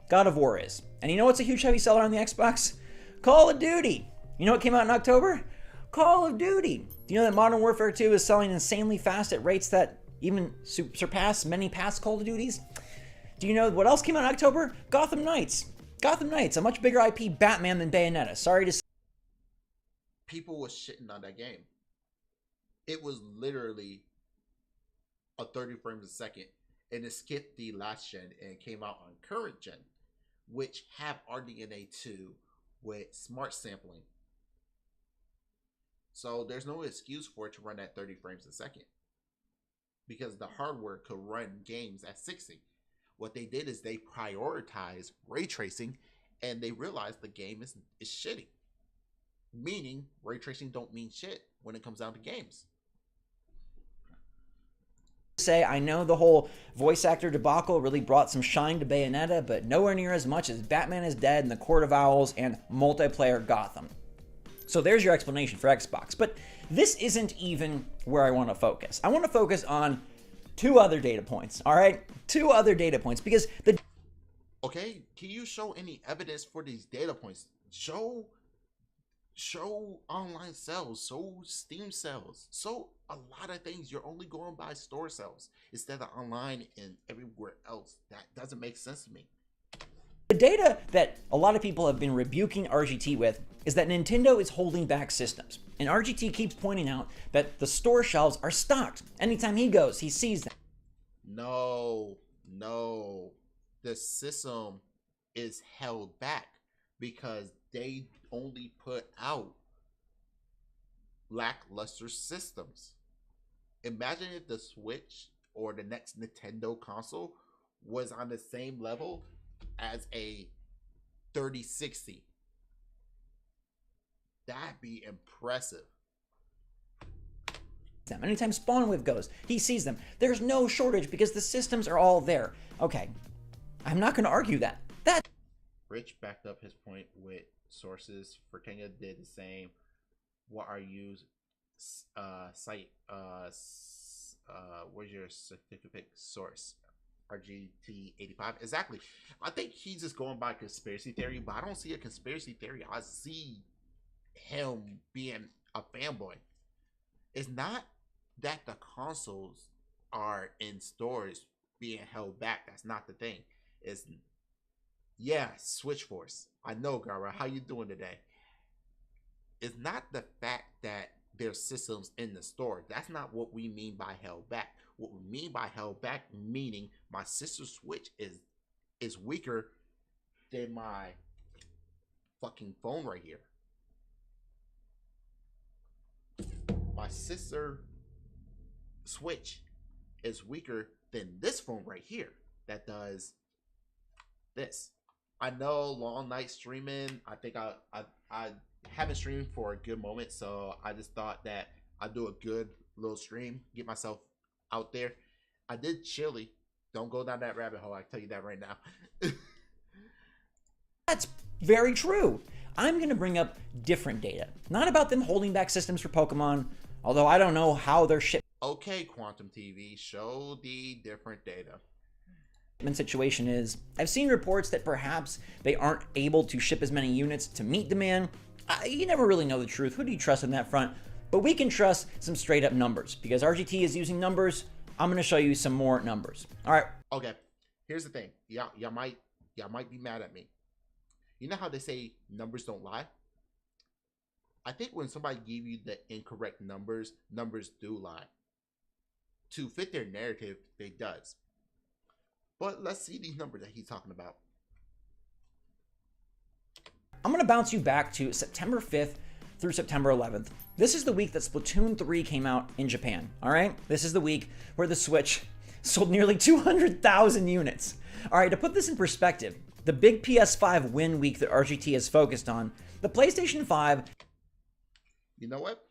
God of War is. And you know what's a huge heavy seller on the Xbox? Call of Duty. You know what came out in October? Call of Duty. Do you know that Modern Warfare 2 is selling insanely fast at rates that even surpass many past Call of Duties? Do you know what else came out in October? Gotham Knights. Gotham Knights, a much bigger IP Batman than Bayonetta. Sorry to say. People was shitting on that game. It was literally a 30 frames a second, and it skipped the last gen and came out on current gen, which have RDNA 2 with smart sampling. So there's no excuse for it to run at 30 frames a second because the hardware could run games at 60. What they did is they prioritized ray tracing and they realized the game is shitty. Meaning ray tracing don't mean shit when it comes down to games. Say, I know the whole voice actor debacle really brought some shine to Bayonetta, but nowhere near as much as Batman is Dead and the Court of Owls and multiplayer Gotham. So there's your explanation for Xbox. But this isn't even where I want to focus. I want to focus on two other data points, all right? Two other data points, because the... Okay, can you show any evidence for these data points? Show show online sales, show Steam sales, so a lot of things. You're only going by store sales instead of online and everywhere else. That doesn't make sense to me. The data that a lot of people have been rebuking RGT with is that Nintendo is holding back systems. And RGT keeps pointing out that the store shelves are stocked. Anytime he goes, he sees them. No. The system is held back because they only put out lackluster systems. Imagine if the Switch or the next Nintendo console was on the same level as a 3060. That'd be impressive. Anytime Spawnwave goes, he sees them. There's no shortage because the systems are all there. Okay, I'm not going to argue that. Rich backed up his point with sources. Furtenga did the same. What are you site? Where's your certificate source? RGT85. Exactly. I think he's just going by conspiracy theory, but I don't see a conspiracy theory. I see him being a fanboy. It's not that the consoles are in stores being held back. That's not the thing. It's SwitchForce. I know, Gara. How you doing today? It's not the fact that there's systems in the store. That's not what we mean by held back. What we mean by held back, meaning my sister's Switch is weaker than my fucking phone right here. My sister Switch is weaker than this phone right here that does this. I know long night streaming. I think I haven't streamed for a good moment, so I just thought that I'd do a good little stream, get myself out there. I did chilly. Don't go down that rabbit hole. I tell you that right now. That's very true. I'm going to bring up different data. Not about them holding back systems for Pokemon, although I don't know how they're shipping. Okay, Quantum TV, show the different data. Situation is, I've seen reports that perhaps they aren't able to ship as many units to meet demand. You never really know the truth. Who do you trust on that front? But we can trust some straight up numbers because RGT is using numbers. I'm going to show you some more numbers. All right. Okay. Here's the thing. Y'all might be mad at me. You know how they say numbers don't lie? I think when somebody give you the incorrect numbers, numbers do lie. To fit their narrative, they does. But let's see these numbers that he's talking about. I'm going to bounce you back to September 5th through September 11th. This is the week that Splatoon 3 came out in Japan, all right? This is the week where the Switch sold nearly 200,000 units. All right, to put this in perspective, the big PS5 win week that RGT has focused on, the PlayStation 5... You know what?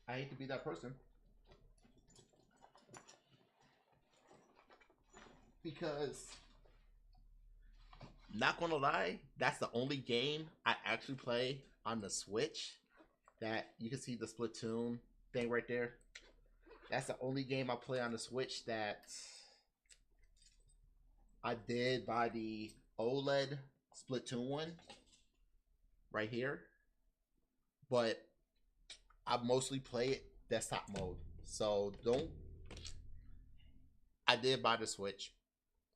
I hate to be that person. Because, not gonna lie, that's the only game I actually play on the Switch. That you can see the Splatoon thing right there. That's the only game I play on the Switch that I did buy the OLED Splatoon one right here. But I mostly play it desktop mode. So I did buy the Switch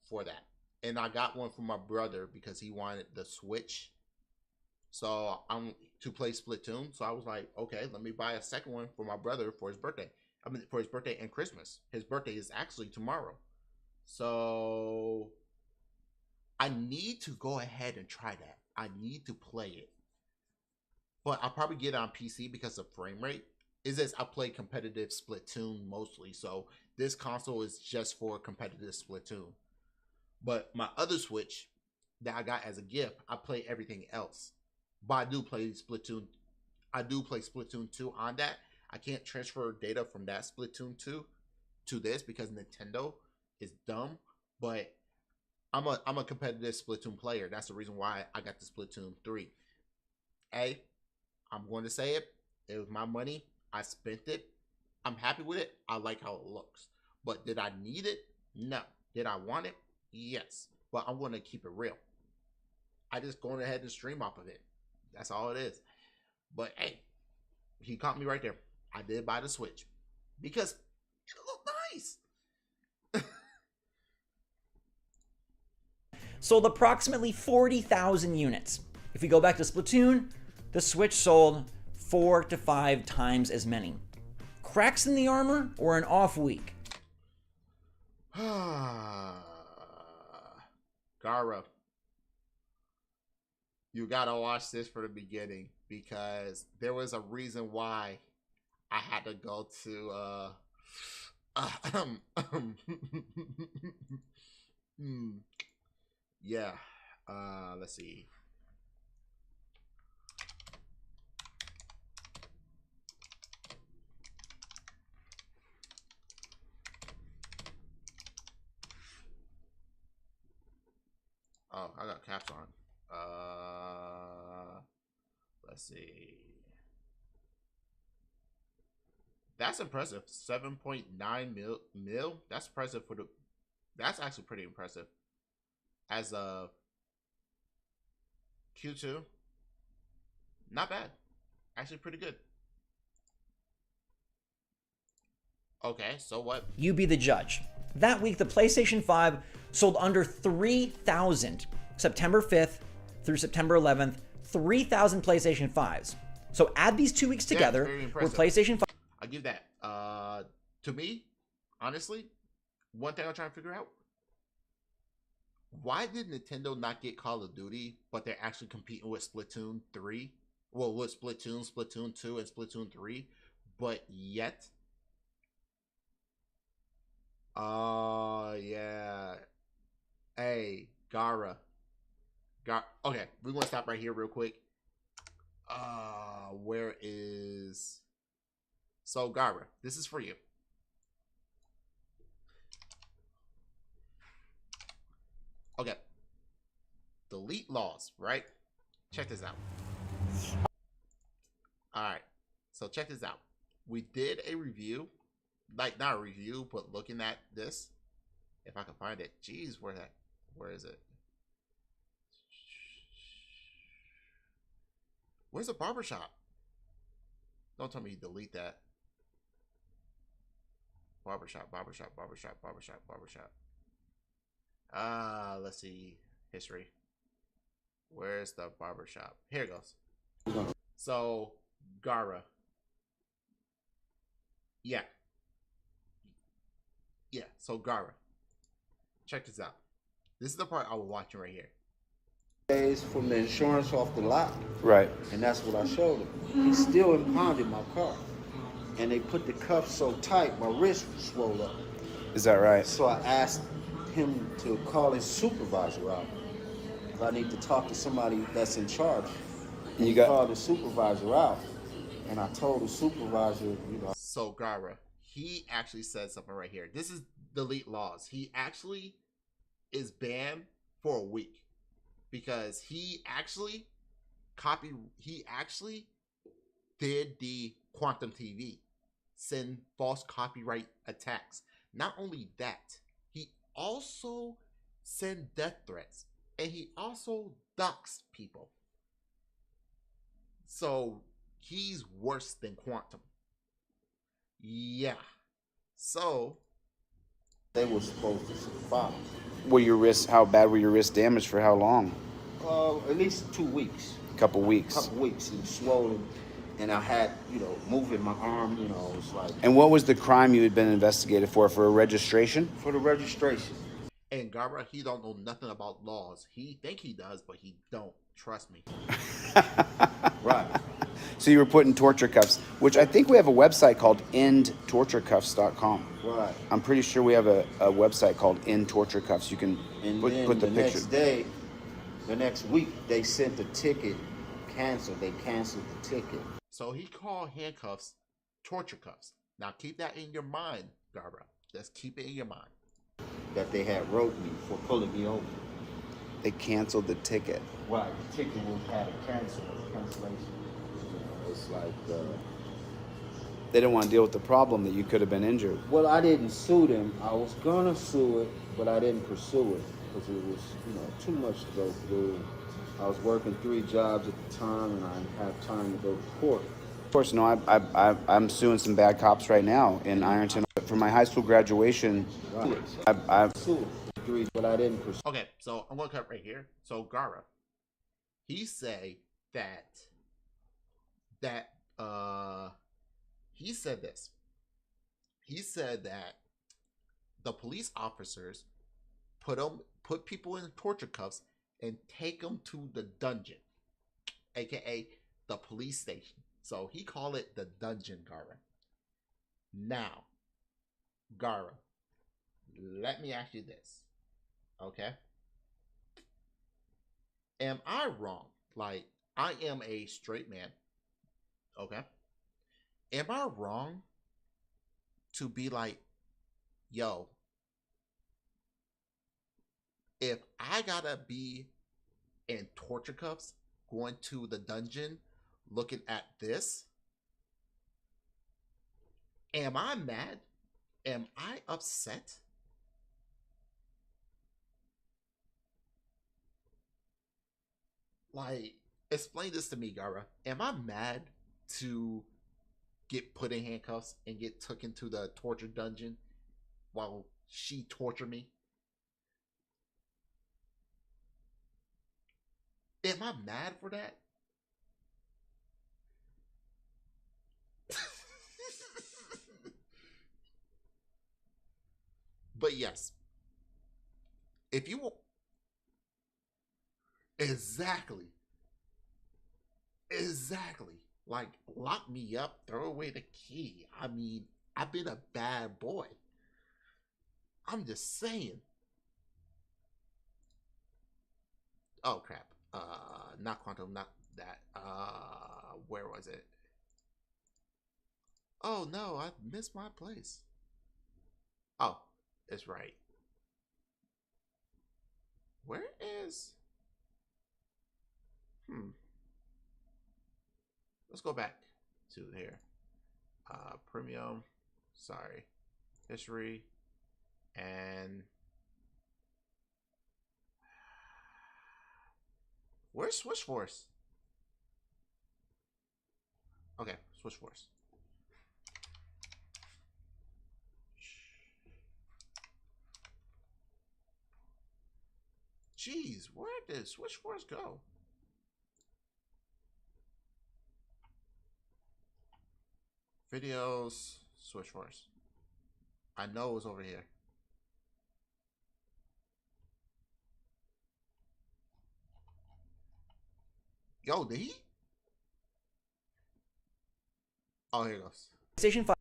for that, and I got one for my brother because he wanted the Switch, so I'm to play Splatoon. So I was like, okay, let me buy a second one for my brother for his birthday. I mean, for his birthday and Christmas. His birthday is actually tomorrow, so I need to go ahead and try that. I need to play it, but I'll probably get it on PC because of frame rate. Is this I play competitive Splatoon mostly, so this console is just for competitive Splatoon. But my other Switch that I got as a gift, I play everything else. But I do play Splatoon. I do play Splatoon 2 on that. I can't transfer data from that Splatoon 2 to this because Nintendo is dumb. But I'm a competitive Splatoon player. That's the reason why I got the Splatoon 3. Hey, I'm going to say it. It was my money. I spent it. I'm happy with it. I like how it looks. But did I need it? No. Did I want it? Yes, but I'm going to keep it real. I just going ahead and stream off of it. That's all it is. But hey, he caught me right there. I did buy the Switch because it looked nice. Sold approximately 40,000 units. If we go back to Splatoon, the Switch sold 4 to 5 times as many. Cracks in the armor or an off week? Gara, you gotta watch this from the beginning because there was a reason why I had to go to yeah, let's see. Oh, I got caps on. Let's see. That's impressive. 7.9 mil. That's impressive for the. That's actually pretty impressive. As of Q2, not bad. Actually, pretty good. Okay, so what? You be the judge. That week, the PlayStation 5 sold under 3,000. September 5th through September 11th, 3,000 PlayStation 5s. So add these 2 weeks together, where PlayStation 5... I'll give that. To me, honestly, one thing I'm trying to figure out, why did Nintendo not get Call of Duty, but they're actually competing with Splatoon 3? Well, with Splatoon, Splatoon 2, and Splatoon 3, but yet... yeah. Hey, Gara. Okay, we're gonna stop right here real quick. Where is... So, Gara, this is for you. Okay. Delete Lawz, right? Check this out. Alright. So, check this out. We did a review. Like, not a review, but looking at this. If I can find it. Jeez, where is it? Where's the barbershop? Don't tell me you delete that. Barbershop. Let's see. History. Where's the barbershop? Here it goes. So, Gara. Yeah. Yeah, so Gara. Check this out. This is the part I was watching right here. Days from the insurance off the lot. Right. And that's what I showed him. He still impounded my car. And they put the cuffs so tight, my wrist swelled up. Is that right? So I asked him to call his supervisor out. If I need to talk to somebody that's in charge. And he called the supervisor out. And I told the supervisor, you know. So Gara, he actually said something right here. This is Delete Lawz. He actually is banned for a week because he actually did the Quantum TV, send false copyright attacks. Not only that, he also sent death threats and he also doxed people. So he's worse than Quantum. Yeah. So they were supposed to survive. Were your wrists? How bad were your wrists damaged? For how long? At least 2 weeks. Couple weeks. It was swollen, and I had, moving my arm. It's like. And what was the crime you had been investigated for? For a registration? For the registration. And Gara, he don't know nothing about laws. He think he does, but he don't. Trust me. Right. So you were put in torture cuffs, which I think we have a website called endtorturecuffs.com. Right. I'm pretty sure we have a website called End Torture Cuffs. You can put the picture. The next week, they sent the ticket canceled. They canceled the ticket. So he called handcuffs torture cuffs. Now keep that in your mind, Gara. Just keep it in your mind. That they had wrote me for pulling me over. They canceled the ticket. Right. The ticket had a cancellation. It's like they didn't want to deal with the problem that you could have been injured. Well, I didn't sue them. I was gonna sue it, but I didn't pursue it because it was, too much to go through. I was working 3 jobs at the time, and I didn't have time to go to court. Of course, no, I'm suing some bad cops right now in Ironton. For my high school graduation, I've sued 3, but I didn't pursue. Okay, so I'm gonna cut right here. So Gara, he say that he said this. He said that the police officers put people in torture cuffs and take them to the dungeon, aka the police station. So he called it the dungeon, Gara. Now, Gara, let me ask you this, okay? Am I wrong? Like, I am a straight man, okay? Am I wrong to be like, yo, if I gotta be in torture cuffs going to the dungeon looking at this, am I mad? Am I upset? Like, explain this to me, Gara. Am I mad to get put in handcuffs and get taken to the torture dungeon while she torture me? Am I mad for that? But yes, if you want, exactly, like, lock me up, throw away the key. I mean, I've been a bad boy. I'm just saying. Oh crap. Not quantum, not that. Where was it? Oh no, I missed my place. Oh, it's right. Where is? Let's go back to here. Premium, sorry, history, and where's SwitchForce? Okay, SwitchForce. Jeez, where did SwitchForce go? Videos, SwitchForce. I know it was over here. Yo, did he? Oh, here it goes. Station 5.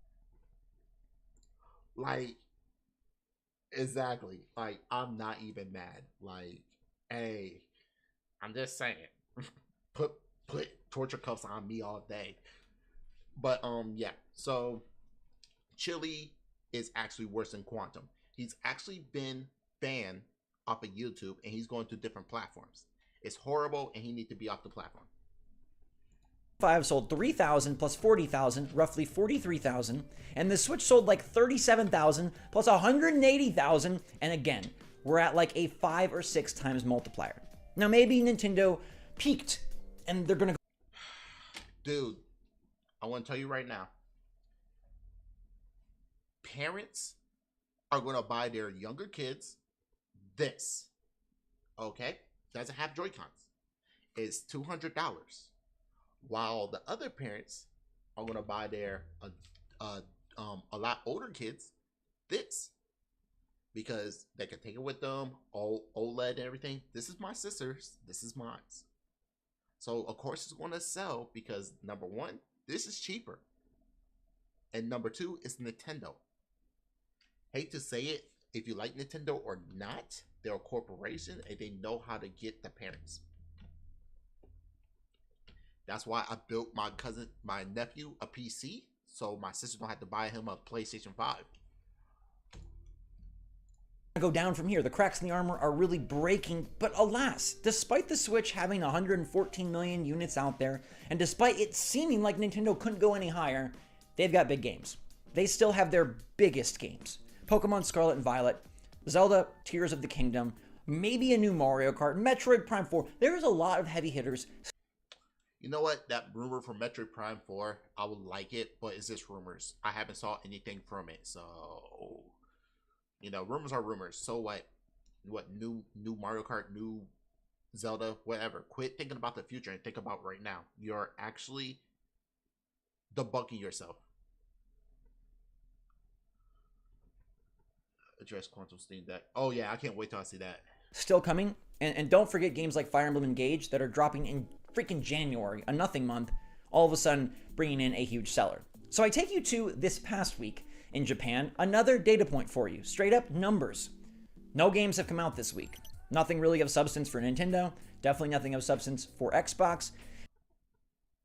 Like, exactly. Like, I'm not even mad. Like, hey, I'm just saying. put torture cuffs on me all day. But yeah. So Chili is actually worse than Quantum. He's actually been banned off of YouTube, and he's going to different platforms. It's horrible, and he needs to be off the platform. 5 sold 3,000 plus 40,000, roughly 43,000, and the Switch sold like 37,000 plus 180,000, and again, we're at like a 5 or 6 times multiplier. Now maybe Nintendo peaked, and they're gonna go. Dude, I want to tell you right now, parents are going to buy their younger kids this, okay? Doesn't have Joy-Cons. It's $200. While the other parents are going to buy their a lot older kids this, because they can take it with them, OLED and everything. This is my sister's. This is mine. So of course it's going to sell because number one, this is cheaper, and number two, it's Nintendo. Hate to say it, if you like Nintendo or not, they're a corporation and they know how to get the parents. That's why I built my nephew a PC, so my sister don't have to buy him a PlayStation 5. Go down from here. The cracks in the armor are really breaking, but alas, despite the Switch having 114 million units out there, and despite it seeming like Nintendo couldn't go any higher, they've got big games. They still have their biggest games. Pokemon Scarlet and Violet, Zelda Tears of the Kingdom, maybe a new Mario Kart, Metroid Prime 4. There's a lot of heavy hitters. You know what? That rumor from Metroid Prime 4, I would like it, but it's just rumors. I haven't saw anything from it, so you know, rumors are rumors. So what? What new Mario Kart, new Zelda, whatever. Quit thinking about the future and think about right now. You're actually debunking yourself. Address Quantum Steam Deck. Oh yeah, I can't wait till I see that. Still coming. And don't forget games like Fire Emblem Engage that are dropping in freaking January, a nothing month, all of a sudden bringing in a huge seller. So I take you to this past week in Japan, another data point for you, straight up numbers. No games have come out this week. Nothing really of substance for Nintendo, definitely nothing of substance for Xbox.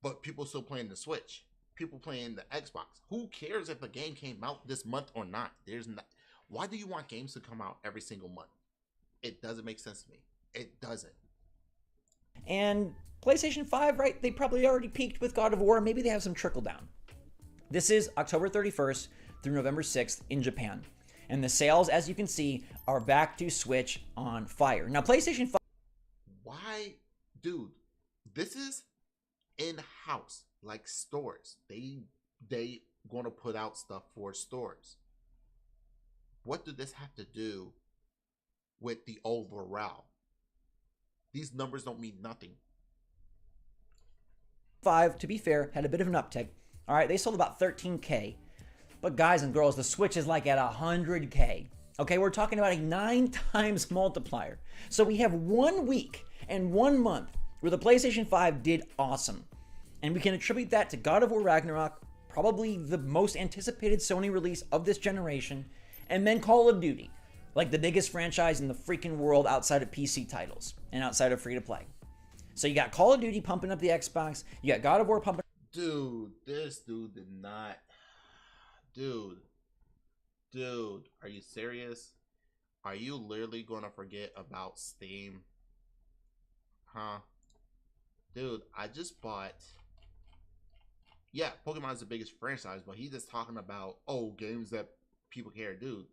But people still playing the Switch. People playing the Xbox. Who cares if a game came out this month or not? There's not. Why do you want games to come out every single month? It doesn't make sense to me. It doesn't. And PlayStation 5, right? They probably already peaked with God of War. Maybe they have some trickle down. This is October 31st through November 6th in Japan. And the sales, as you can see, are back to Switch on fire. Now, PlayStation 5... Why? Dude, this is in-house, like stores. They going to put out stuff for stores. What did this have to do with the overall? These numbers don't mean nothing. 5, to be fair, had a bit of an uptick. All right, they sold about 13K. But guys and girls, the Switch is like at 100K. Okay, we're talking about a 9 times multiplier. So we have 1 week and 1 month where the PlayStation 5 did awesome. And we can attribute that to God of War Ragnarok, probably the most anticipated Sony release of this generation, and then Call of Duty, like the biggest franchise in the freaking world outside of PC titles and outside of free-to-play. So you got Call of Duty pumping up the Xbox, you got God of War pumping... Dude, this dude did not... Dude, are you serious? Are you literally going to forget about Steam? Huh? Dude, I just bought... Yeah, Pokemon is the biggest franchise, but he's just talking about, oh, games that people care. Dude,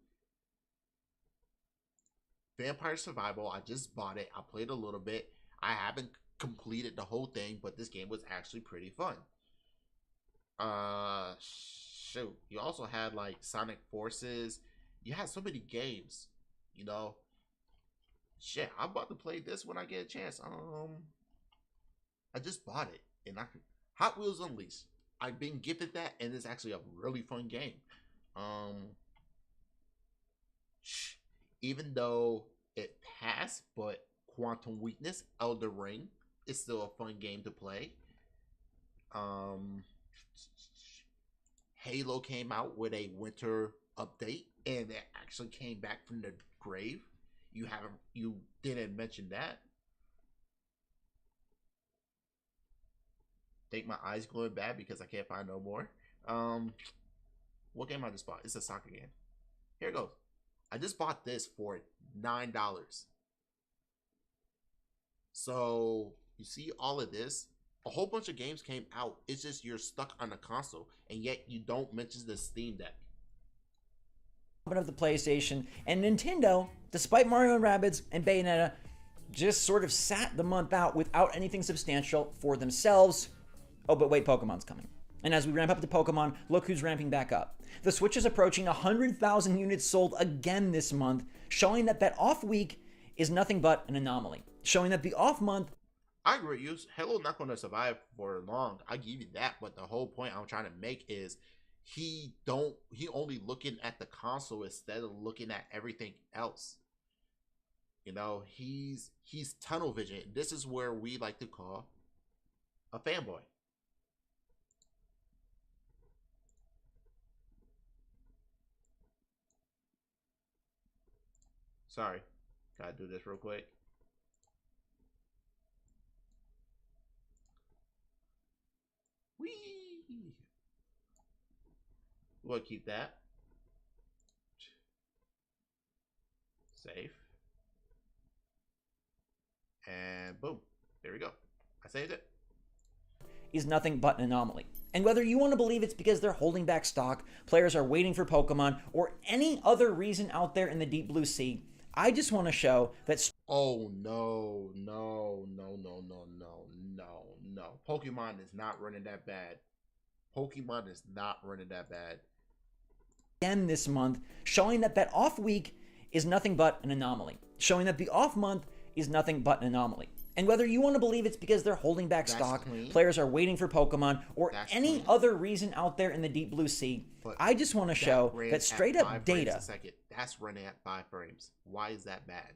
Vampire Survival, I just bought it. I played a little bit. I haven't completed the whole thing, but this game was actually pretty fun. Shoot, you also had like Sonic Forces. You had so many games, you know. Shit, I'm about to play this when I get a chance. I just bought it, and Hot Wheels Unleashed. I've been gifted that, and it's actually a really fun game. Even though it passed, but Quantum Weakness, Elder Ring, is still a fun game to play. Halo came out with a winter update, and it actually came back from the grave. You didn't mention that. Think my eyes going bad because I can't find no more. What game I just bought? It's a soccer game. Here it goes. I just bought this for $9. So you see all of this. A whole bunch of games came out. It's just you're stuck on a console, and yet you don't mention the Steam Deck. Of the PlayStation, and Nintendo, despite Mario and Rabbids and Bayonetta, just sort of sat the month out without anything substantial for themselves. Oh, but wait, Pokemon's coming. And as we ramp up to Pokemon, look who's ramping back up. The Switch is approaching 100,000 units sold again this month, showing that that off week is nothing but an anomaly. Showing that the off month... I agree with you. Halo not going to survive for long. I give you that, but the whole point I'm trying to make is he only looking at the console instead of looking at everything else. You know, he's tunnel vision. This is where we like to call a fanboy. Sorry, gotta do this real quick. Whee! We'll keep that. Save. And boom. There we go. I saved it. Is nothing but an anomaly. And whether you want to believe it's because they're holding back stock, players are waiting for Pokemon, or any other reason out there in the deep blue sea, I just want to show that. Oh no, no, no, no, no, no, no, no. Pokemon is not running that bad. Pokemon is not running that bad. Again this month, showing that that off week is nothing but an anomaly. Showing that the off month is nothing but an anomaly. And whether you want to believe it's because they're holding back stock, players are waiting for Pokemon, or any other reason out there in the deep blue sea, but I just want to show that straight up data. That's running at 5 frames. Why is that bad?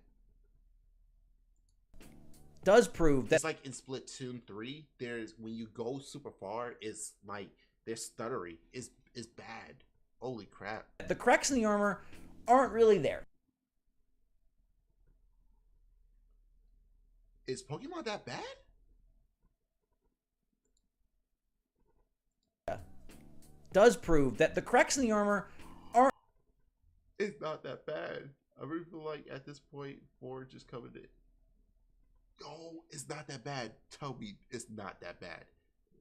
Does prove that it's like in Splatoon 3, there's when you go super far, it's like their stuttery is bad. Holy crap. The cracks in the armor aren't really there. Is Pokemon that bad? Does prove that the cracks in the armor aren't. It's not that bad. I really feel like at this point, 4 just covered it. Oh, it's not that bad. Tell me it's not that bad.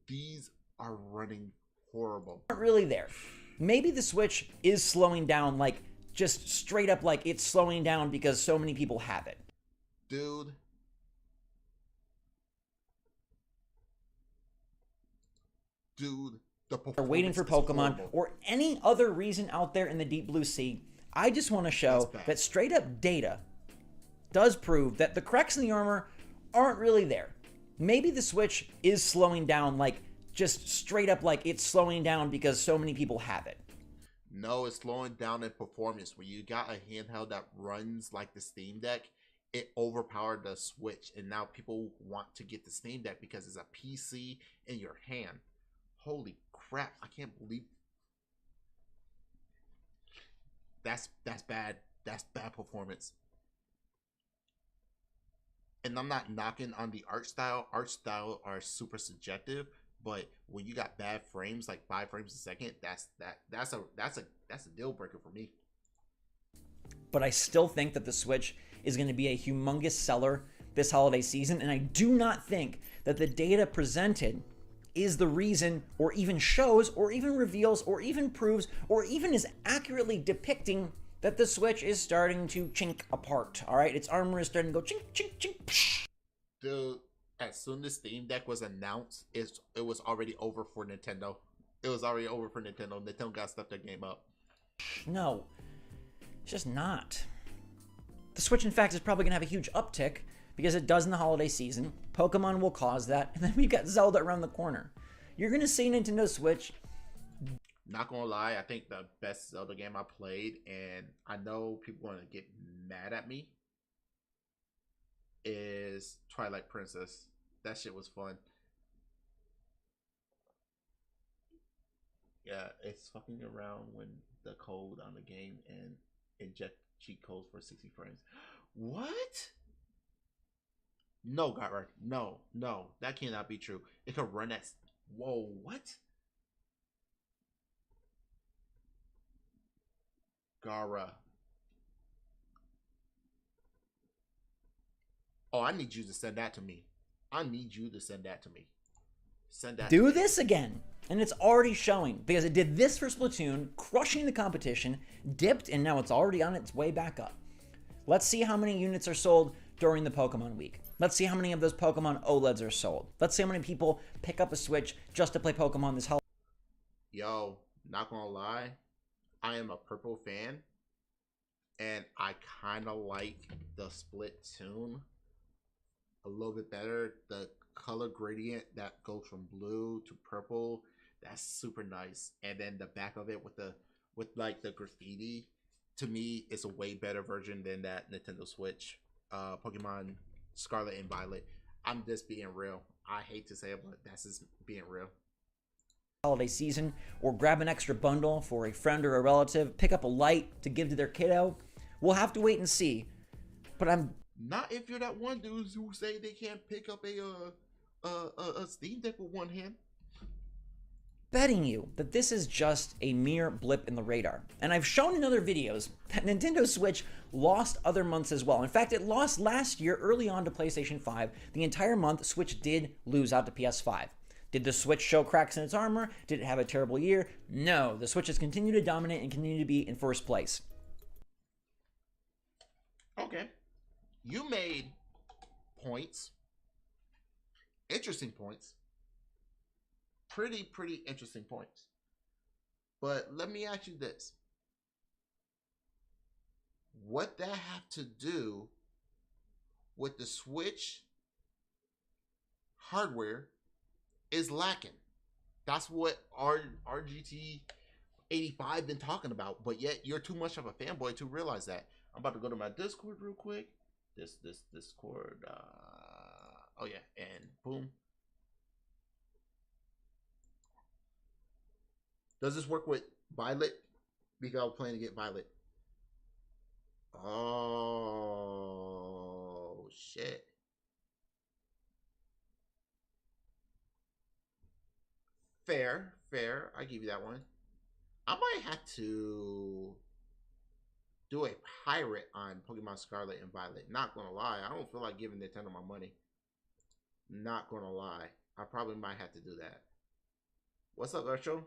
These are running horrible. Aren't really there. Maybe the Switch is slowing down, like just straight up like it's slowing down because so many people have it. Dude. They're waiting for Pokemon or any other reason out there in the deep blue sea. I just want to show that straight up data does prove that the cracks in the armor aren't really there. Maybe the Switch is slowing down, like just straight up like it's slowing down because so many people have it. No, it's slowing down in performance. When you got a handheld that runs like the Steam Deck, it overpowered the Switch, and now people want to get the Steam Deck because it's a PC in your hand. Holy crap, I can't believe that's bad. That's bad performance. And I'm not knocking on the art style. Art style are super subjective, but when you got bad frames, like 5 frames a second, that's a deal breaker for me. But I still think that the Switch is going to be a humongous seller this holiday season, and I do not think that the data presented is the reason, or even shows, or even reveals, or even proves, or even is accurately depicting that the Switch is starting to chink apart. All right, its armor is starting to go chink, chink, chink. Psh. Dude, as soon as Steam Deck was announced, it was already over for Nintendo. It was already over for Nintendo. Nintendo got stuff their game up. No, it's just not. The Switch, in fact, is probably going to have a huge uptick because it does in the holiday season. Pokemon will cause that, and then we've got Zelda around the corner. You're going to see Nintendo Switch. Not gonna lie, I think the best Zelda game I played, and I know people are gonna get mad at me, is Twilight Princess. That shit was fun. Yeah, it's fucking around when the code on the game and inject cheat codes for 60 frames. What? No, Gara. No, that cannot be true. It could run at... Whoa, what? Gara. Oh, I need you to send that to me. I need you to send that to me. Send that. Do this again. And it's already showing because it did this for Splatoon, crushing the competition, dipped, and now it's already on its way back up. Let's see how many units are sold during the Pokemon week. Let's see how many of those Pokemon OLEDs are sold. Let's see how many people pick up a Switch just to play Pokemon this holiday. Yo, not gonna lie, I am a purple fan, and I kind of like the Splatoon a little bit better. The color gradient that goes from blue to purple, that's super nice. And then the back of it with like the graffiti, to me, it's a way better version than that Nintendo Switch. Pokemon Scarlet and Violet. I'm just being real. I hate to say it, but that's just being real. Holiday season, or grab an extra bundle for a friend or a relative, pick up a light to give to their kiddo. We'll have to wait and see. But I'm not if you're that one dude who say they can't pick up a Steam Deck with one hand. Betting you that this is just a mere blip in the radar. And I've shown in other videos that Nintendo Switch lost other months as well. In fact, it lost last year early on to PlayStation 5. The entire month, Switch did lose out to PS5. Did the Switch show cracks in its armor? Did it have a terrible year? No, the Switch has continued to dominate and continue to be in first place. Okay. You made points. Interesting points. Pretty interesting points. But let me ask you this. What that have to do with the Switch hardware is lacking? That's what RGT 85 been talking about, but yet you're too much of a fanboy to realize that. I'm about to go to my Discord real quick. This Discord. Oh yeah, and boom. Does this work with Violet? Because I was planning to get Violet. Oh shit. Fair. I give you that one. I might have to do a pirate on Pokemon Scarlet and Violet. Not gonna lie, I don't feel like giving Nintendo my money. Not gonna lie, I probably might have to do that. What's up, Retro?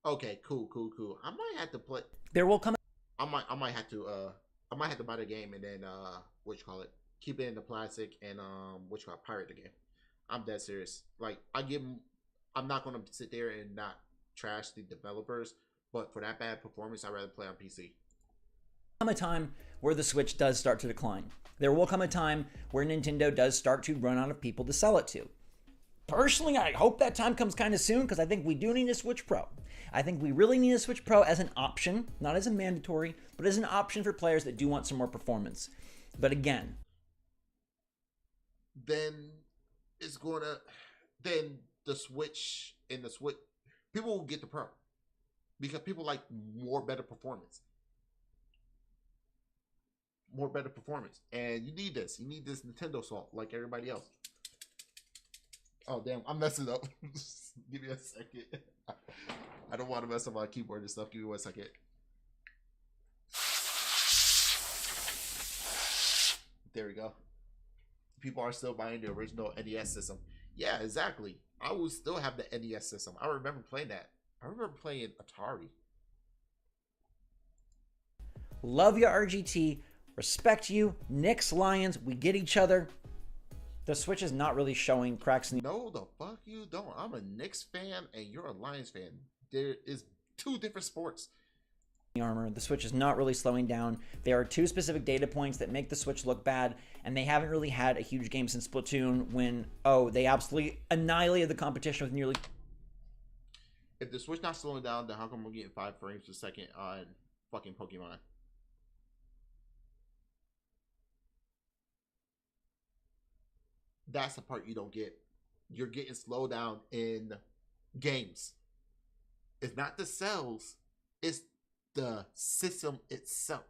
Okay, cool. I might have to play. There will come. I might have to buy the game and then keep it in the plastic and pirate the game. I'm dead serious. Like I'm not gonna sit there and not trash the developers, but for that bad performance, I'd rather play on PC. Come a time where the Switch does start to decline. There will come a time where Nintendo does start to run out of people to sell it to. Personally, I hope that time comes kind of soon because I think we do need a Switch Pro. I think we really need a Switch Pro as an option, not as a mandatory, but as an option for players that do want some more performance. But again, then the Switch people will get the Pro because people like better performance. And you need this Nintendo salt like everybody else. Oh damn, I'm messing up. Give me a second. I don't want to mess up my keyboard and stuff. Give me 1 second. There we go. People are still buying the original NES system. Yeah, exactly. I will still have the NES system. I remember playing that. I remember playing Atari. love you, RGT. Respect you. Knicks, Lions, we get each other. The Switch is not really showing cracks in the... No, the fuck you don't. I'm a Knicks fan and you're a Lions fan. There is two different sports. Armor. The Switch is not really slowing down. There are two specific data points that make the Switch look bad, and they haven't really had a huge game since Splatoon when, they absolutely annihilated the competition with nearly... If the Switch not slowing down, then how come we're getting 5 frames per second on fucking Pokemon? That's the part you don't get. You're getting slowed down in games. It's not the cells, it's the system itself.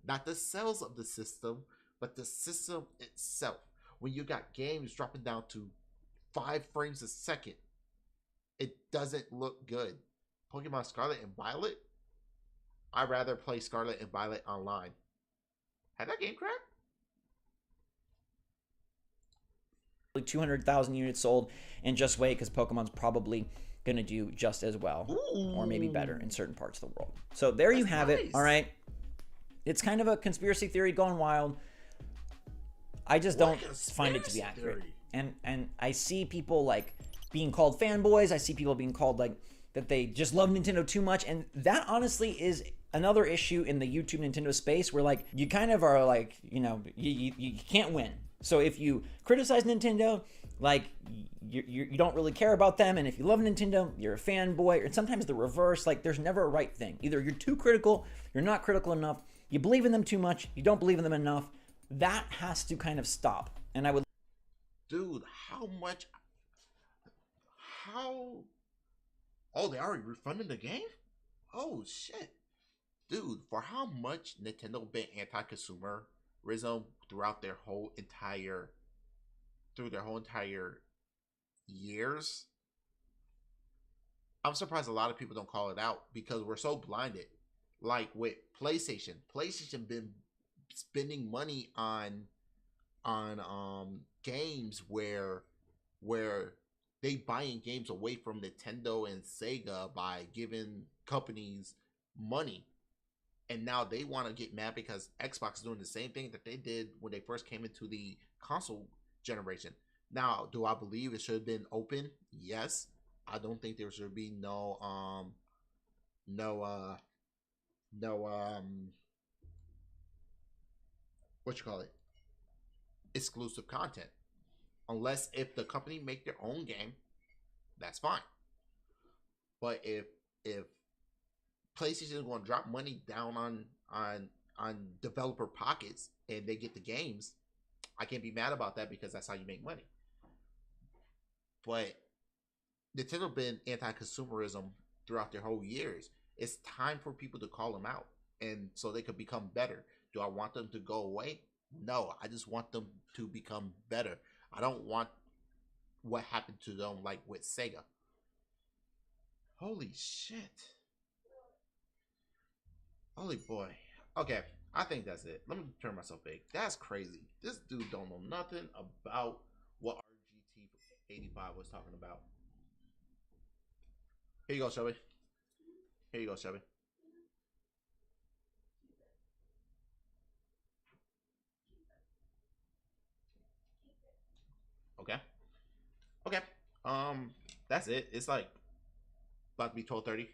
Not the cells of the system, but the system itself. When you got games dropping down to 5 frames a second, it doesn't look good. Pokemon Scarlet and Violet, I'd rather play Scarlet and Violet online. Had that game cracked? 200,000 units sold, and just wait, because Pokemon's probably going to do just as well. Ooh. Or maybe better in certain parts of the world. So there you have it. All right. It's kind of a conspiracy theory gone wild. I just don't find it to be accurate. And I see people like being called fanboys. I see people being called like that they just love Nintendo too much. And that honestly is another issue in the YouTube Nintendo space where like you kind of are like, you can't win. So if you criticize Nintendo, like you don't really care about them, and if you love Nintendo, you're a fanboy, or sometimes the reverse. Like there's never a right thing. Either you're too critical, you're not critical enough, you believe in them too much, you don't believe in them enough. That has to kind of stop. And I would... Dude, how much... Oh, they already refunded the game? Oh, shit. Dude, for how much Nintendo been anti-consumerism throughout their whole entire years, I'm surprised a lot of people don't call it out because we're so blinded. Like with PlayStation been spending money on games where they buying games away from Nintendo and Sega by giving companies money and now they want to get mad because Xbox is doing the same thing that they did when they first came into the console generation. Now, do I believe it should have been open? Yes. I don't think there should be no what you call it, exclusive content, unless if the company make their own game, that's fine. But if PlayStation is going to drop money down on developer pockets and they get the games, I can't be mad about that because that's how you make money. But Nintendo been anti-consumerism throughout their whole years. It's time for people to call them out, and so they could become better. Do I want them to go away? No, I just want them to become better. I don't want what happened to them like with Sega. Holy shit. Holy boy. Okay, I think that's it. Let me turn myself big. That's crazy. This dude don't know nothing about what RGT85 was talking about. Here you go, Shelby. Here you go, Shelby. Okay. Okay. That's it. It's like about to be 12:30.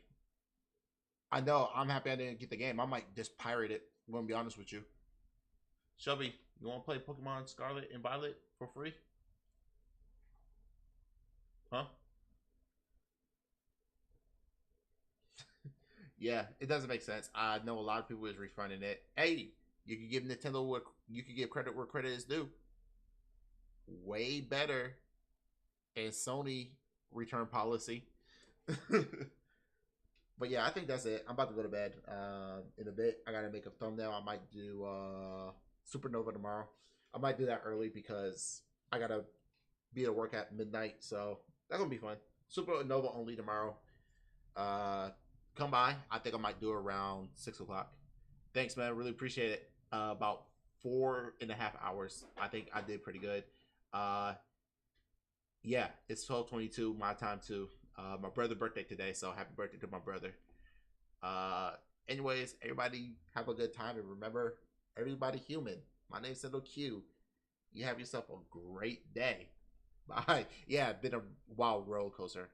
I know. I'm happy I didn't get the game. I might just pirate it. I'm gonna be honest with you. Shelby, you want to play Pokemon Scarlet and Violet for free? Huh? Yeah, it doesn't make sense. I know a lot of people is refunding it. Hey, you can give Nintendo what you can give credit where credit is due. Way better than Sony return policy. But yeah, I think that's it. I'm about to go to bed. In a bit, I gotta make a thumbnail. I might do Supernova tomorrow. I might do that early because I gotta be at work at midnight. So that's gonna be fun. Supernova only tomorrow. Come by. I think I might do it around 6 o'clock. Thanks, man. Really appreciate it. About 4.5 hours. I think I did pretty good. Yeah, it's 12:22 my time too. My brother's birthday today, so happy birthday to my brother. Anyways, everybody have a good time, and remember, everybody human. My name's Sendou Q. You have yourself a great day. Bye. Yeah, been a wild roller coaster.